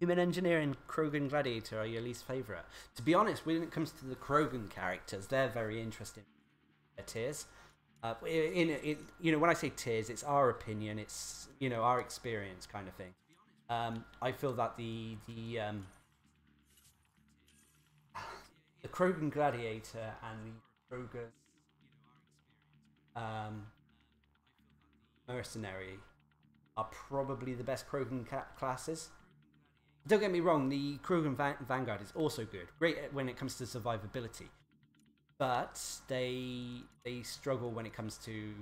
Human Engineer and Krogan Gladiator are your least favourite. To be honest, when it comes to the Krogan characters, they're very interesting. Their tiers. When I say tiers, it's our opinion, it's our experience kind of thing. I feel that the Krogan Gladiator and the Krogan Mercenary are probably the best Krogan classes. Don't get me wrong, the Krogan Vanguard is also good, great when it comes to survivability, but they struggle when it comes to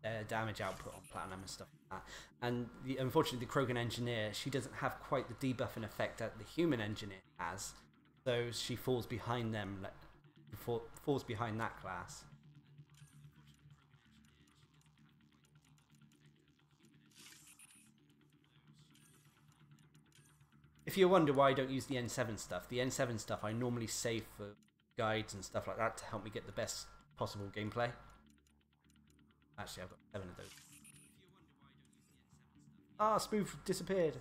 their damage output on Platinum and stuff like that. And unfortunately, the Krogan Engineer, she doesn't have quite the debuffing effect that the Human Engineer has, so she falls behind them, falls behind that class. If you wonder why I don't use the N7 stuff, the N7 stuff I normally save for guides and stuff like that to help me get the best possible gameplay. Actually, I've got 7 of those. Ah, Spoof disappeared.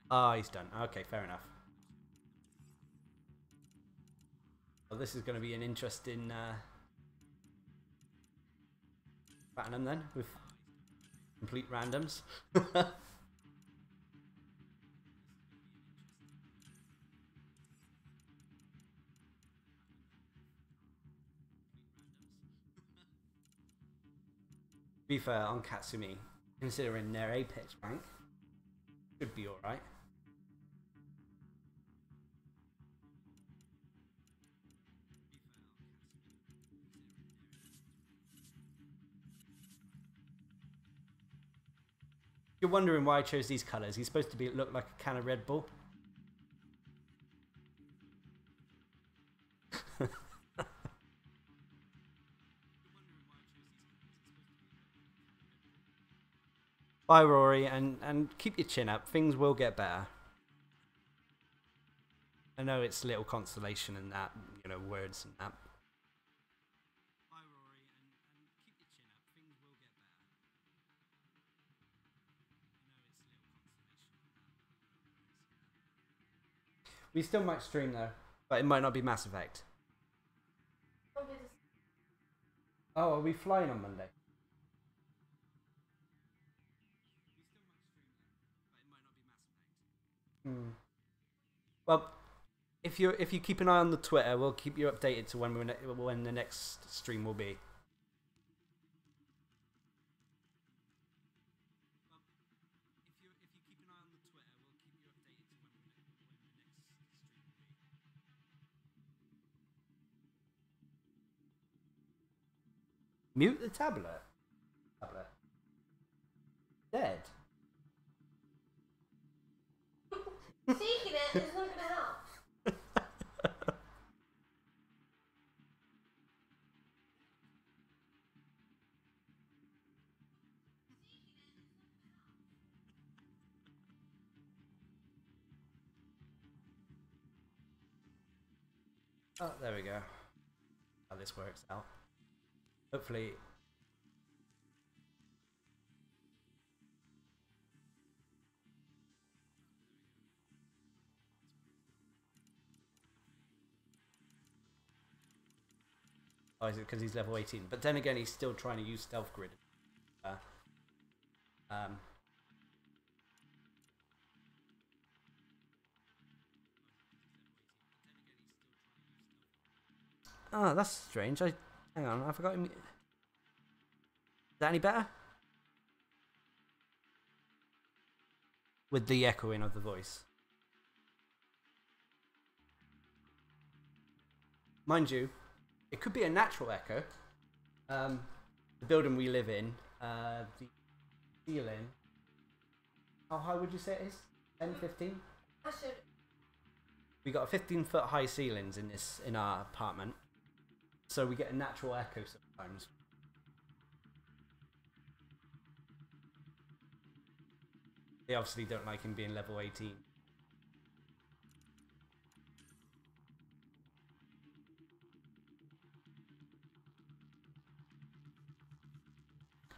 Ah, he's done. Okay, fair enough. Well, this is going to be an interesting Platinum then, with complete randoms. To be fair, on Katsumi, considering their Apex rank, should be alright. You're wondering why I chose these colours. He's supposed to look like a can of Red Bull. Bye, Rory, and keep your chin up. Things will get better. I know it's little consolation and that, words and that. Bye, Rory, and keep your chin up. Things will get better. We still might stream though, but it might not be Mass Effect. Oh, are we flying on Monday? Well, if you keep an eye on the Twitter, we'll keep you updated to when the next stream will be. Mute the tablet. Dead. Shaking it is not going to help. Oh, there we go. How this works out. Hopefully. Oh, is it because he's level 18? But then again, he's still trying to use stealth grid. Oh, that's strange. Hang on, I forgot him. Is that any better? With the echoing of the voice. Mind you, it could be a natural echo. The building we live in, the ceiling. How high would you say it is? 10, 15? I should. We got 15-foot high ceilings in our apartment. So we get a natural echo sometimes. They obviously don't like him being level 18.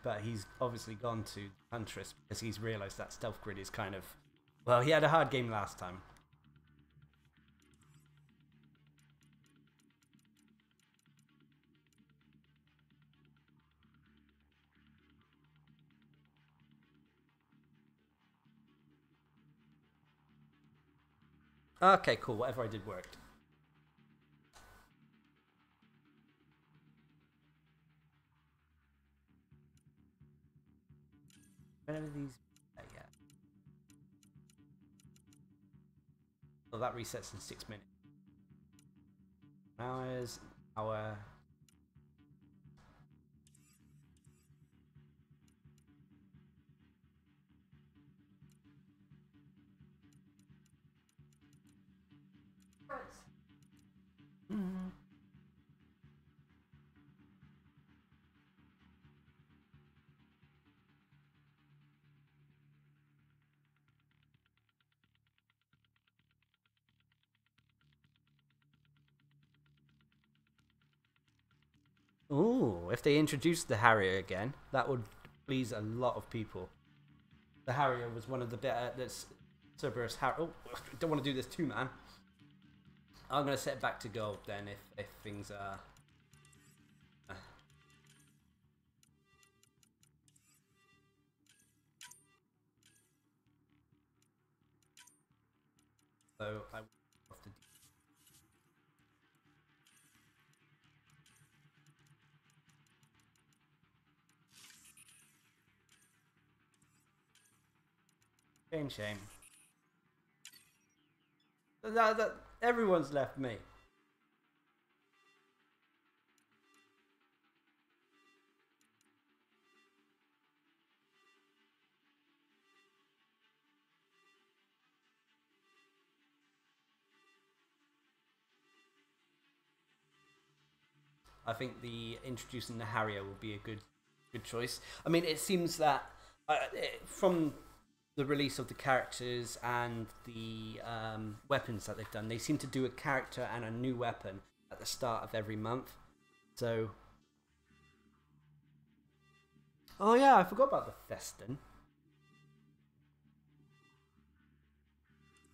but he's obviously gone to Huntress because he's realised that stealth grid is kind of... Well, he had a hard game last time. Okay, cool. Whatever I did worked. Whenever these... yeah. Well, that resets in 6 minutes. Hours, hour... Mm-hmm. Ooh, if they introduced the Harrier again, that would please a lot of people. The Harrier was one of the better... That's Cerberus Harrier... Oh, don't want to do this too, man. I'm going to set it back to gold then if things are... So I will have to... Shame. That everyone's left me. I think the introducing the Harrier will be a good choice. I mean, it seems that from the release of the characters and the weapons that they've done, they seem to do a character and a new weapon at the start of every month. So, oh yeah, I forgot about the Festin.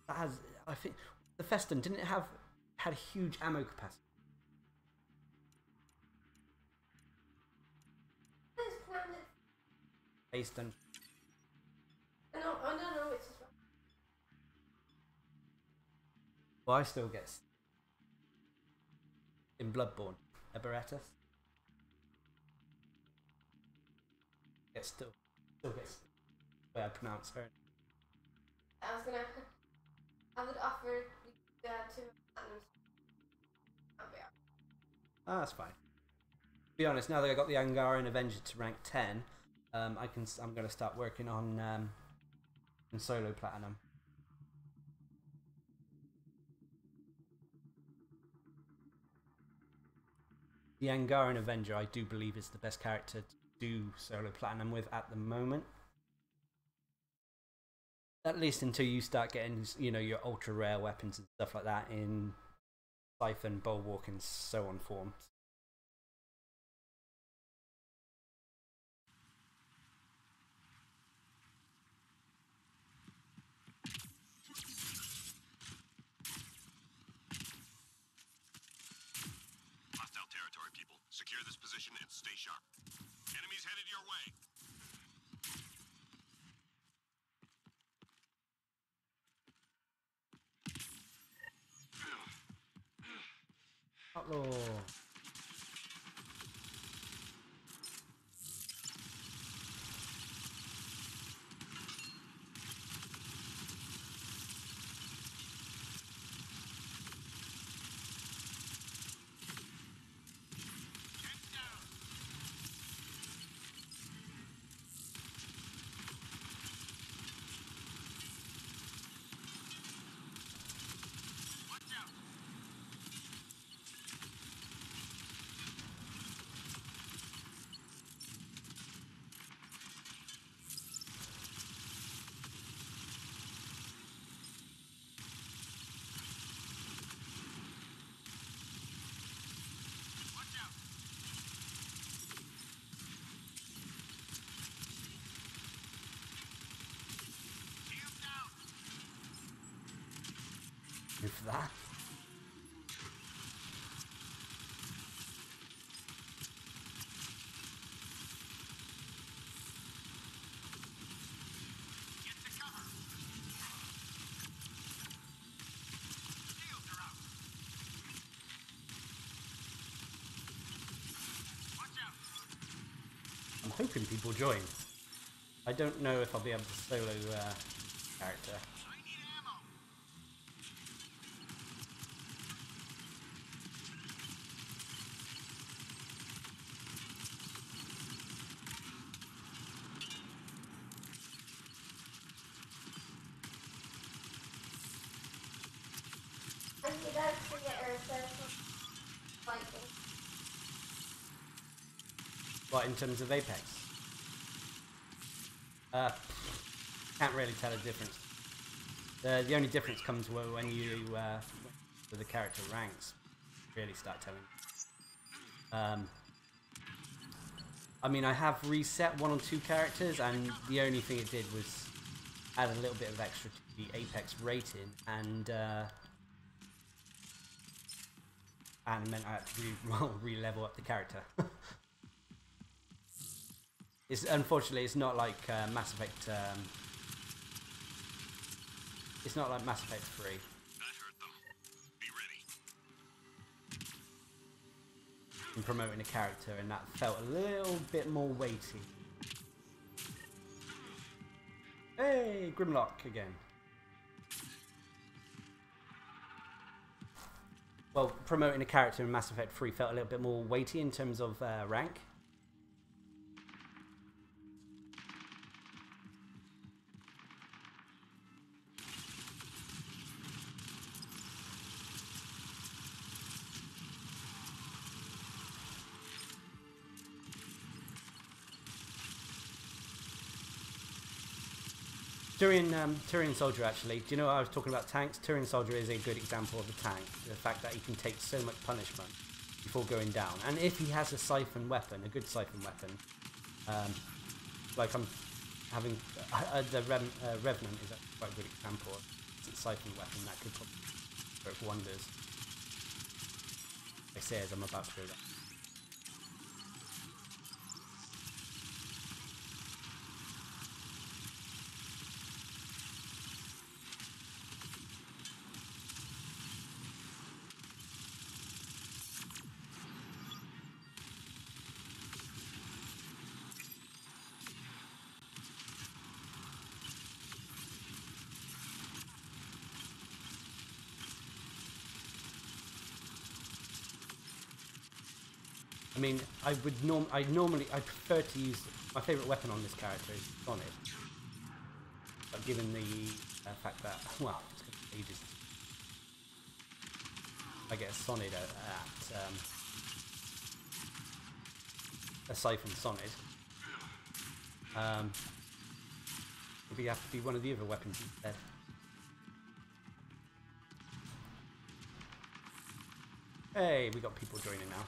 That has, I think, the Festin didn't it had a huge ammo capacity. Based on... I don't know which is right. Well, I still get... In Bloodborne, Eberetus. Gets still gets the way I pronounce her. I would offer to Ah, that's fine. To be honest, now that I got the Angaran Avenger to rank 10, I'm going to start working on solo platinum. The Angaran Avenger, I do believe, is the best character to do solo platinum with at the moment. At least until you start getting, you know, your ultra rare weapons and stuff like that in Siphon, Bulwark, and so on forms. Hostile territory, people. Secure this position and stay sharp. Enemies headed your way. Hello. me for that. Get to cover. Shields are out. Watch out. I'm hoping people join. I don't know if I'll be able to solo character. I need ammo. And he does forget her social fighting. What, in terms of Apex? Can't really tell a difference. The only difference comes when you with the character ranks really start telling. I mean, I have reset 1 or 2 characters, and the only thing it did was add a little bit of extra to the Apex rating, and meant I had to re-level up the character. Unfortunately, it's not like Mass Effect. It's not like Mass Effect 3. That hurt them. Be ready. In promoting a character, and that felt a little bit more weighty. Hey, Grimlock again. Well, promoting a character in Mass Effect 3 felt a little bit more weighty in terms of rank. Turian Soldier, actually. Do you know what I was talking about tanks? Turian Soldier is a good example of a tank. The fact that he can take so much punishment before going down. And if he has a siphon weapon, a good siphon weapon, like I'm having... the Revenant is actually quite a good example of a siphon weapon that could probably work wonders. I say as I'm about to go down. I mean, I prefer to use my favourite weapon on this character is Sonid, but given the fact that well, it's going to be ages. I get a Sonid at a siphon Sonid. Maybe have to be one of the other weapons instead. Hey, we got people joining now.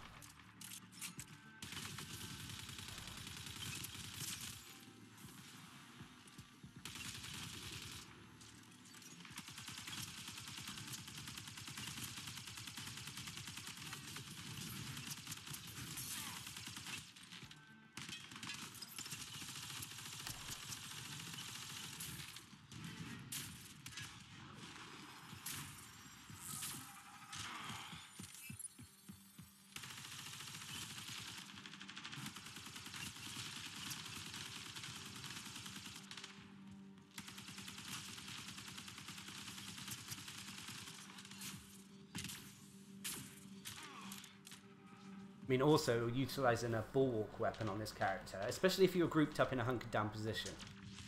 I mean, also utilising a bulwark weapon on this character, especially if you're grouped up in a hunkered down position,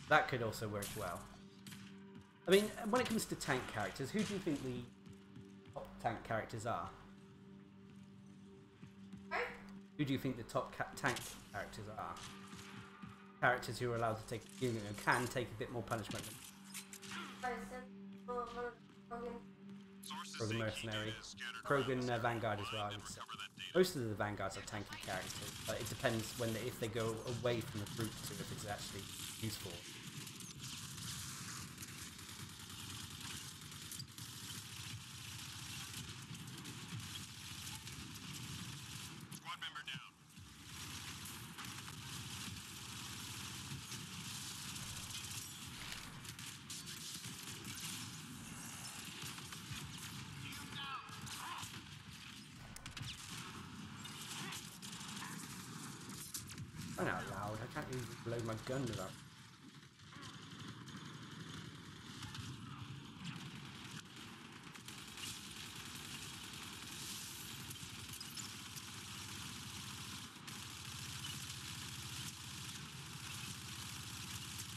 that could also work well. I mean, when it comes to tank characters, who do you think the top tank characters are? Who do you think the top tank characters are? Characters who are allowed to take, you know, can take a bit more punishment for the mercenary. Krogan Vanguard as well, I would say. Most of the Vanguards are tanky characters, but it depends if they go away from the group to if it's actually useful. I'm out loud. I can't even load my gun without.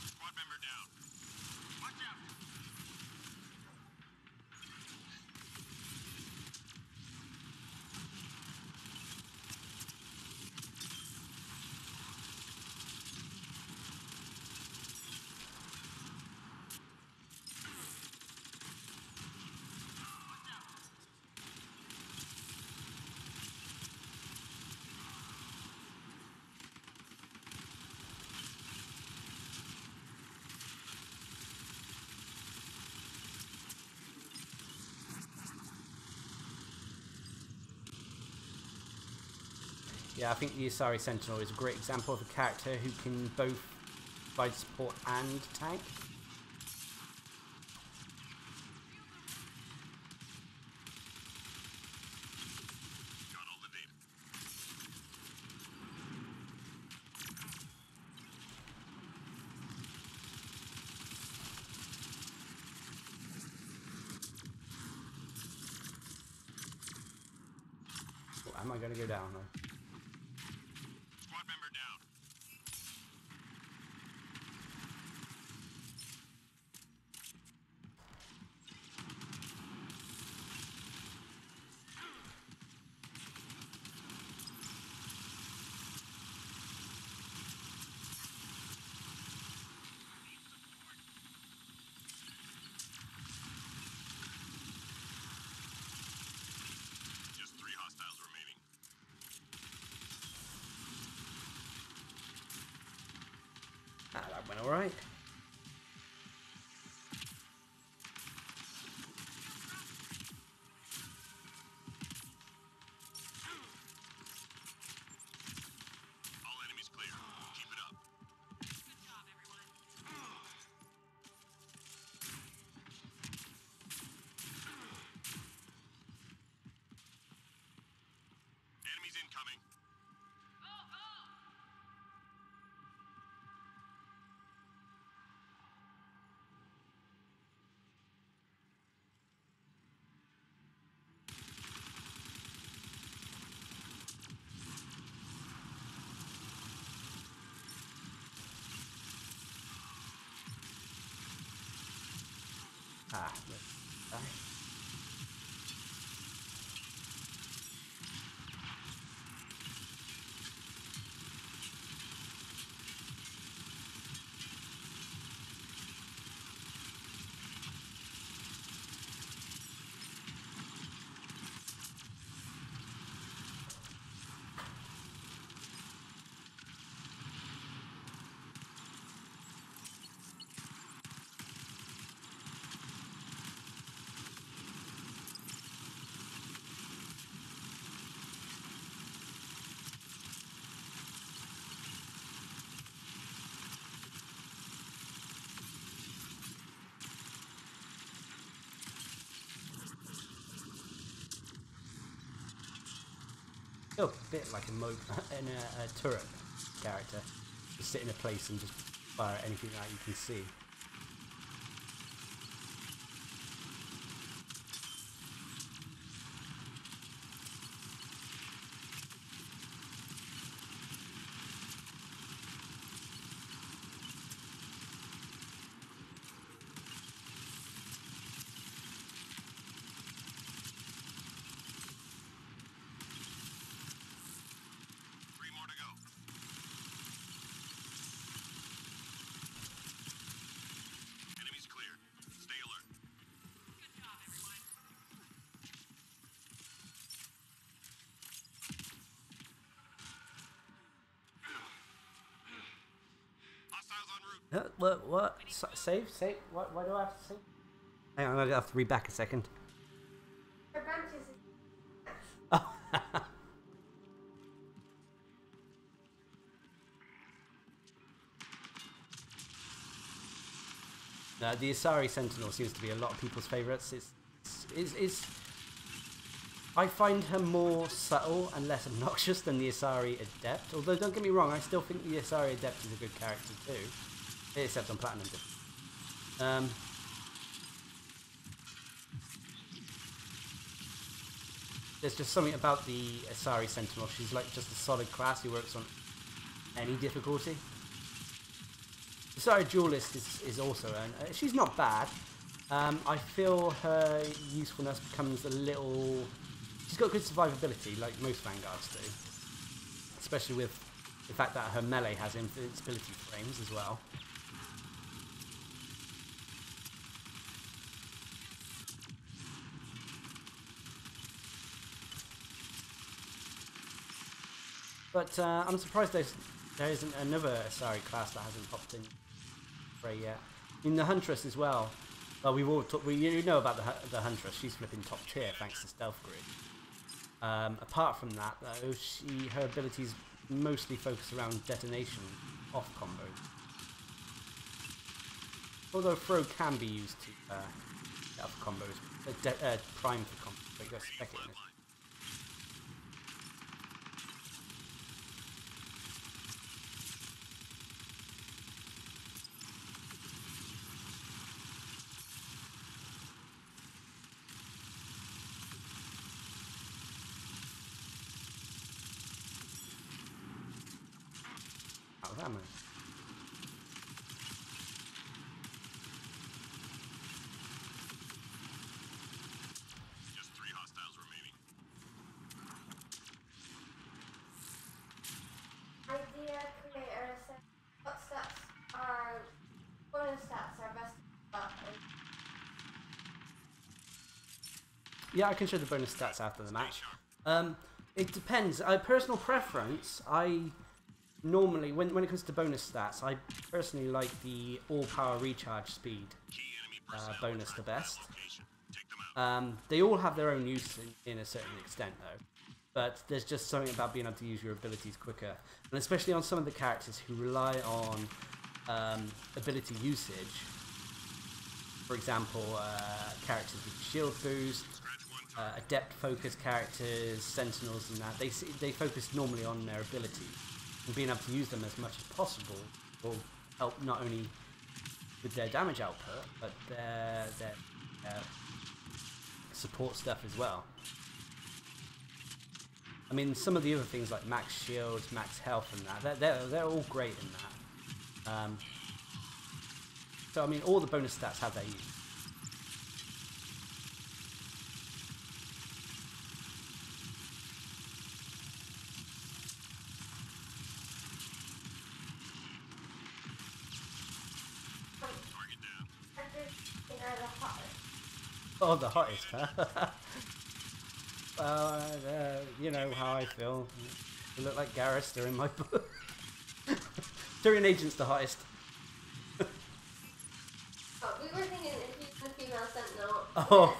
Squad member down. Watch out! Yeah, I think the Asari Sentinel is a great example of a character who can both provide support and tank. Got all the data. Oh, am I going to go down though? Squad member down. Just 3 hostiles remaining. Ah, that went alright. All enemies clear. Keep it up. Good job, everyone. Enemies incoming. Ah, feel a bit like a in a turret character. Just sit in a place and just fire at anything that you can see. Three more to go. Enemies cleared. Stay alert. Good job, everyone. Hostiles en route. What? Save? Why do I have to save? Hang on, I'm gonna have to read back a second. Her branches is Oh. The Asari Sentinel seems to be a lot of people's favourites. It's I find her more subtle and less obnoxious than the Asari Adept. Although, don't get me wrong, I still think the Asari Adept is a good character too. Except on Platinum. There's just something about the Asari Sentinel. She's like just a solid class who works on any difficulty. The Asari Duelist is also, she's not bad. I feel her usefulness becomes a little... She's got good survivability, like most Vanguards do. Especially with the fact that her melee has invincibility frames as well. But I'm surprised there isn't another Asari class that hasn't popped in Fray yet. I mean, the Huntress as well. Well, we've all you know about the Huntress. She's flipping top tier thanks to Stealth Grid. Apart from that, though, her abilities mostly focus around detonation off combos. Although throw can be used to set up combos, prime for combos, but you got to spec it in this. Ammo. Just 3 hostiles remaining. Idea creator said what stats are bonus stats are best up. Yeah, I can show the bonus stats after the match. It depends. Personal preference, normally, when it comes to bonus stats, I personally like the all-power recharge speed bonus the best. They all have their own use in a certain extent, though. But there's just something about being able to use your abilities quicker. And especially on some of the characters who rely on ability usage. For example, characters with shield boost, adept-focused characters, sentinels and that. They focus normally on their abilities. And being able to use them as much as possible will help not only with their damage output, but their support stuff as well. I mean, some of the other things like max shields, max health and that, they're all great in that. So I mean, all the bonus stats have their use. Oh, the hottest, huh? You know how I feel. You look like Garrus during my book. Tyrion Agent's the hottest. Oh, we were thinking if you female sentinel. Oh,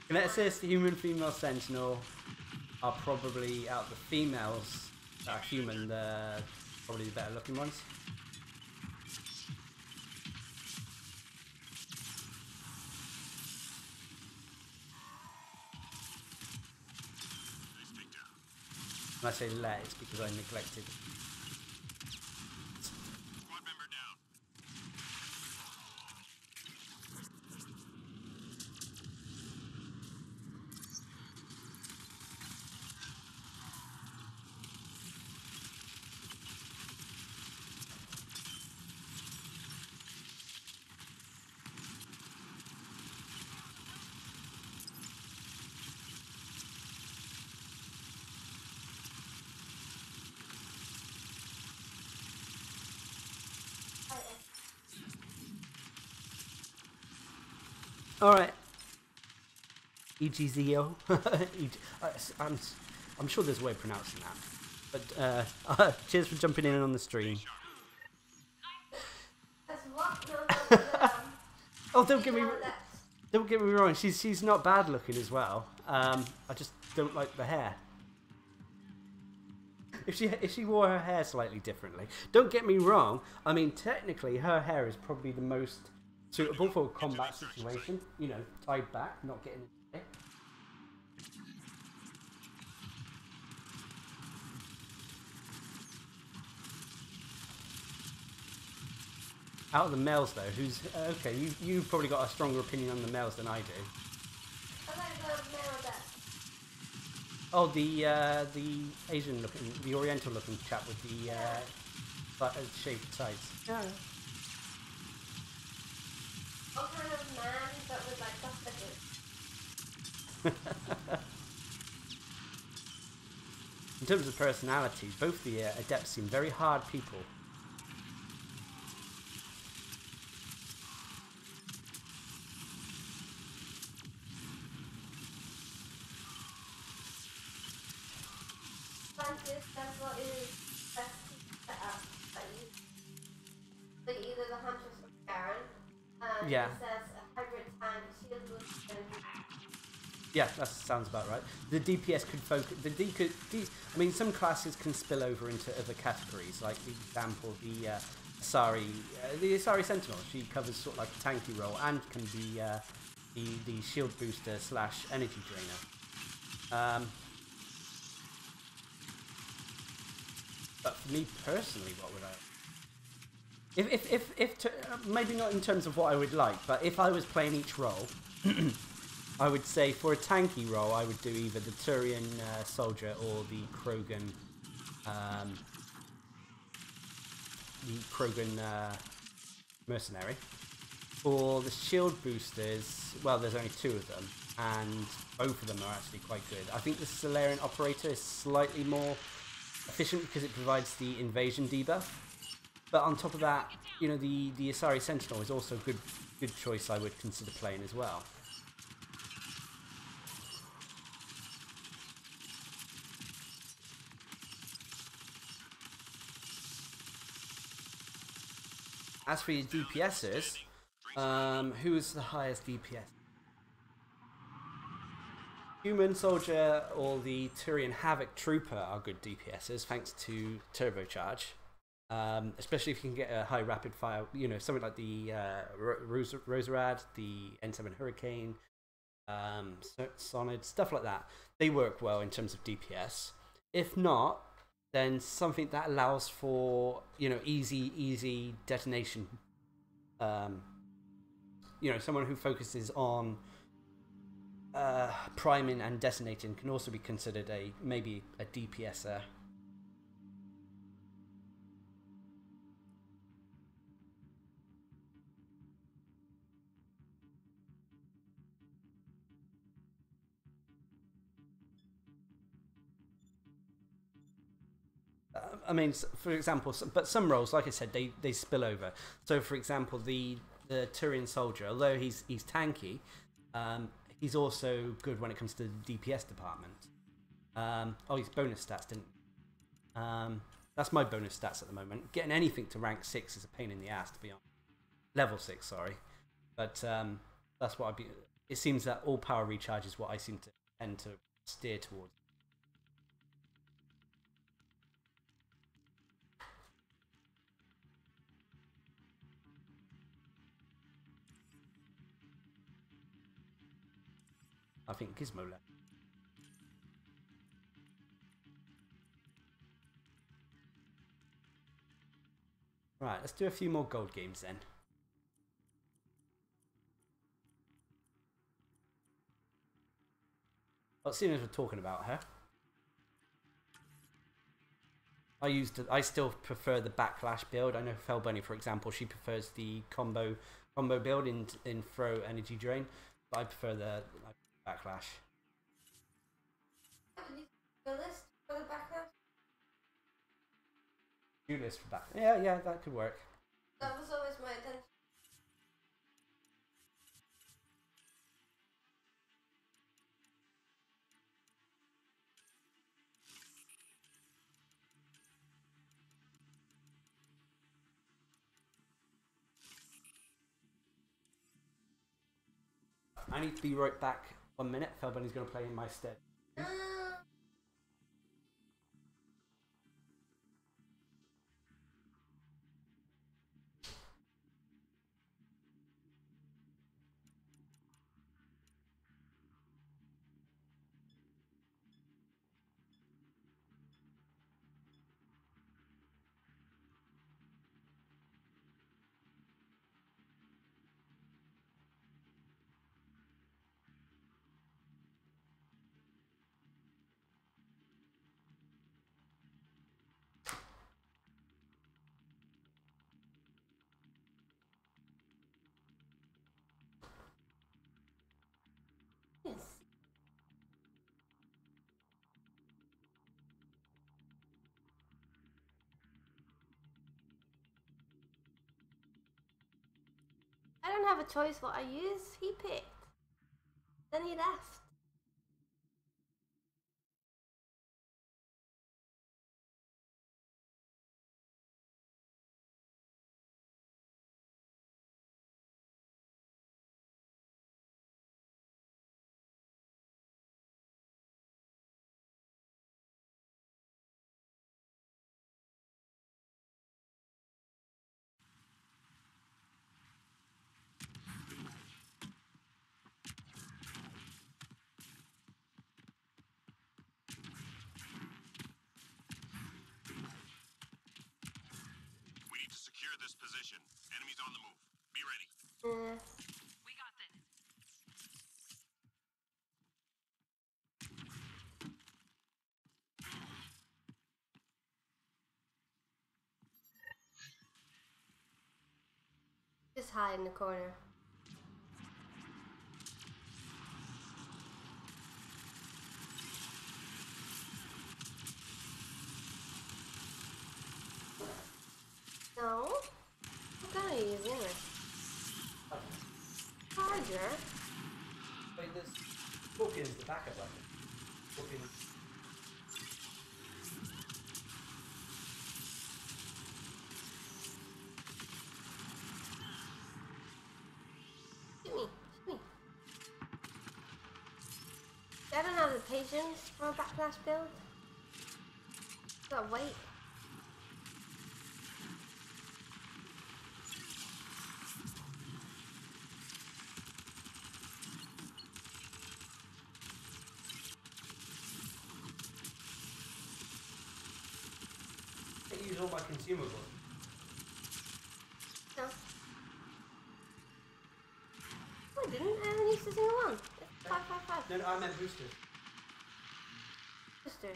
Kineticist, human female sentinel are probably out of the females that are human, they're probably the better looking ones. When I say let, it's because I neglected. Squad member down. Alright. EGZO. I'm sure there's a way of pronouncing that. But cheers for jumping in on the stream. Oh, don't get me wrong. She's not bad looking as well. I just don't like the hair. If she wore her hair slightly differently, don't get me wrong. I mean, technically, her hair is probably the most suitable for a combat situation. You know, tied back, not getting in the way. Out of the males, though, who's okay? You've probably got a stronger opinion on the males than I do. I like the male adept. Oh, the Asian looking, the Oriental looking chap with the shaved sides. Yeah. What kind of man that would like suspected? In terms of personality, both the adepts seem very hard people. That's what is best set up that you like either the Huntress or Garen. Yeah. It says a hybrid tank, shield with Yeah, that sounds about right. The DPS could focus. I mean, some classes can spill over into other categories. Like the example, the Asari Sentinel. She covers sort of like a tanky role and can be the shield booster / energy drainer. But for me personally, what would I? Maybe not in terms of what I would like, but if I was playing each role, I would say for a tanky role, I would do either the Turian soldier or the Krogan mercenary. For the shield boosters, well, there's only 2 of them, and both of them are actually quite good. I think the Solarian operator is slightly more efficient because it provides the invasion debuff. But on top of that, you know, the Asari Sentinel is also a good choice I would consider playing as well. As for your DPSers, who is the highest DPS? Human Soldier or the Turian Havoc Trooper are good DPSers thanks to Turbocharge. Especially if you can get a high rapid fire, you know, something like the Roserad, the N7 Hurricane, Sonid, stuff like that. They work well in terms of DPS. If not, then something that allows for, you know, easy detonation. You know, someone who focuses on priming and detonating can also be considered maybe a DPSer. I mean, for example, but some roles, like I said, they spill over. So, for example, the Turian soldier, although he's tanky, he's also good when it comes to the DPS department. Oh, he's bonus stats, didn't he? That's my bonus stats at the moment. Getting anything to rank 6 is a pain in the ass, to be honest. Level 6, sorry. But that's what I'd be. It seems that all power recharge is what I seem to tend to steer towards. I think Gizmo left. Right, let's do a few more gold games then. Well, seeing as we're talking about her, I still prefer the backlash build. I know Felbunny, for example, she prefers the combo build in throw energy drain, but I prefer the backlash. The list for the backup? New list for back. Yeah, that could work. That was always my intention. I need to be right back 1 minute. Felbunny's going to play in my stead. have a choice what I use. He picked. Then he left. We need to secure this position. Enemies on the move. Be ready. We got this. Just hide in the corner. No? What gun are you using? Charger? Wait, this book is the backup weapon. Book is... Shoot me. Shoot me. I don't have the patience for a backlash build. Gotta wait. I use all my consumables. No. Oh, I didn't. I haven't used a single one. It's 555. No, I meant boosters. Sister.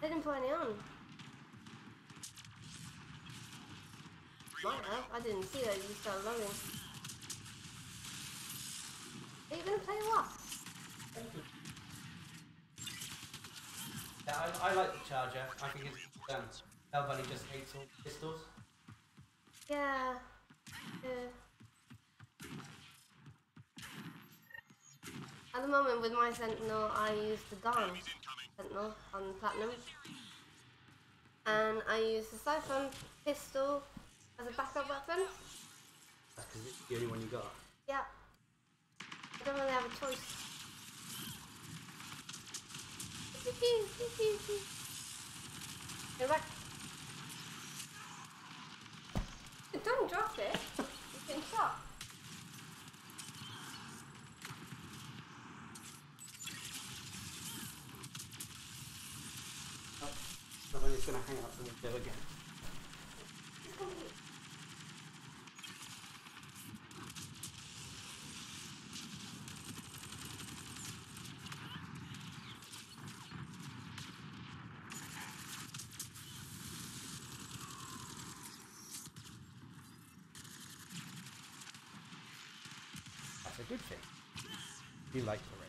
I didn't put any on. Might have. I didn't see that you started loading. Are you gonna play what? Yeah, I like the charger. I think it's Hellbunny just hates all pistols. Yeah. At the moment with my Sentinel, I use the Dawn Sentinel on Platinum. And I use the Siphon pistol as a backup weapon. That's because it's the only one you got. Yeah. I don't really have a choice. Go back. Don't drop it. You can shot. So then it's going to hang out the window again. That's a good thing. You like the rain.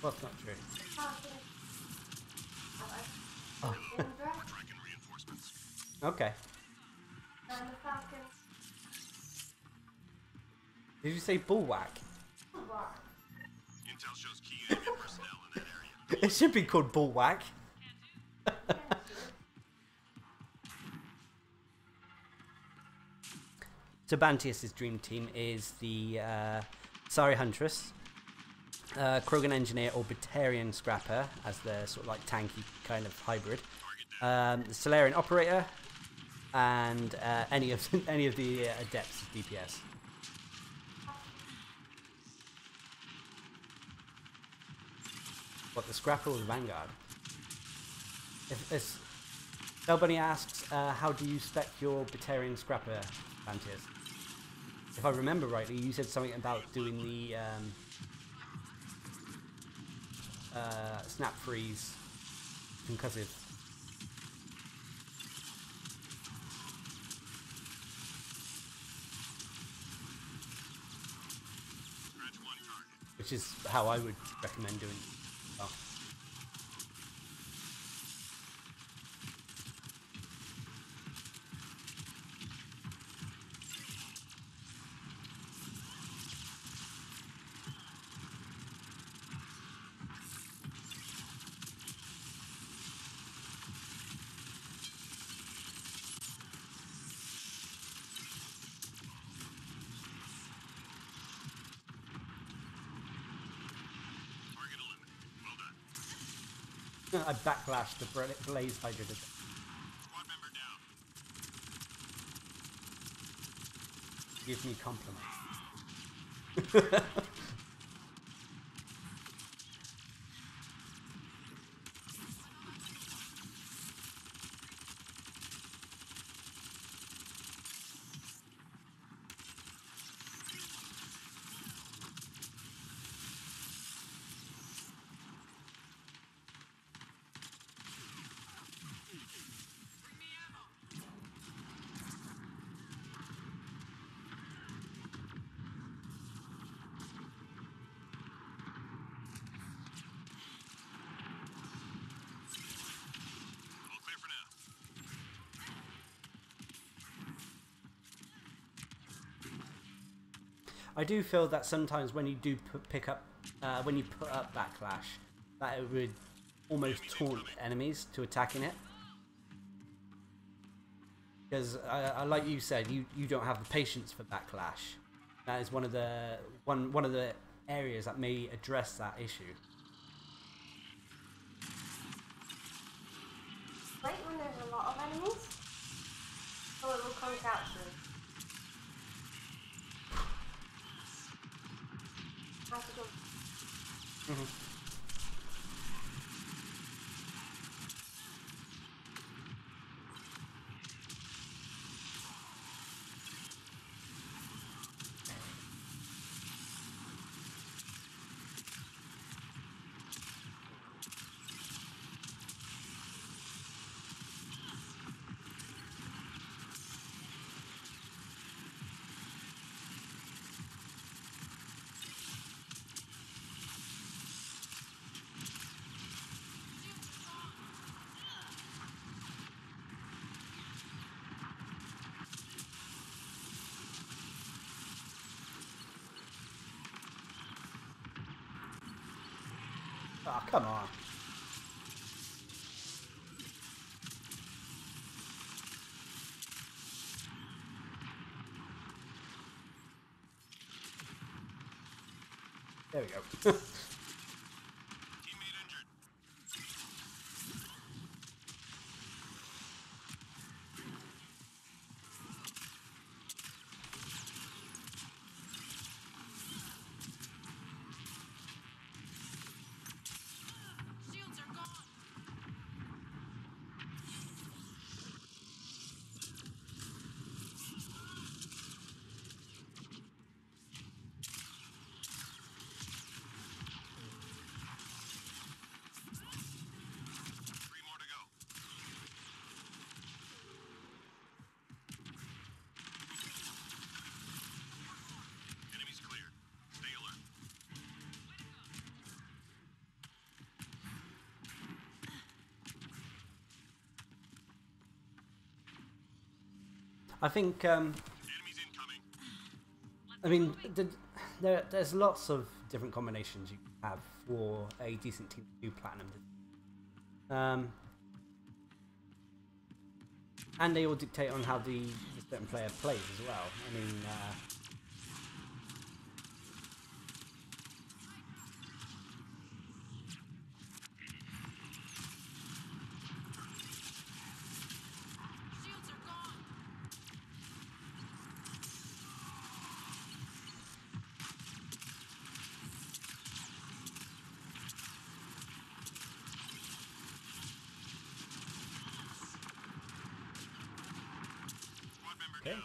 Well, that's not true. Oh. Tracking reinforcements. Okay. Did you say bullwhack? Intel shows key enemy personnel in that area. It should be called bullwhack. So Bantius' dream team is the Sari Huntress, Krogan Engineer or Batarian Scrapper as their sort of like tanky kind of hybrid, the Solarian Operator, and any of the Adepts of DPS. What, the Scrapper or the Vanguard? If Elbunny asks, how do you spec your Batarian Scrapper, Bantius? if I remember rightly, you said something about doing the snap freeze concussive. Scratch one target. Which is how I would recommend doing it. Oh. Target eliminated. Well done. I backlashed the blaze hydra. Squad member down. Give me compliments. All clear for now. I do feel that sometimes when you do pick up, when you put up backlash, that it would almost taunt enemies to attacking it. Because, like you said, you don't have the patience for backlash. That is one of the areas that may address that issue. Right when there's a lot of enemies, so it will conk out soon. I have to go. Oh, come on. There we go. Teammate injured. Shields are gone. Three more to go. Enemies cleared. Stay alert. I think, Enemies incoming. I mean, there's lots of different combinations you can have for a decent team to do platinum. And they all dictate on how the certain player plays as well. I mean, Shields are gone. Squad member okay. down.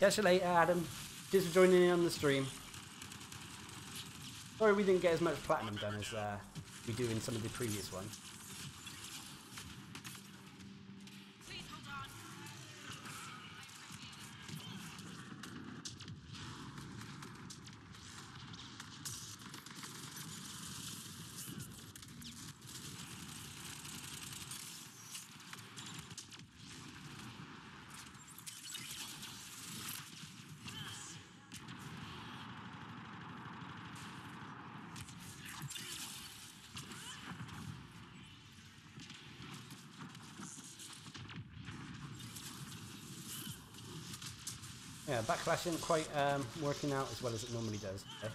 Catch you later, Adam. Cheers for joining in on the stream. Sorry we didn't get as much platinum done as we do in some of the previous ones. Please hold on. Yeah, backlash isn't quite working out as well as it normally does. Okay.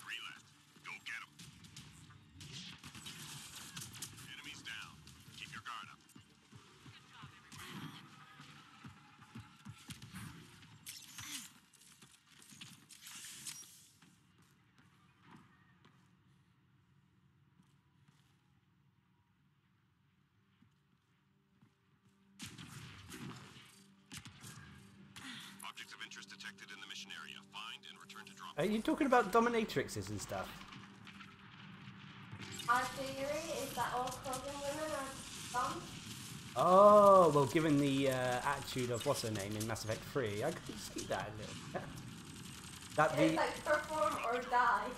Three left. Go get 'em. Enemies down. Keep your guard up. Objects of interest detected in the mission area. Find and return to drop. Are you talking about dominatrixes and stuff? Our theory is that all Krogan women are dumb. Oh, well, given the attitude of what's her name in Mass Effect 3, I could see that a little bit. That It's the like perform or die.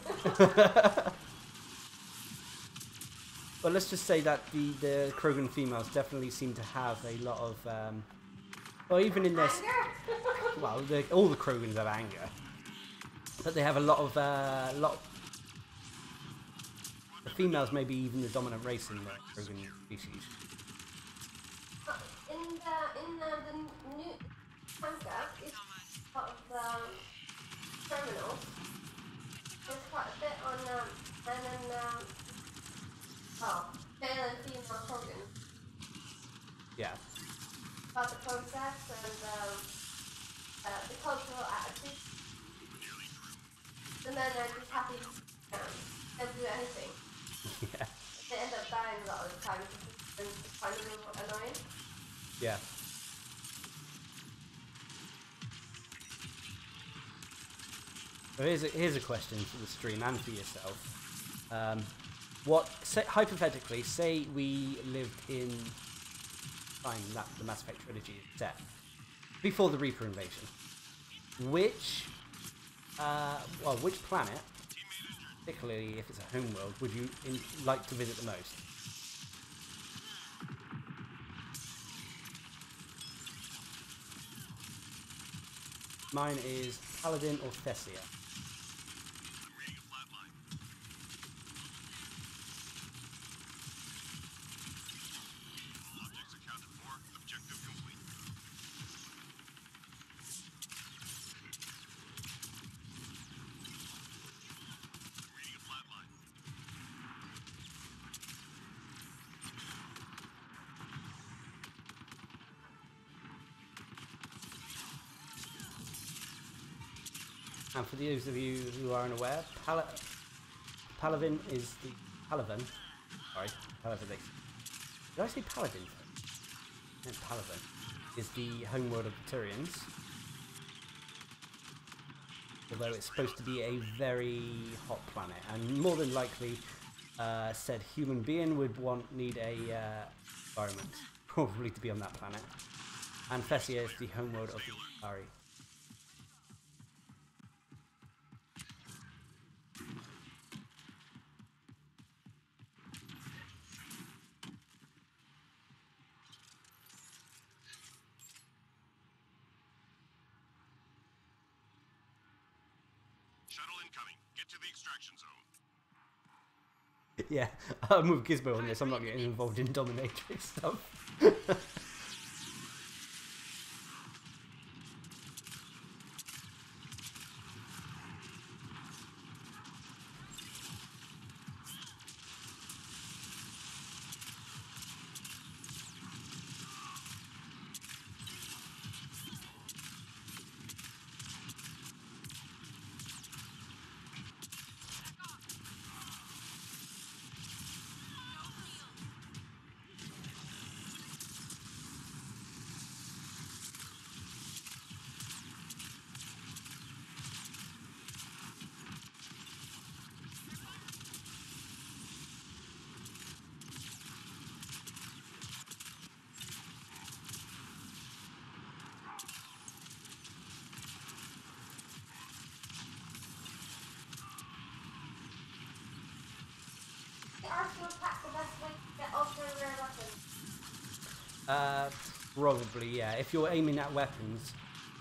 well, let's just say that the Krogan females definitely seem to have a lot of well, even in this, Anger? well, all the Krogans have anger, but they have a lot of the females may be even the dominant race in the Krogan species. In the new Tanka, it's part of the terminal. There's quite a bit on and then male and female Krogan Yeah. about the process and the cultural attitude. The men are just happy to don't do anything. Yeah. They end up dying a lot of the time because it's kind of annoying. Yeah. So here's a question for the stream and for yourself. Hypothetically, say we lived in time that the Mass Effect trilogy is set before the Reaper invasion. Which planet, particularly if it's a homeworld, would you like to visit the most? Mine is Paladin or Thessia. I'm reading a flat line. All objects accounted for. Objective complete. I'm reading a flat line. And for those of you who are unaware, Paladin is the Paladin. Sorry, however they. Did I say Paladin? No, Paladin is the homeworld of the Turians. Although it's supposed to be a very hot planet, and more than likely, said human being would need a environment probably to be on that planet. And Thessia is the homeworld of the Atari. Shuttle incoming. Get to the extraction zone. Yeah, I'm with Gizmo on this. I'm not getting involved in dominatrix stuff. Probably, yeah. If you're aiming at weapons,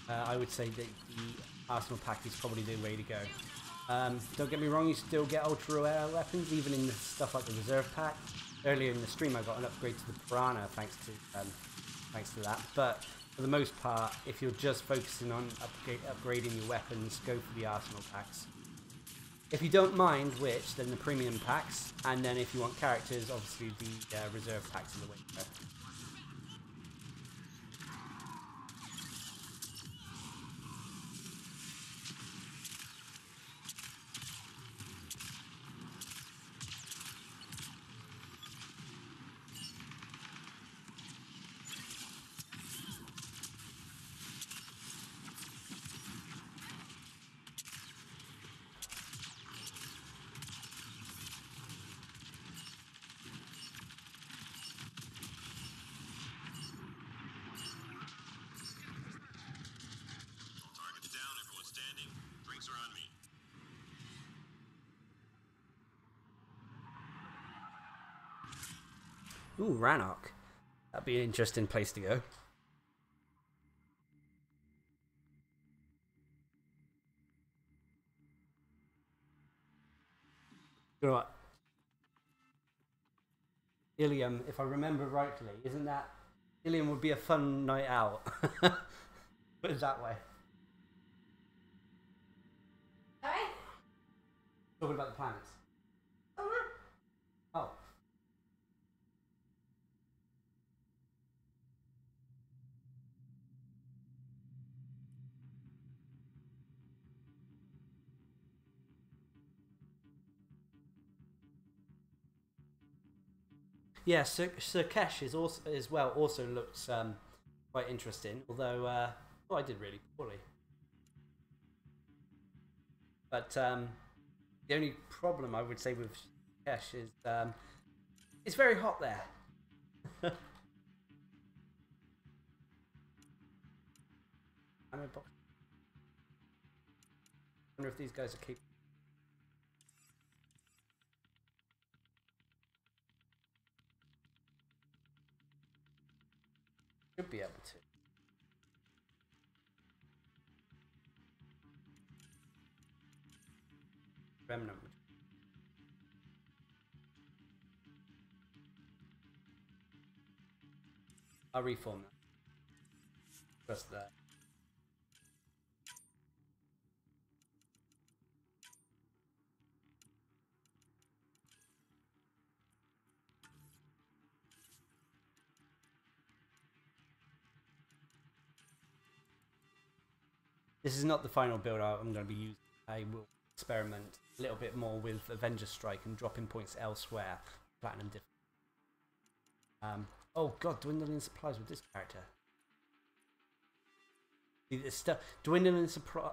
I would say that the Arsenal pack is probably the way to go. Don't get me wrong, you still get ultra rare weapons, even in the stuff like the reserve pack. Earlier in the stream, I got an upgrade to the Piranha thanks to that. But for the most part, if you're just focusing on upgrading your weapons, go for the Arsenal packs. If you don't mind which, then the premium packs, and then if you want characters, obviously the reserve packs are the way to go. Targets down, everyone standing. Drinks are on me. Ooh, Rannoch. That'd be an interesting place to go. You know what? Ilium, if I remember rightly, isn't that... Ilium would be a fun night out. Put it that way. Sorry? Talking about the planets. Oh, Oh. Yeah, Sirkesh is also also looks quite interesting. Although, I did really poorly. But the only problem I would say with Sirkesh is it's very hot there. Ammo box. I wonder if these guys are keeping. Should be able to. Remnant. I'll reform that. Just that. This is not the final build I'm going to be using. I will experiment a little bit more with Avenger Strike and dropping points elsewhere. Platinum different. Oh god, dwindling supplies with this character. See, this stuff, dwindling supplies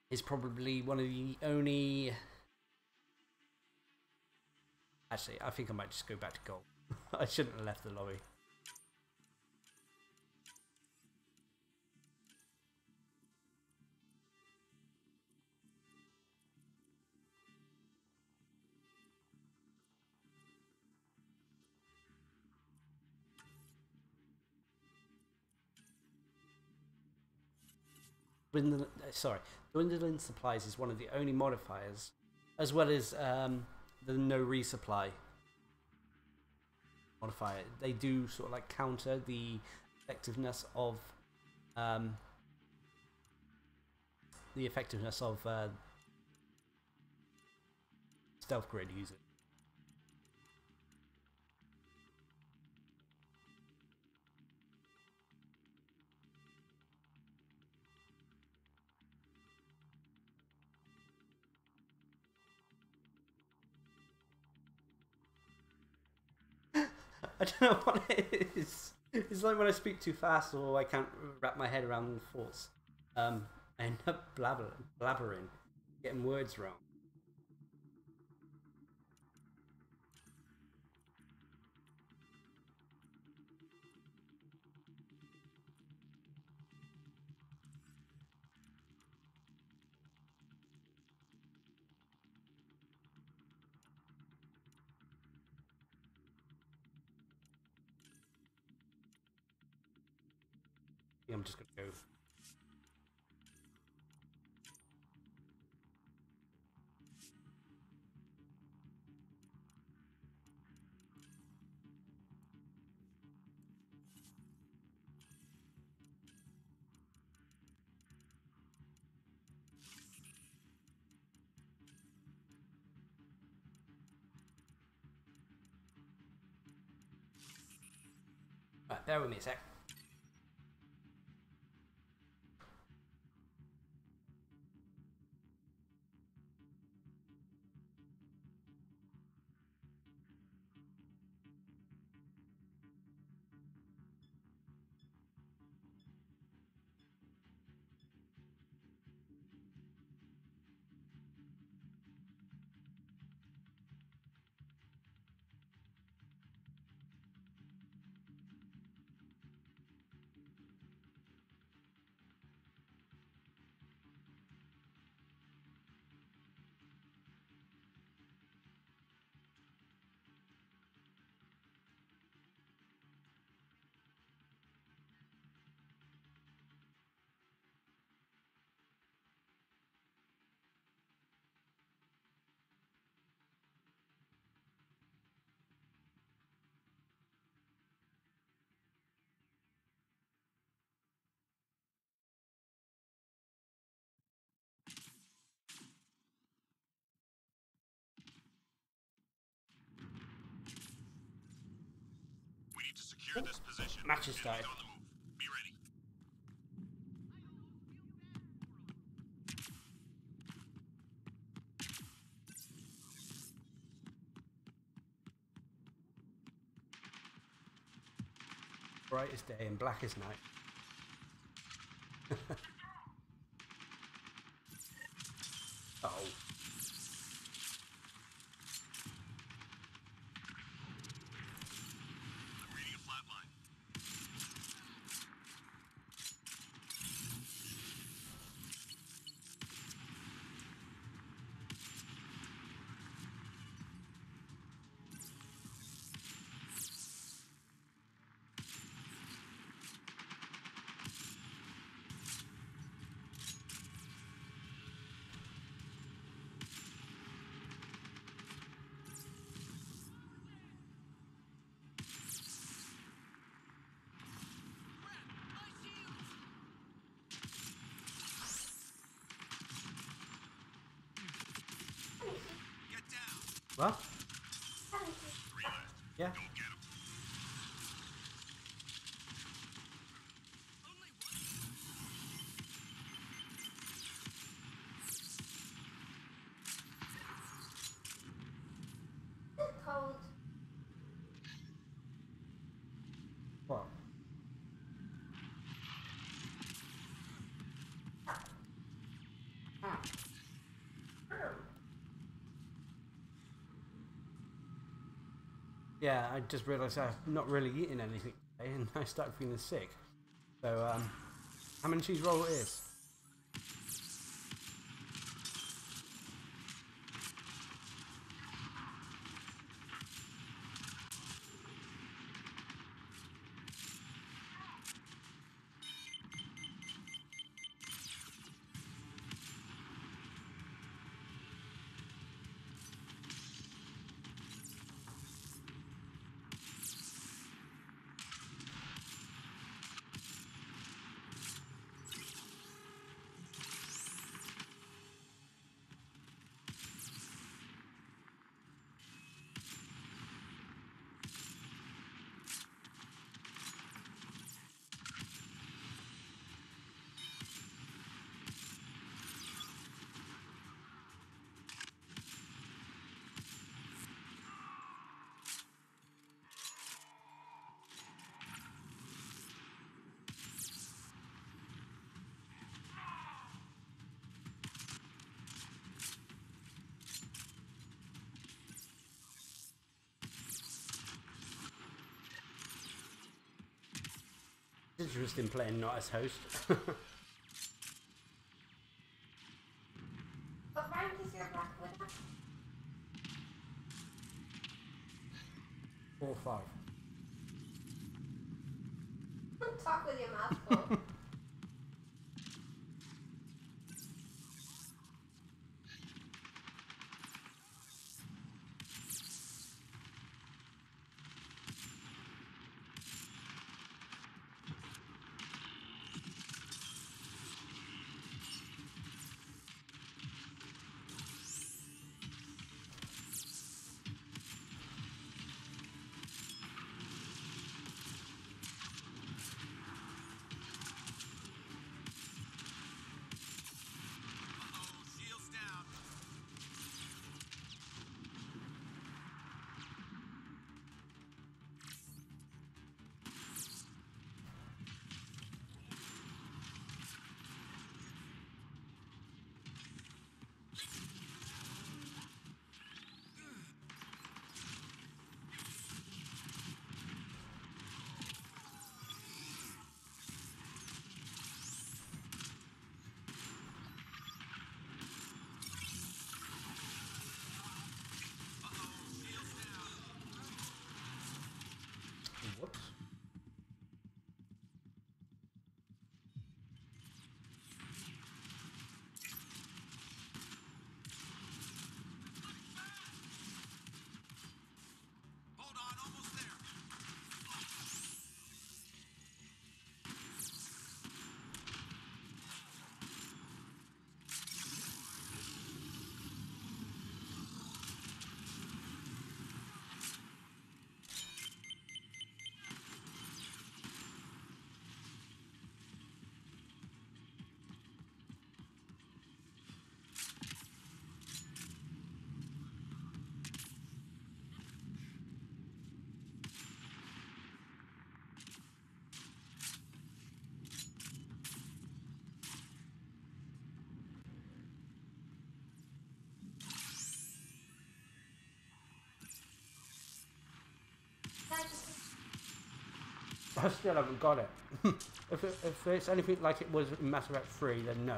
is probably one of the only. Actually, I think I might just go back to gold. I shouldn't have left the lobby. Dwindling supplies is one of the only modifiers, as well as the no resupply modifier. They do sort of like counter the effectiveness of stealth grid users. I don't know what it is. It's like when I speak too fast or I can't wrap my head around thoughts. I end up blabbering, getting words wrong. think I'm just going to go. Right, bear with me a sec. We need to secure this position. Match has started. On the move. Be ready. Brightest day and blackest night. Oh. I'm reading a flat line. Get down. What? 3 left. Yeah. Don't get him. It's cold. What? Ah. Yeah, I just realised I've not really eaten anything today and I started feeling sick. So, ham and cheese roll it is. Interesting playing not as host. What rank is your Black Widow? 4 or 5. Don't talk with your mouth full. I still haven't got it. If it's anything like it was in Mass Effect 3, then no.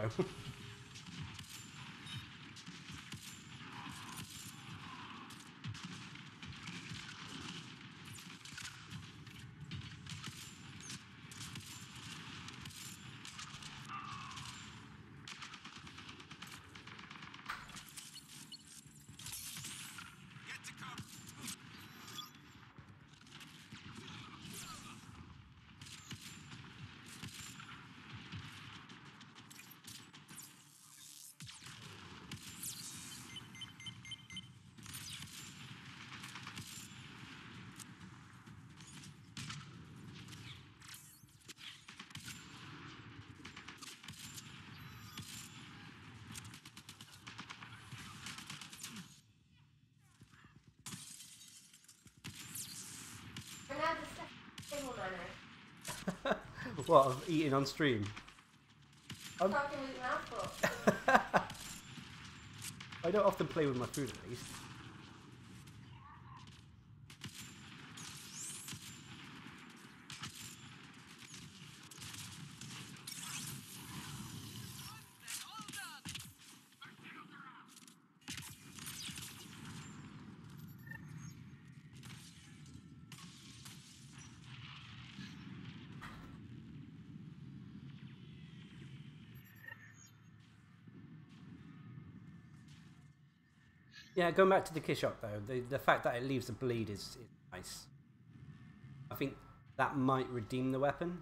Get to cover. And now the table manner. What, of eating on stream? Talking with your mouth full. I don't often play with my food at least. Yeah, going back to the kit shop though, the fact that it leaves a bleed is nice. I think that might redeem the weapon.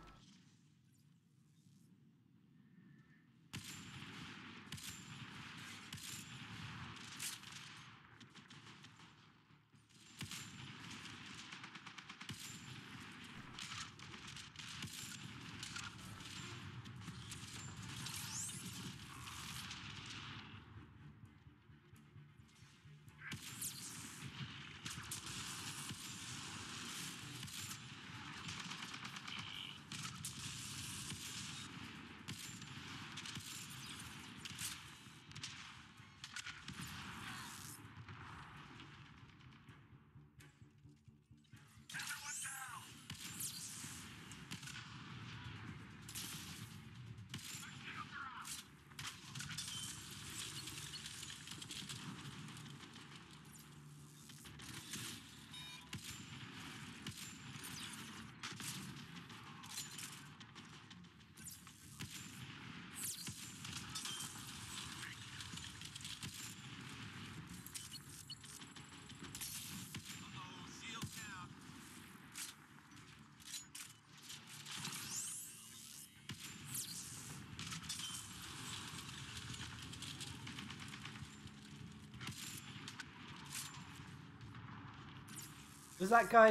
Was that guy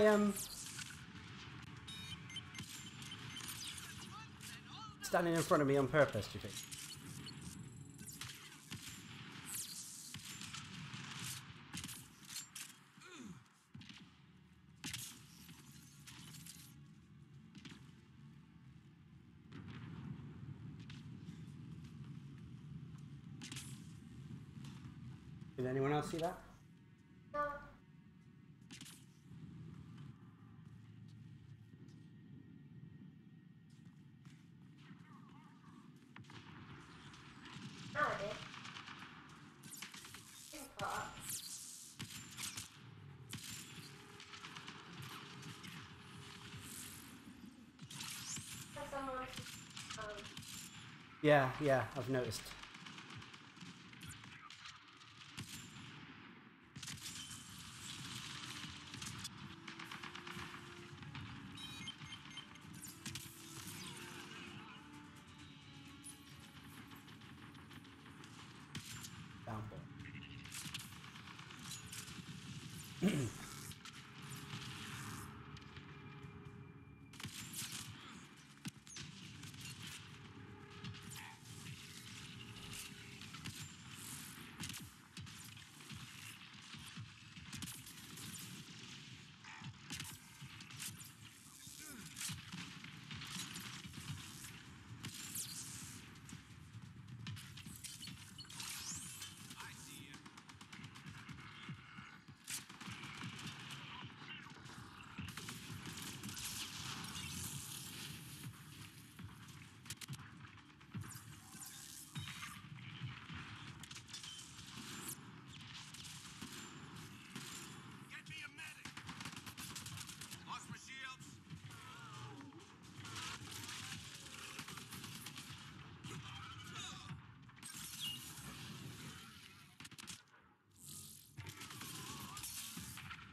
standing in front of me on purpose, do you think? Did anyone else see that? No. No, I did. Didn't put up. There's someone, Yeah, I've noticed. Down ball.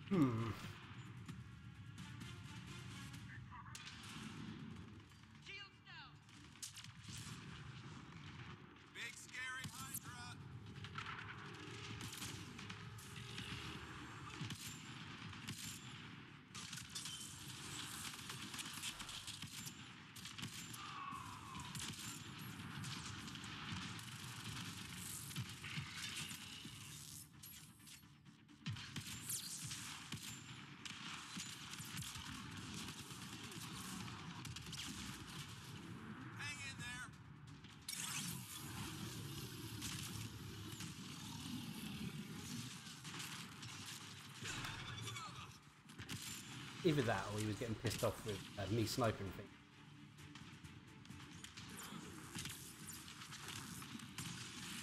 Shields down. Big scary Hydra. Hang in there. Either that or he was getting pissed off with me sniping things.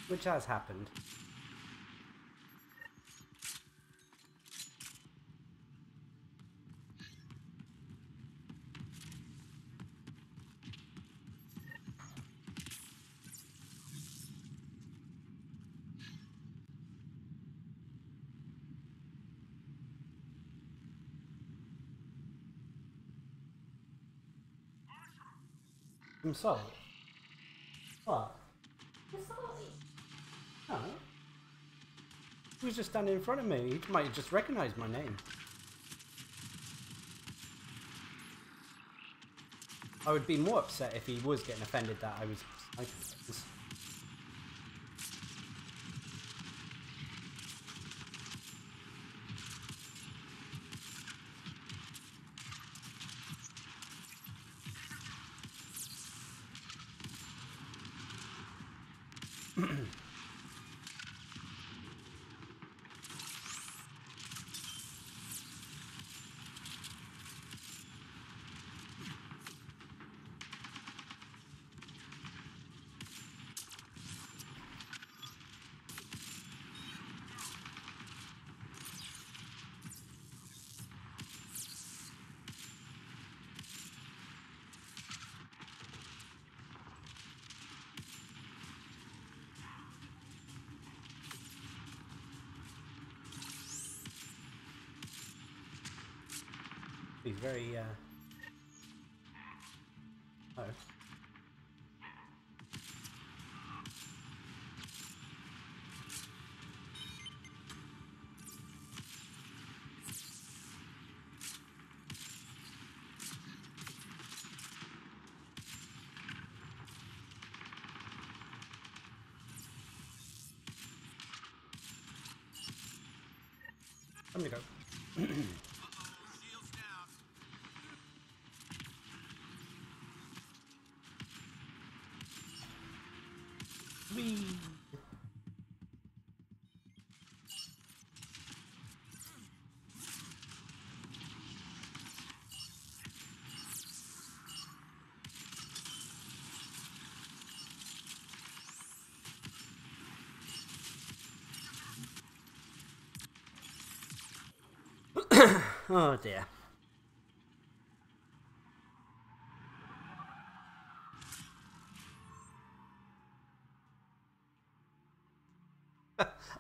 Which has happened. I'm sorry. What? You're salty. No. He was just standing in front of me. He might have just recognised my name. I would be more upset if he was getting offended that I was sniping things. He's very, oh. I'm gonna go. Shields down. Whee! Oh dear.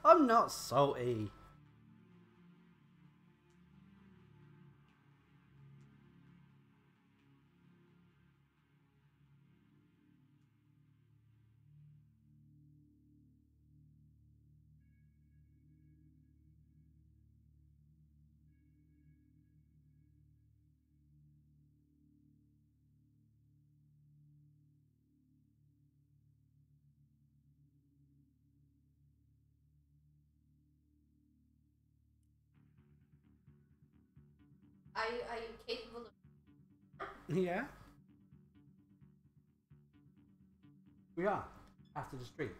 I'm not salty. Are you capable of... Yeah? We are. After the stream.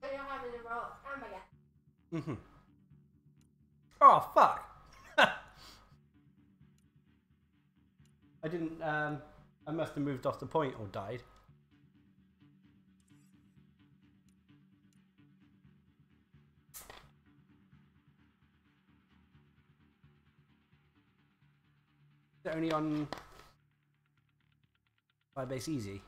When you're having a raw hamburger? Oh, fuck! I didn't, I must have moved off the point or died. Is it only on Firebase Easy?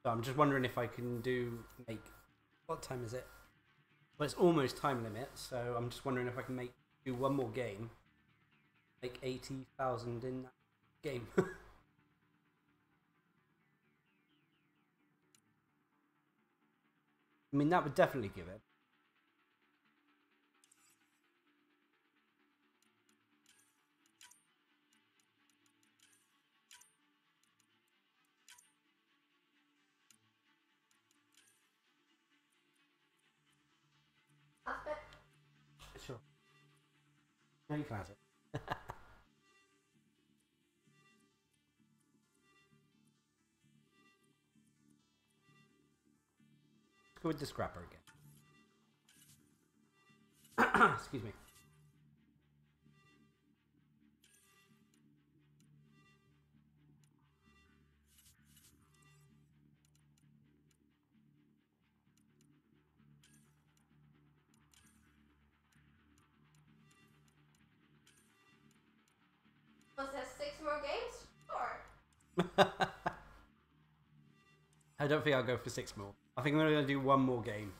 So I'm just wondering if I can make. What time is it? Well, it's almost time limit, so I'm just wondering if I can do one more game. Make 80,000 in that game. I mean, that would definitely give it. Sure. No, you can have it. Let's go with the scrapper again. Excuse me. Was there 6 more games? Sure. I don't think I'll go for 6 more. I think I'm going to do one more game.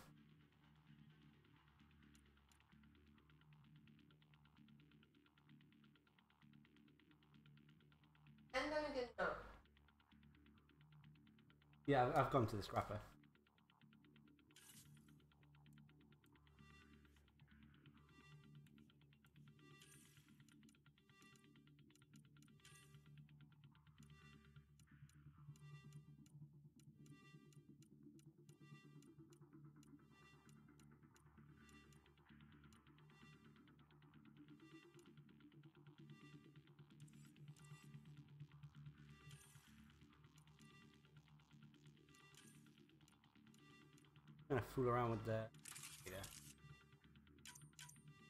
I'm gonna do no. Yeah, I've gone to the scrapper. I'm gonna fool around with the. Yeah.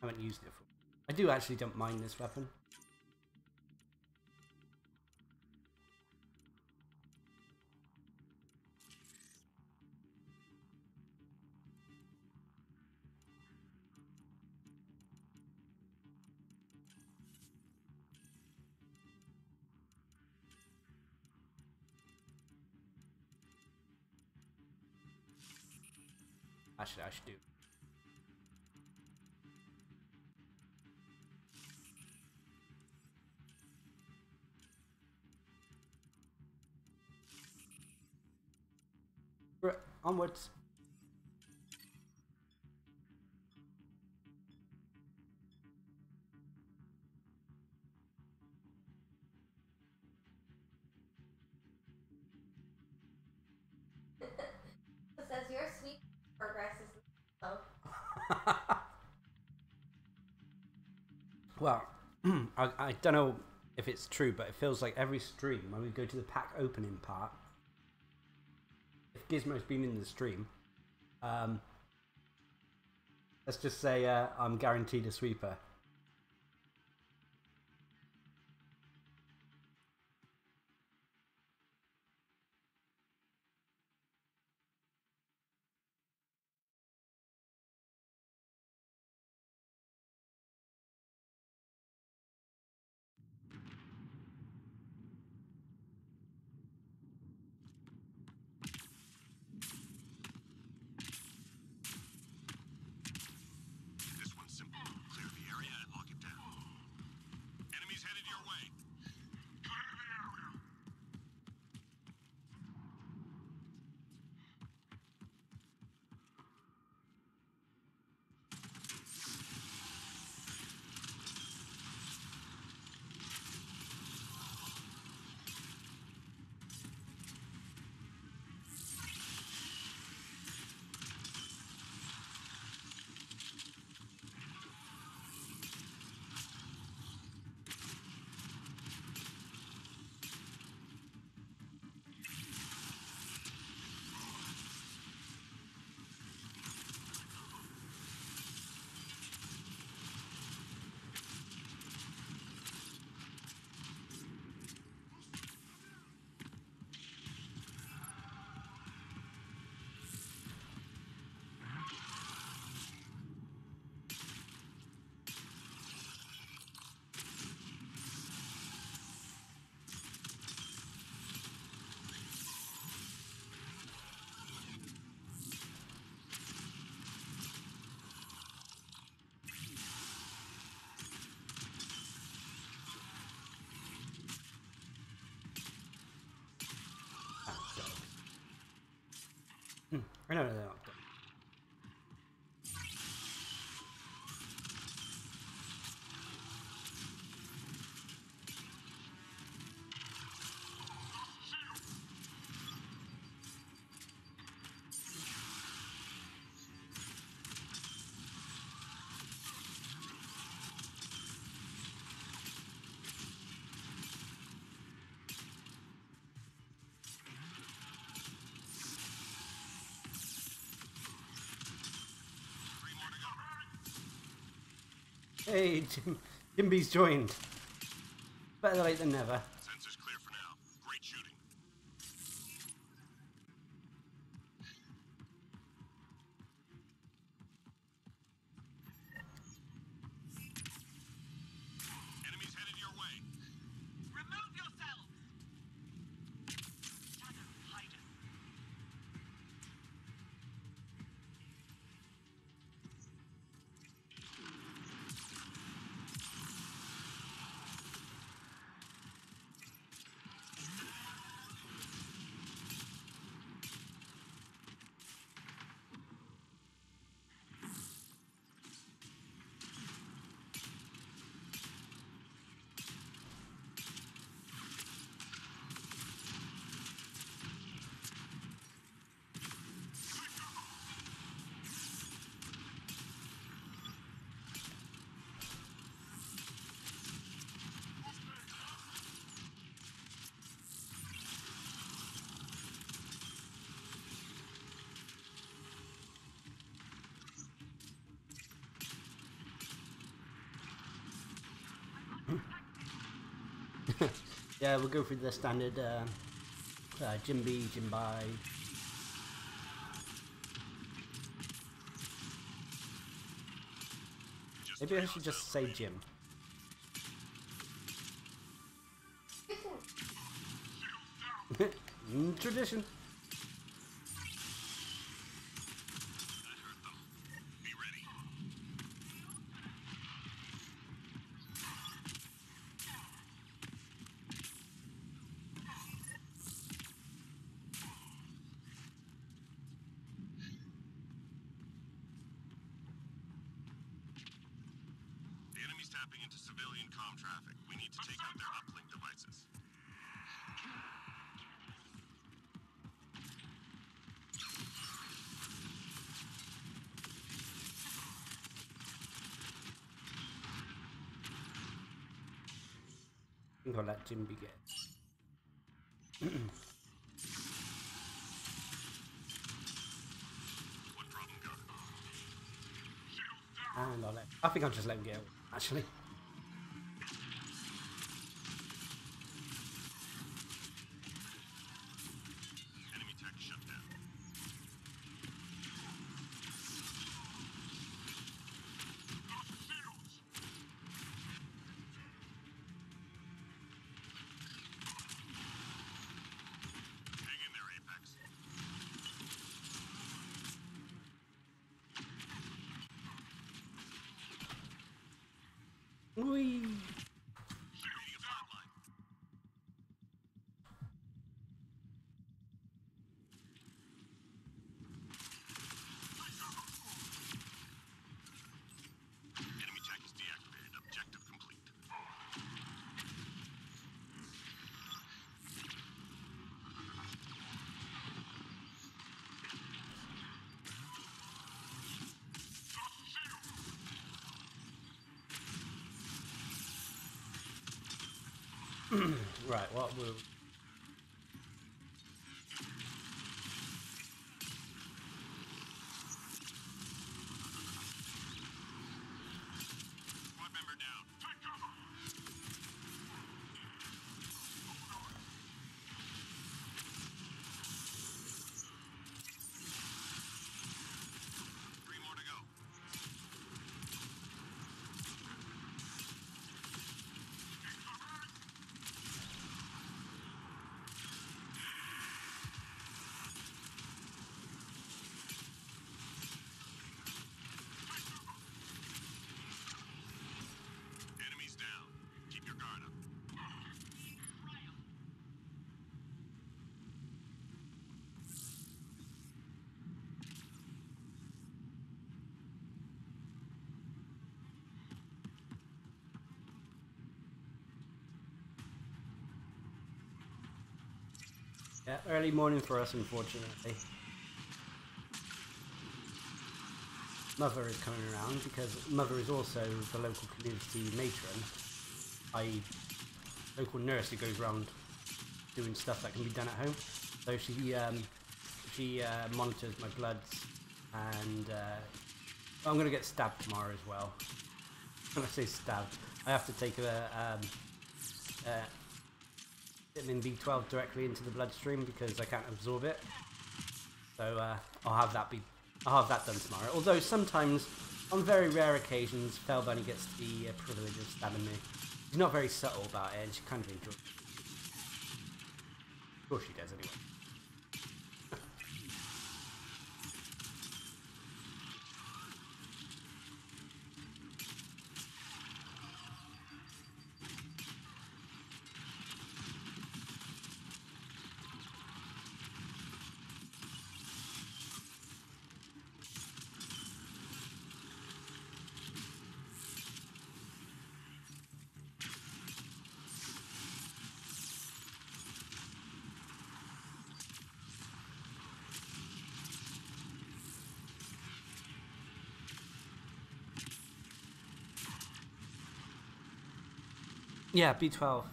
I haven't used it for. I do actually don't mind this weapon. Actually, I should do. Right, onwards. It says your sweet progress is slow. Well, I don't know if it's true, but it feels like every stream when we go to the pack opening part, if Gizmo's been in the stream, let's just say I'm guaranteed a sweeper. This one's simple. Clear the area Or no, they're not done. Hey, Jimby's joined. Better late than never. Sensors clear for now. Great shooting. Enemies headed your way. Remove yourself! Shadow, hide it. Yeah, we'll go through the standard Jimby, Jimbai. Maybe I should just say Jim. Tradition. Be ready. The enemy's tapping into civilian comm traffic. We need to take out their uplink devices. I think I'll let Jimby get. One problem gone. And I think I'll just let him get it, actually. Enemy tech shut down. Hang in there, Apex. Whee! Reading a flatline. Enemy tech is deactivated. Objective complete. Right, what will... Squad member down. Take cover. Three more to go. Yeah, early morning for us, unfortunately. Mother is coming around because Mother is also the local community matron, i.e. local nurse who goes around doing stuff that can be done at home. So she monitors my bloods, and I'm going to get stabbed tomorrow as well. When I say stabbed, I have to take vitamin B12 directly into the bloodstream because I can't absorb it. So I'll have that done tomorrow. Although sometimes, on very rare occasions, Felbunny gets the privilege of stabbing me. She's not very subtle about it, and she kind of enjoys it. Of course she does, anyway. Yeah, B12.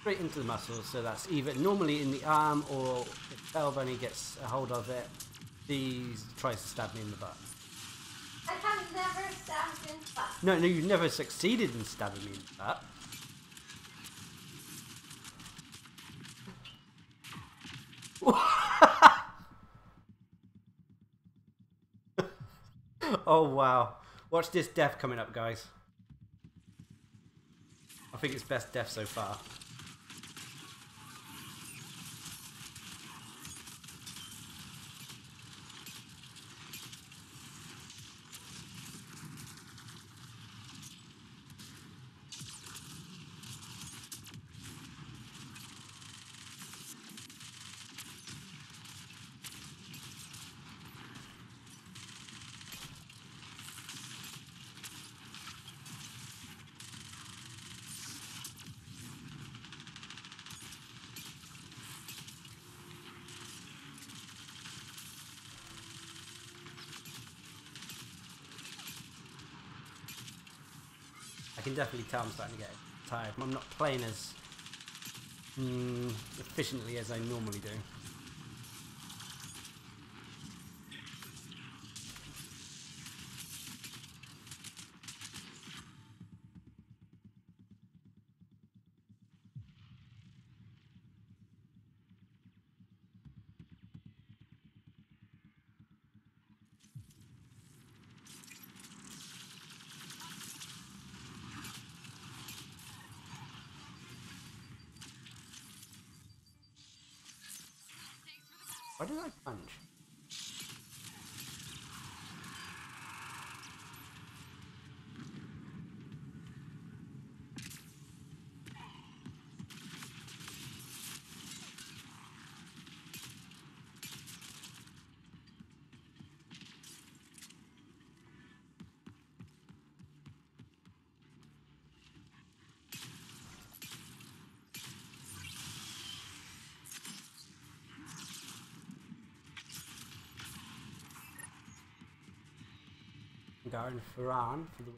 Straight into the muscles, so that's either normally in the arm, or if Felbunny gets a hold of it, he tries to stab me in the butt. I have never stabbed in the butt. No, you've never succeeded in stabbing me in the butt. Oh wow. Watch this death coming up, guys. I think it's best death so far. I can definitely tell I'm starting to get tired. I'm not playing as efficiently as I normally do. Why did I punch? Going Ferran for the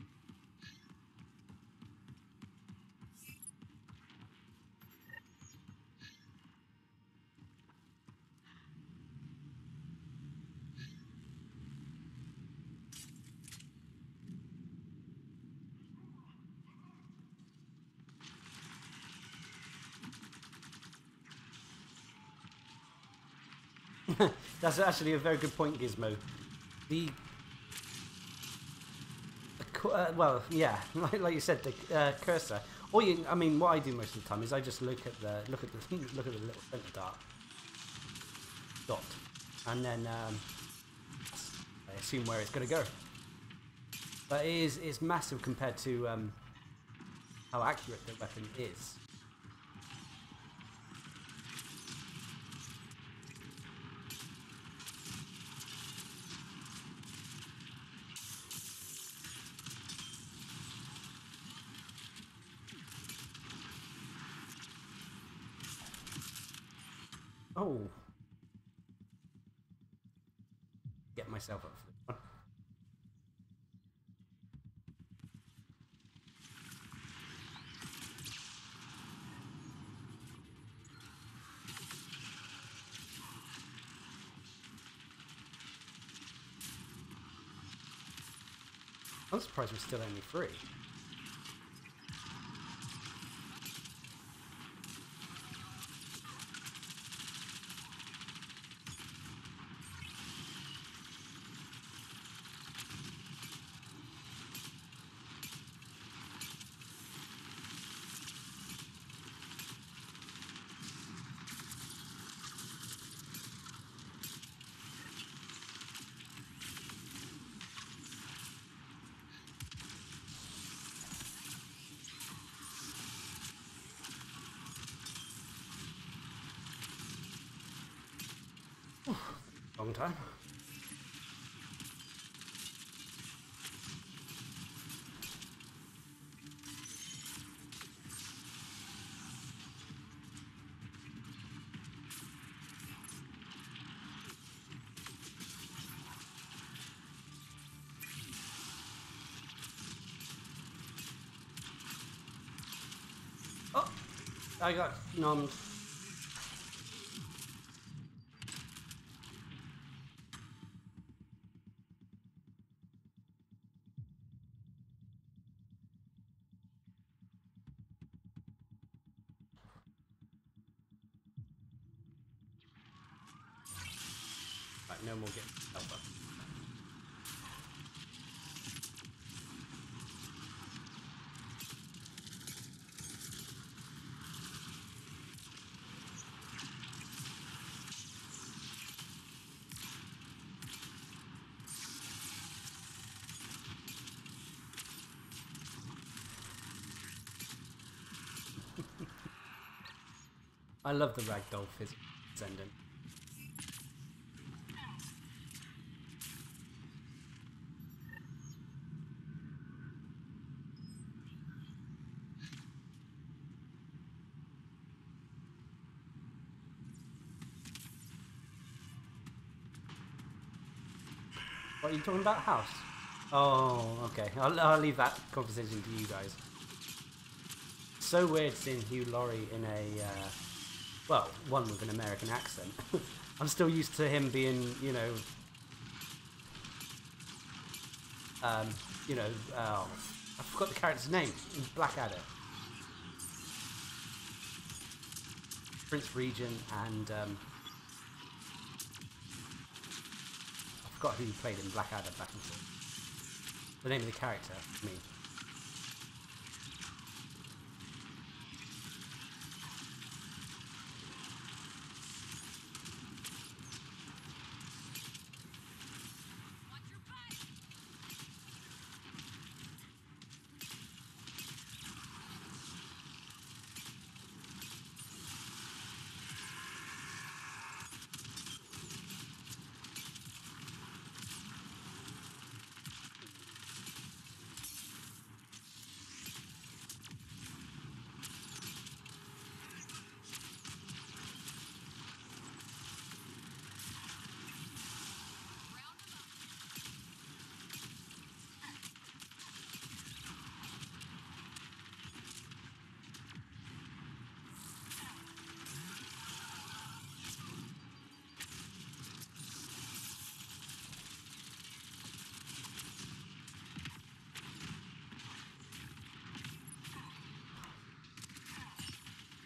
That's actually a very good point, Gizmo. The well, yeah, like you said, the cursor. Or I mean, what I do most of the time is I just look at the little center dot, and then I assume where it's going to go. But it's massive compared to how accurate the weapon is. Oh. Get myself up for this one. I'm surprised we're still only 3. Long time. Oh, I got nommed. Right, no more getting help up. I love the ragdoll physics ending. What are you talking about? House? Oh, okay. I'll leave that conversation to you guys. So weird seeing Hugh Laurie in a, well, one with an American accent. I'm still used to him being, you know, I forgot the character's name in Blackadder. Prince Regent and, I forgot who he played in Blackadder back in the name of the character, I mean.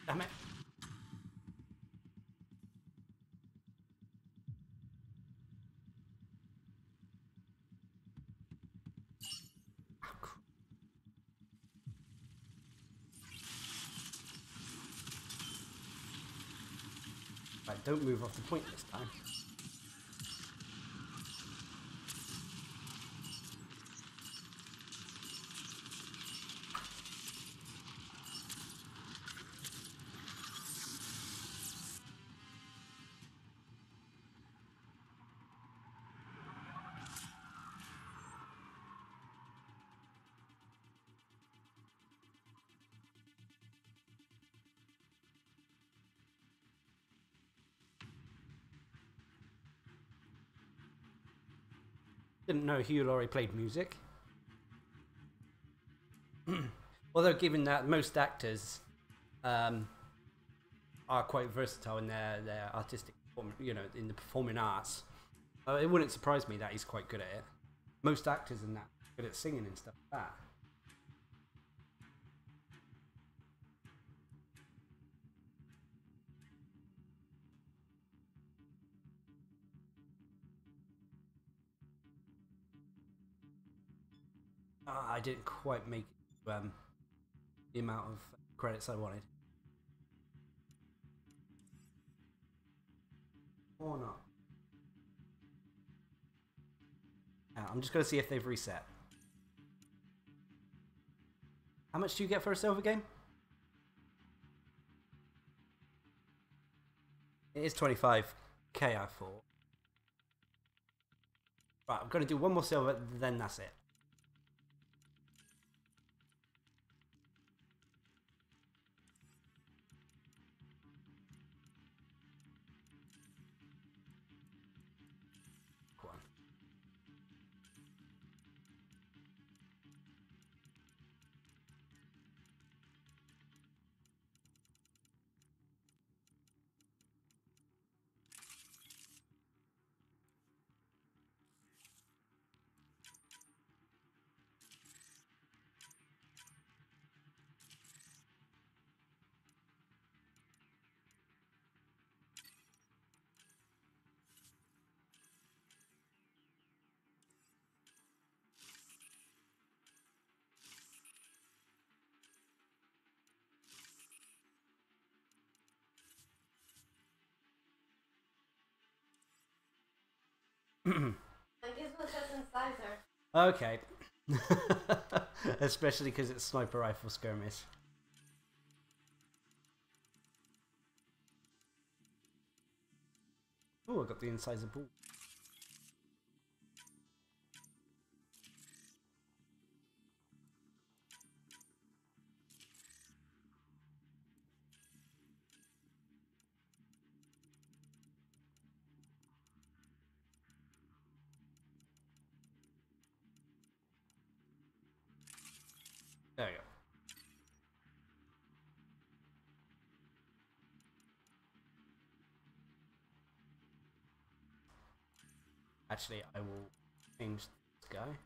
Damn it. Right, don't move off the point this time. Didn't know Hugh Laurie played music. Although, given that most actors are quite versatile in their artistic, in the performing arts, it wouldn't surprise me that he's quite good at it. Most actors in that are good at singing and stuff like that. I didn't quite make it the amount of credits I wanted. Or not. I'm just going to see if they've reset. How much do you get for a silver game? It is 25k, I thought. Right, I'm going to do one more silver, then that's it. And guess what says incisor? Okay. Especially because it's sniper rifle skirmish. Oh, I got the incisor ball. There we go. Actually, I will change this guy.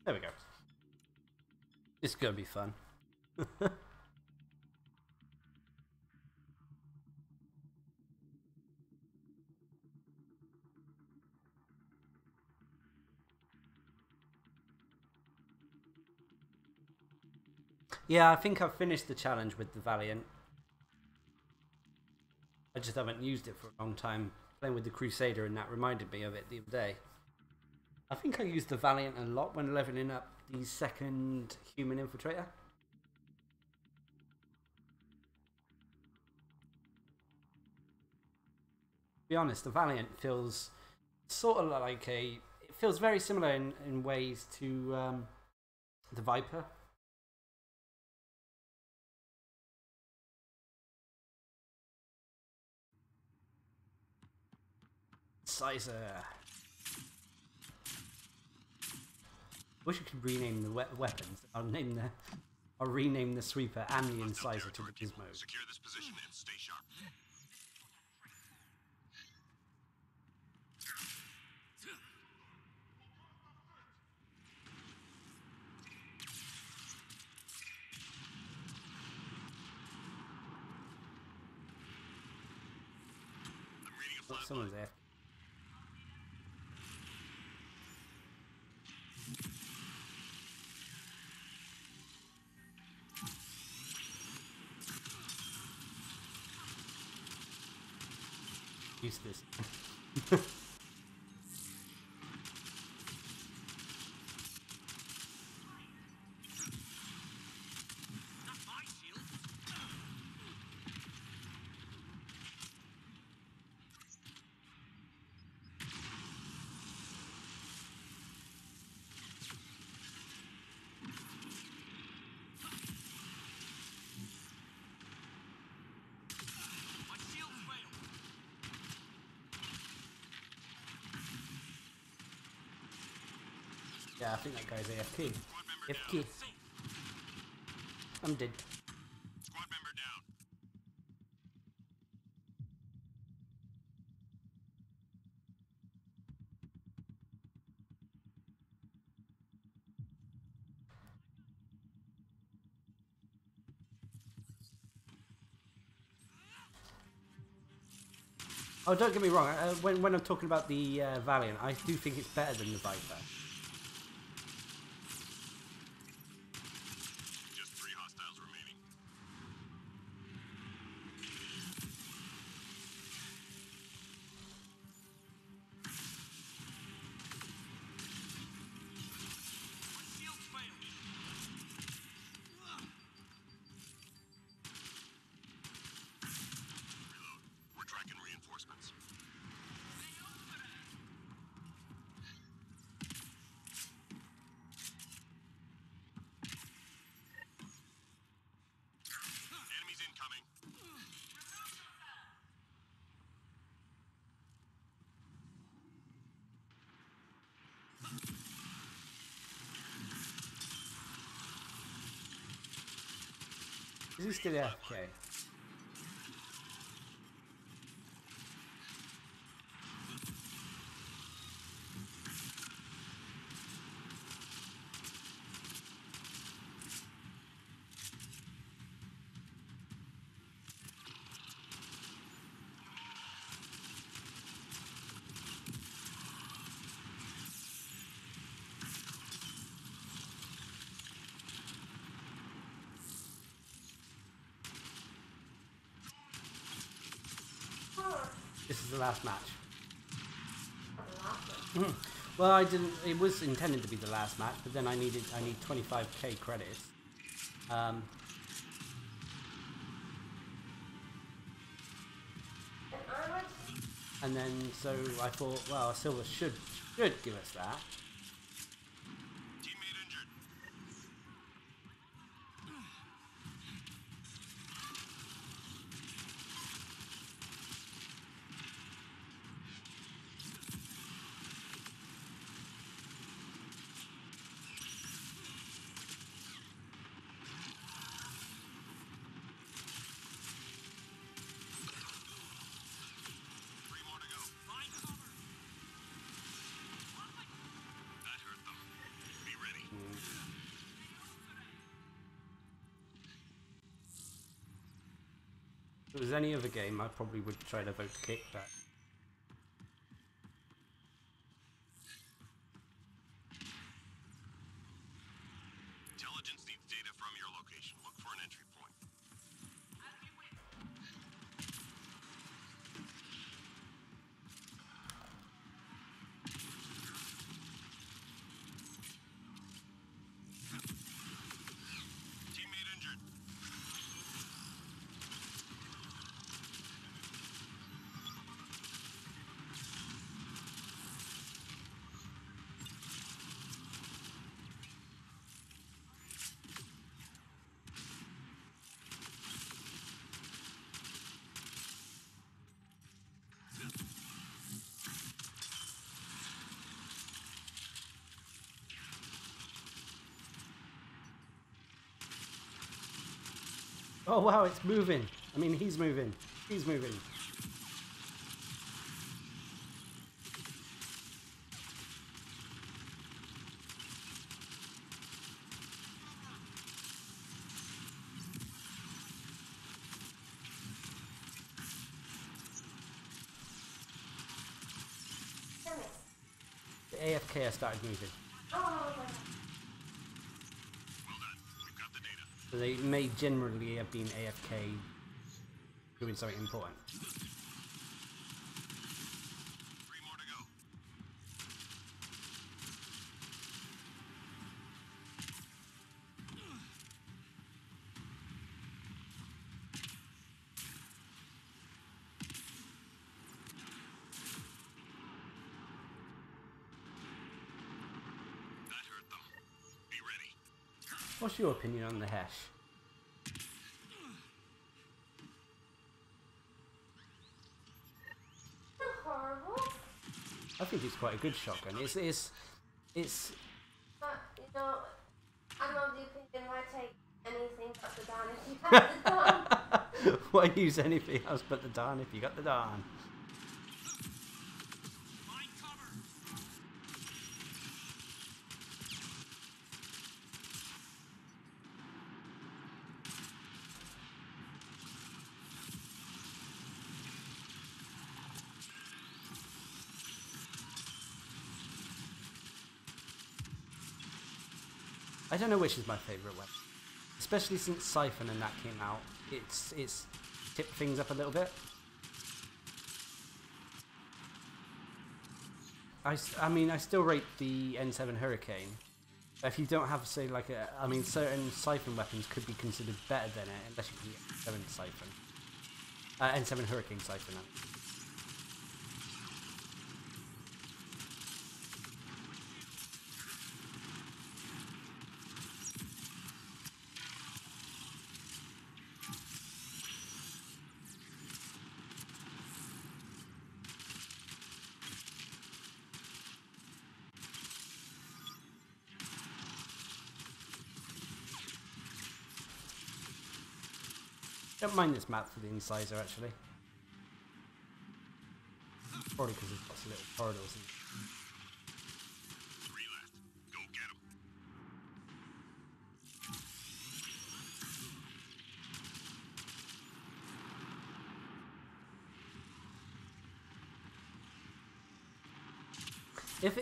There we go. It's gonna be fun. Yeah, I think I've finished the challenge with the Valiant. I just haven't used it for a long time. Playing with the Crusader, and that reminded me of it the other day. I think I used the Valiant a lot when leveling up the second human infiltrator. To be honest, the Valiant feels sort of like it feels very similar in ways to the Viper. Sizer. Wish I could rename the weapons. I'll rename the sweeper and the incisor to the gizmo. Secure this position and stay sharp. I'm reading a flat Someone's there. Use this. Not my shield. Yeah, I think that guy's AFK. Squad member AFK. down. I'm dead. Squad member down. Oh, don't get me wrong. When I'm talking about the Valiant, I do think it's better than the Viper. Just 3 hostiles remaining. Shields failed. Reload. We're tracking reinforcements. Enemies incoming. Is he still AFK? This is the last match. Well, I didn't. It was intended to be the last match, but then I need 25k credits. And then so I thought, well, Silver should give us that. Teammate injured. Three more to go. Find cover. That hurt them. Be ready. If it was any other game, I probably would try to vote to kick that. Intelligence needs data from your location. Look for an entry point. Teammate injured. Oh wow, it's moving. I mean, he's moving. He's moving. The AFK has started moving. Oh my god. Well done. We've got the data. So they may generally have been AFK doing something important. 3 more to go. That hurt them. Be ready. What's your opinion on the Hesh? Horrible. I think it's quite a good shotgun. It's have the Dawn. Why use anything else but the Dawn if you got the Dawn? Find cover. I don't know which is my favourite weapon. Especially since Siphon and that came out. It's tipped things up a little bit. I mean, I still rate the N7 Hurricane. If you don't have, say, like a... I mean, certain Siphon weapons could be considered better than it, unless you can get N7 Siphon. N7 Hurricane Siphon. Don't mind this map for the incisor, actually. Probably because there's lots of little corridors. 3 left. Go get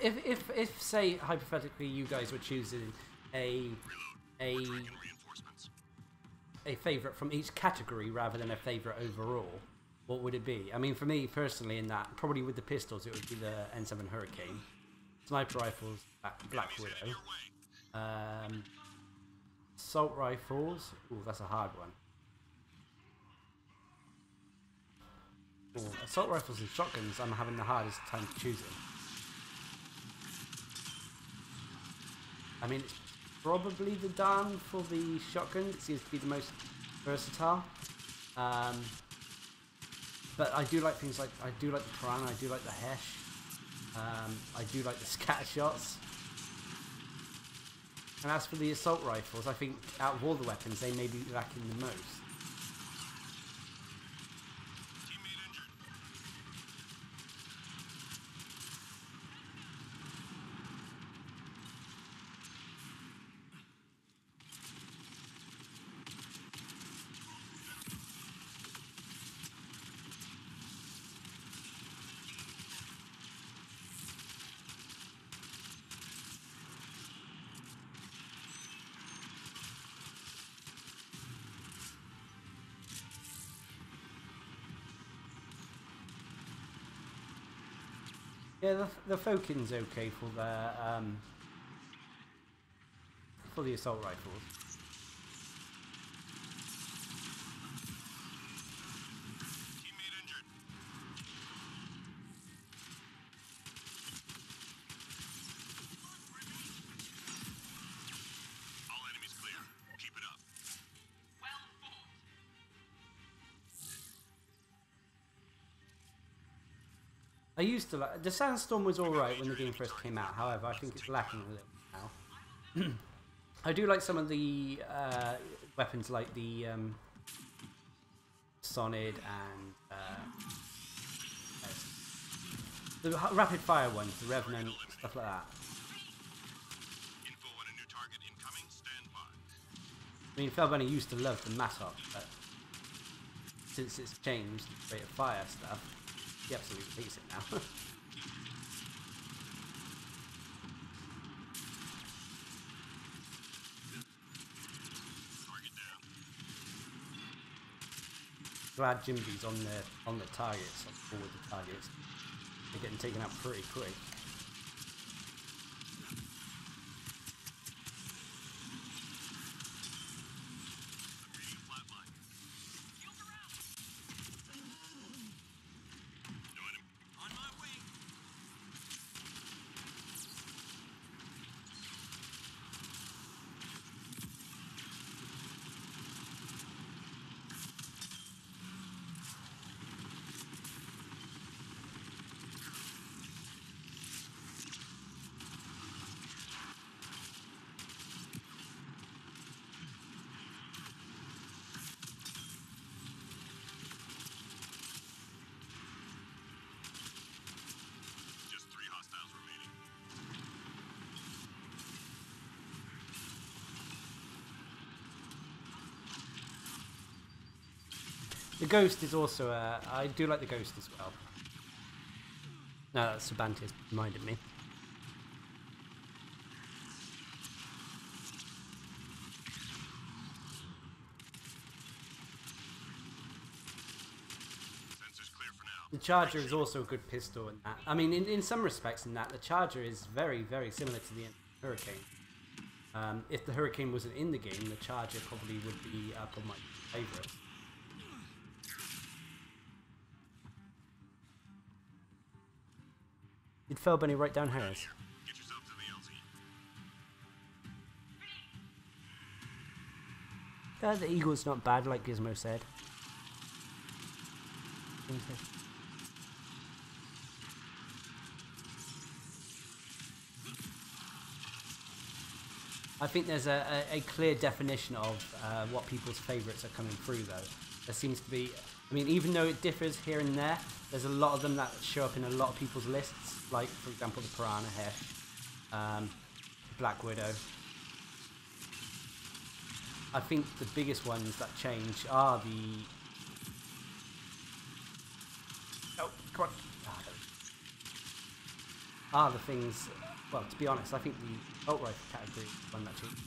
'em. If say hypothetically you guys were choosing a Reinforcements. favourite from each category rather than a favourite overall, what would it be? I mean, for me personally, in that probably with the pistols, it would be the N7 Hurricane, sniper rifles, Black Widow, assault rifles. Ooh, that's a hard one. Ooh, assault rifles and shotguns. I'm having the hardest time choosing. I mean, it's probably the Dawn for the shotgun. It seems to be the most versatile. But I do like things like, I do like the Piranha, I do like the Hesh. I do like the scatter shots. And as for the assault rifles, I think out of all the weapons, they may be lacking the most. Teammate injured. Yeah, the Fokin's okay for the assault rifles. Teammate injured. All enemies clear. Keep it up. Well fought. I used to like the Sandstorm was alright when the game first came out. However, I think it's lacking a little now. I do like some of the weapons, like the Sonid and the rapid fire ones, the Revenant, stuff like that. Info on a new target incoming. Stand by. I mean, Felbunny used to love the Massop, but since it's changed to rate of fire stuff, he absolutely hates it now. Target down. Glad Jimby's on the targets, on forward the targets. They're getting taken out pretty quick. I'm reading a flatline. No enemy. On my way. The Ghost is also I do like the Ghost as well. No, that's Sabantis reminded me. Sensors clear for now. The Charger is also a good pistol in that. I mean, in some respects in that, the Charger is very, very similar to the Hurricane. If the Hurricane wasn't in the game, the Charger probably would be up on my favourites. Did Felbunny write down hers? Get yourself to the LZ. The Eagle's not bad, like Gizmo said. I think there's a clear definition of what people's favourites are coming through, though. There seems to be, I mean, even though it differs here and there, there's a lot of them that show up in a lot of people's lists, like, for example, the Piranha Hesh, Black Widow. I think the biggest ones that change are the... Oh, come on. Are the things... Well, to be honest, I think the alt rifle category is one that changes.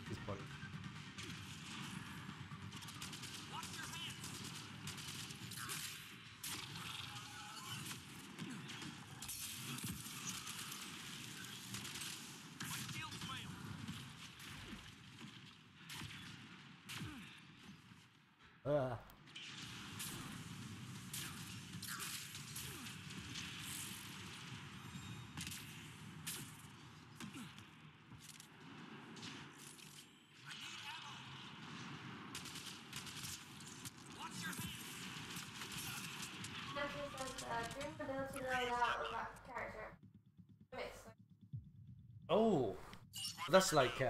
His body. Oh, that's like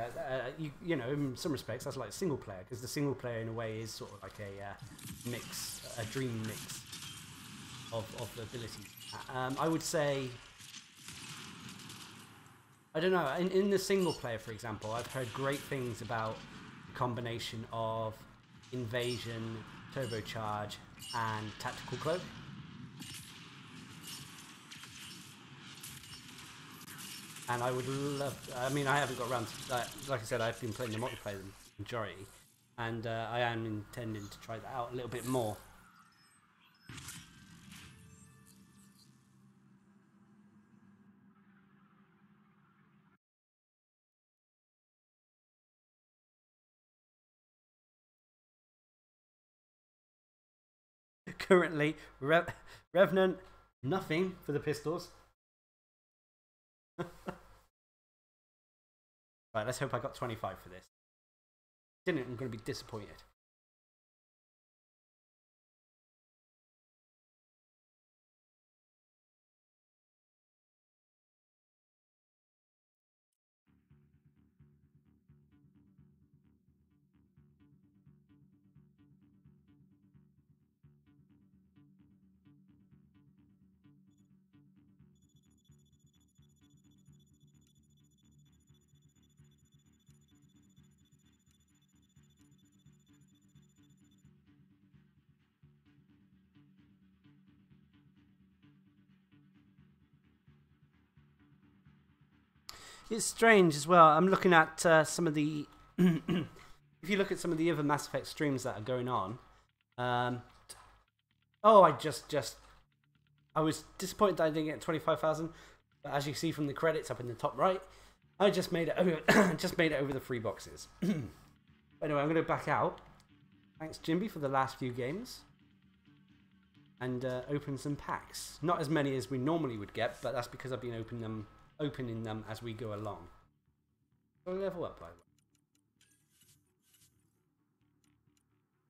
you know, in some respects that's like single player, because the single player in a way is sort of like a mix, a dream mix of the abilities. I would say, I don't know, in the single player, for example, I've heard great things about the combination of invasion, turbocharge, and tactical cloak. And I would love to, I mean, I haven't got around to that. Like I said, I've been playing the multiplayer the majority, and I am intending to try that out a little bit more. Currently, Revenant, nothing for the pistols. Right, let's hope I got 25 for this. Didn't, I'm going to be disappointed. It's strange as well. I'm looking at some of the... if you look at some of the other Mass Effect streams that are going on... oh, I was disappointed that I didn't get 25,000. But as you see from the credits up in the top right, I just made it over, just made it over the free boxes. Anyway, I'm going to back out. Thanks, Jimby, for the last few games. And open some packs. Not as many as we normally would get, but that's because I've been opening them as we go along. So level up, by the way.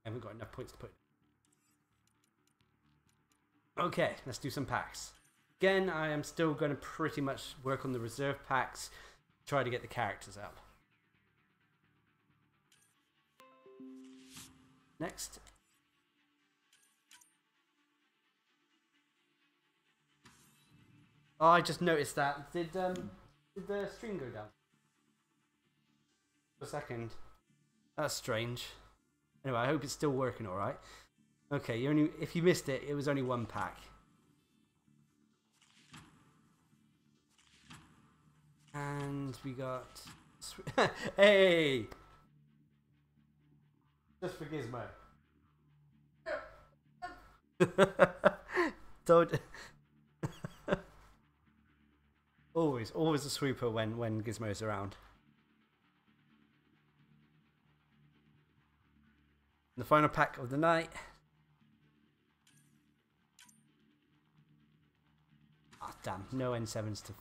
I haven't got enough points to put in. Okay, let's do some packs. Again, I am still going to pretty much work on the reserve packs, try to get the characters up. Next. Oh, I just noticed that. Did the stream go down? For a second. That's strange. Anyway, I hope it's still working all right. Okay, you only if you missed it, it was only one pack. And we got hey, just for Gizmo. Don't always a sweeper when Gizmo's around. The final pack of the night. Ah, damn, no N7s to.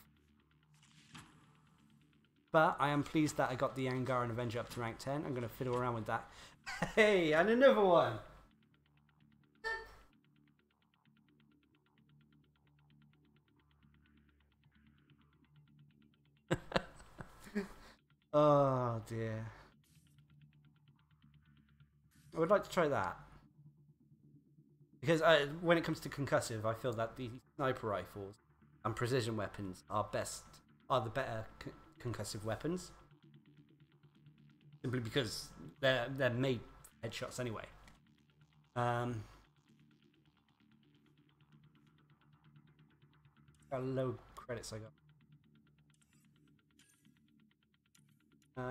But I am pleased that I got the Angaran Avenger up to rank 10. I'm going to fiddle around with that. Hey, and another one. Oh dear. I would like to try that. Because when it comes to concussive, I feel that the sniper rifles and precision weapons are the better concussive weapons. Simply because they're made for headshots anyway. How low credits I got.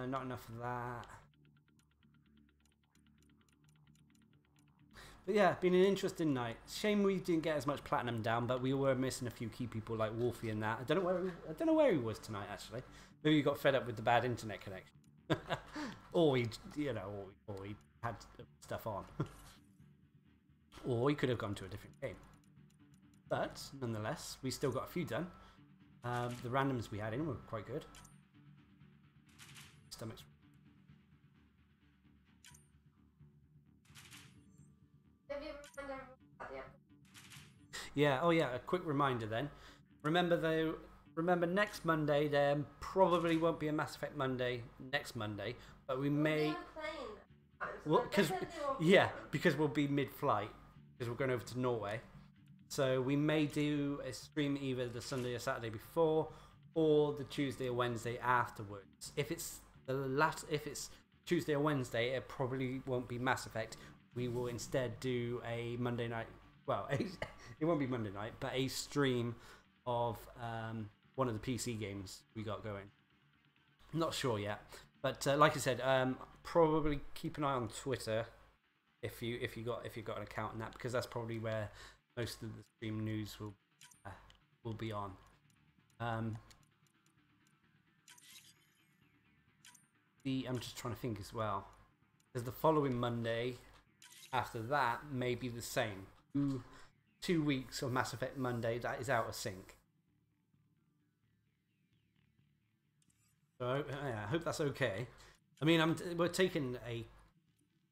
Not enough of that. But yeah, been an interesting night. Shame we didn't get as much platinum down, but we were missing a few key people like Wolfie and that. I don't know where he was tonight actually. Maybe he got fed up with the bad internet connection, or he had stuff on, or he could have gone to a different game. But nonetheless, we still got a few done. The randoms we had in were quite good. Stomachs. Yeah, oh yeah, a quick reminder then. Remember next Monday there probably won't be a Mass Effect Monday next Monday, but we may because we'll be mid-flight because we're going over to Norway. So we may do a stream either the Sunday or Saturday before or the Tuesday or Wednesday afterwards. If it's Tuesday or Wednesday, it probably won't be Mass Effect. We will instead do a Monday night. Well, it won't be Monday night, but a stream of one of the PC games we got going. Not sure yet, but like I said, probably keep an eye on Twitter if you got an account in that, because that's probably where most of the stream news will be on. I'm just trying to think as well, because the following Monday after that may be the same. 2 weeks of Mass Effect Monday that is out of sync. So yeah, I hope that's okay. I mean, we're taking a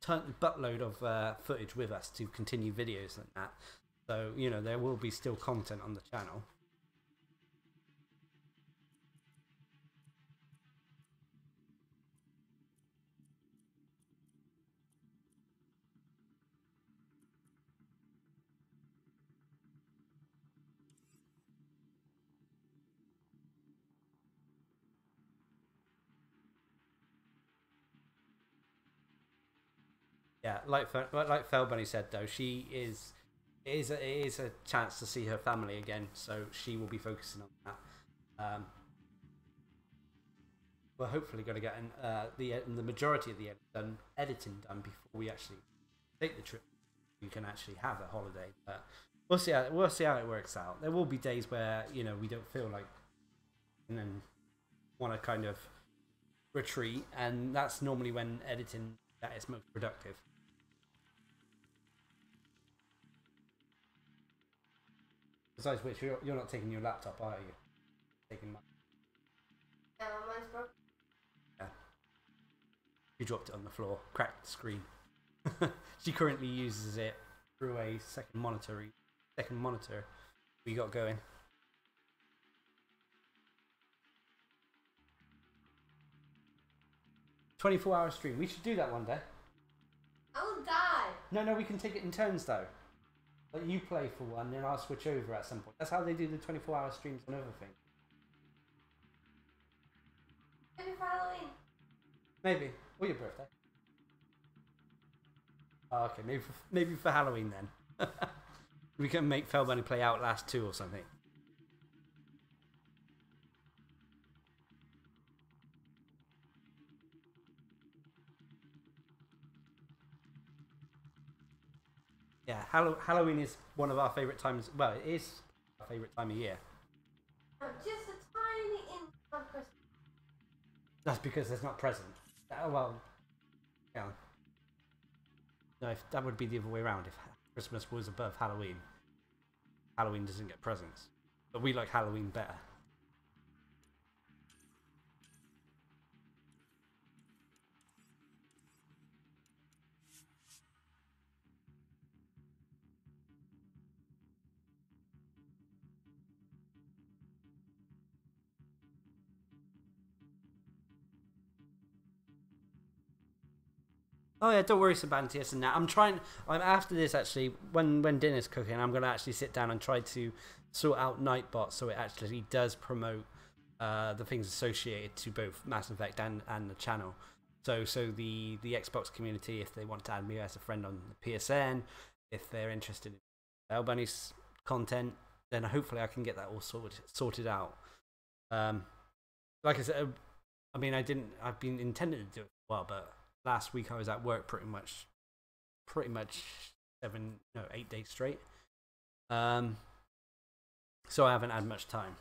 buttload of footage with us to continue videos like that. So you know there will be still content on the channel. Yeah, like Felbunny said though, it is a chance to see her family again, so she will be focusing on that. We're hopefully going to get the majority of the editing done before we actually take the trip. We can actually have a holiday, but we'll see how it works out. There will be days where we don't feel like and then want to kind of retreat, and that's normally when editing that is most productive. Besides which, you're not taking your laptop, are you? Taking mine. Yeah, mine's broken. Yeah. You dropped it on the floor, cracked the screen. She currently uses it through a second monitor we got going. 24-hour stream. We should do that one day. I will die. No, we can take it in turns though. Like you play for one, then I'll switch over at some point. That's how they do the 24-hour streams on other things. Maybe for Halloween. Maybe. Or your birthday. Oh, okay, maybe for Halloween then. We can make Fell Bunny play Outlast 2 or something. Yeah, Halloween is one of our favourite times. Well, it is our favourite time of year. Just a tiny inch of Christmas. That's because there's not present. Oh, well, yeah. No, if that would be the other way around. If Christmas was above Halloween, Halloween doesn't get presents. But we like Halloween better. Oh yeah, don't worry, Sabantius and that. I'm after this actually. When dinner's cooking, I'm gonna actually sit down and try to sort out Nightbot so it actually does promote the things associated to both Mass Effect and the channel. So the Xbox community, if they want to add me as a friend on the PSN, if they're interested in Bell Bunny's content, then hopefully I can get that all sorted out. Like I said, I mean I've been intending to do it for a while, but last week I was at work pretty much 8 days straight. So I haven't had much time.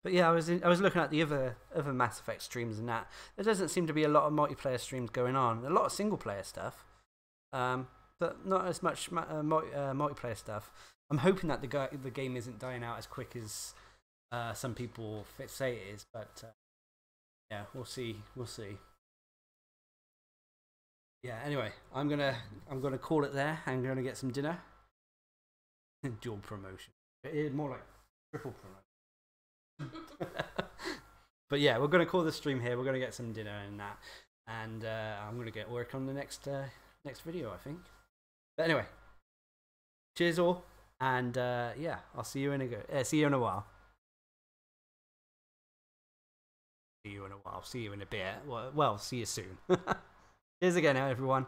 But yeah, I was looking at the other Mass Effect streams and that. There doesn't seem to be a lot of multiplayer streams going on. A lot of single player stuff. But not as much multiplayer stuff. I'm hoping that the game isn't dying out as quick as some people say it is, but yeah, we'll see. Yeah. Anyway, I'm gonna call it there. I'm gonna get some dinner. Dual promotion. More like triple promotion. But yeah, we're gonna call the stream here. We're gonna get some dinner and that, and I'm gonna get work on the next video, I think. But anyway, cheers all, and yeah, I'll see you in a while. See you in a while. See you in a bit. Well, see you soon. Cheers again, everyone.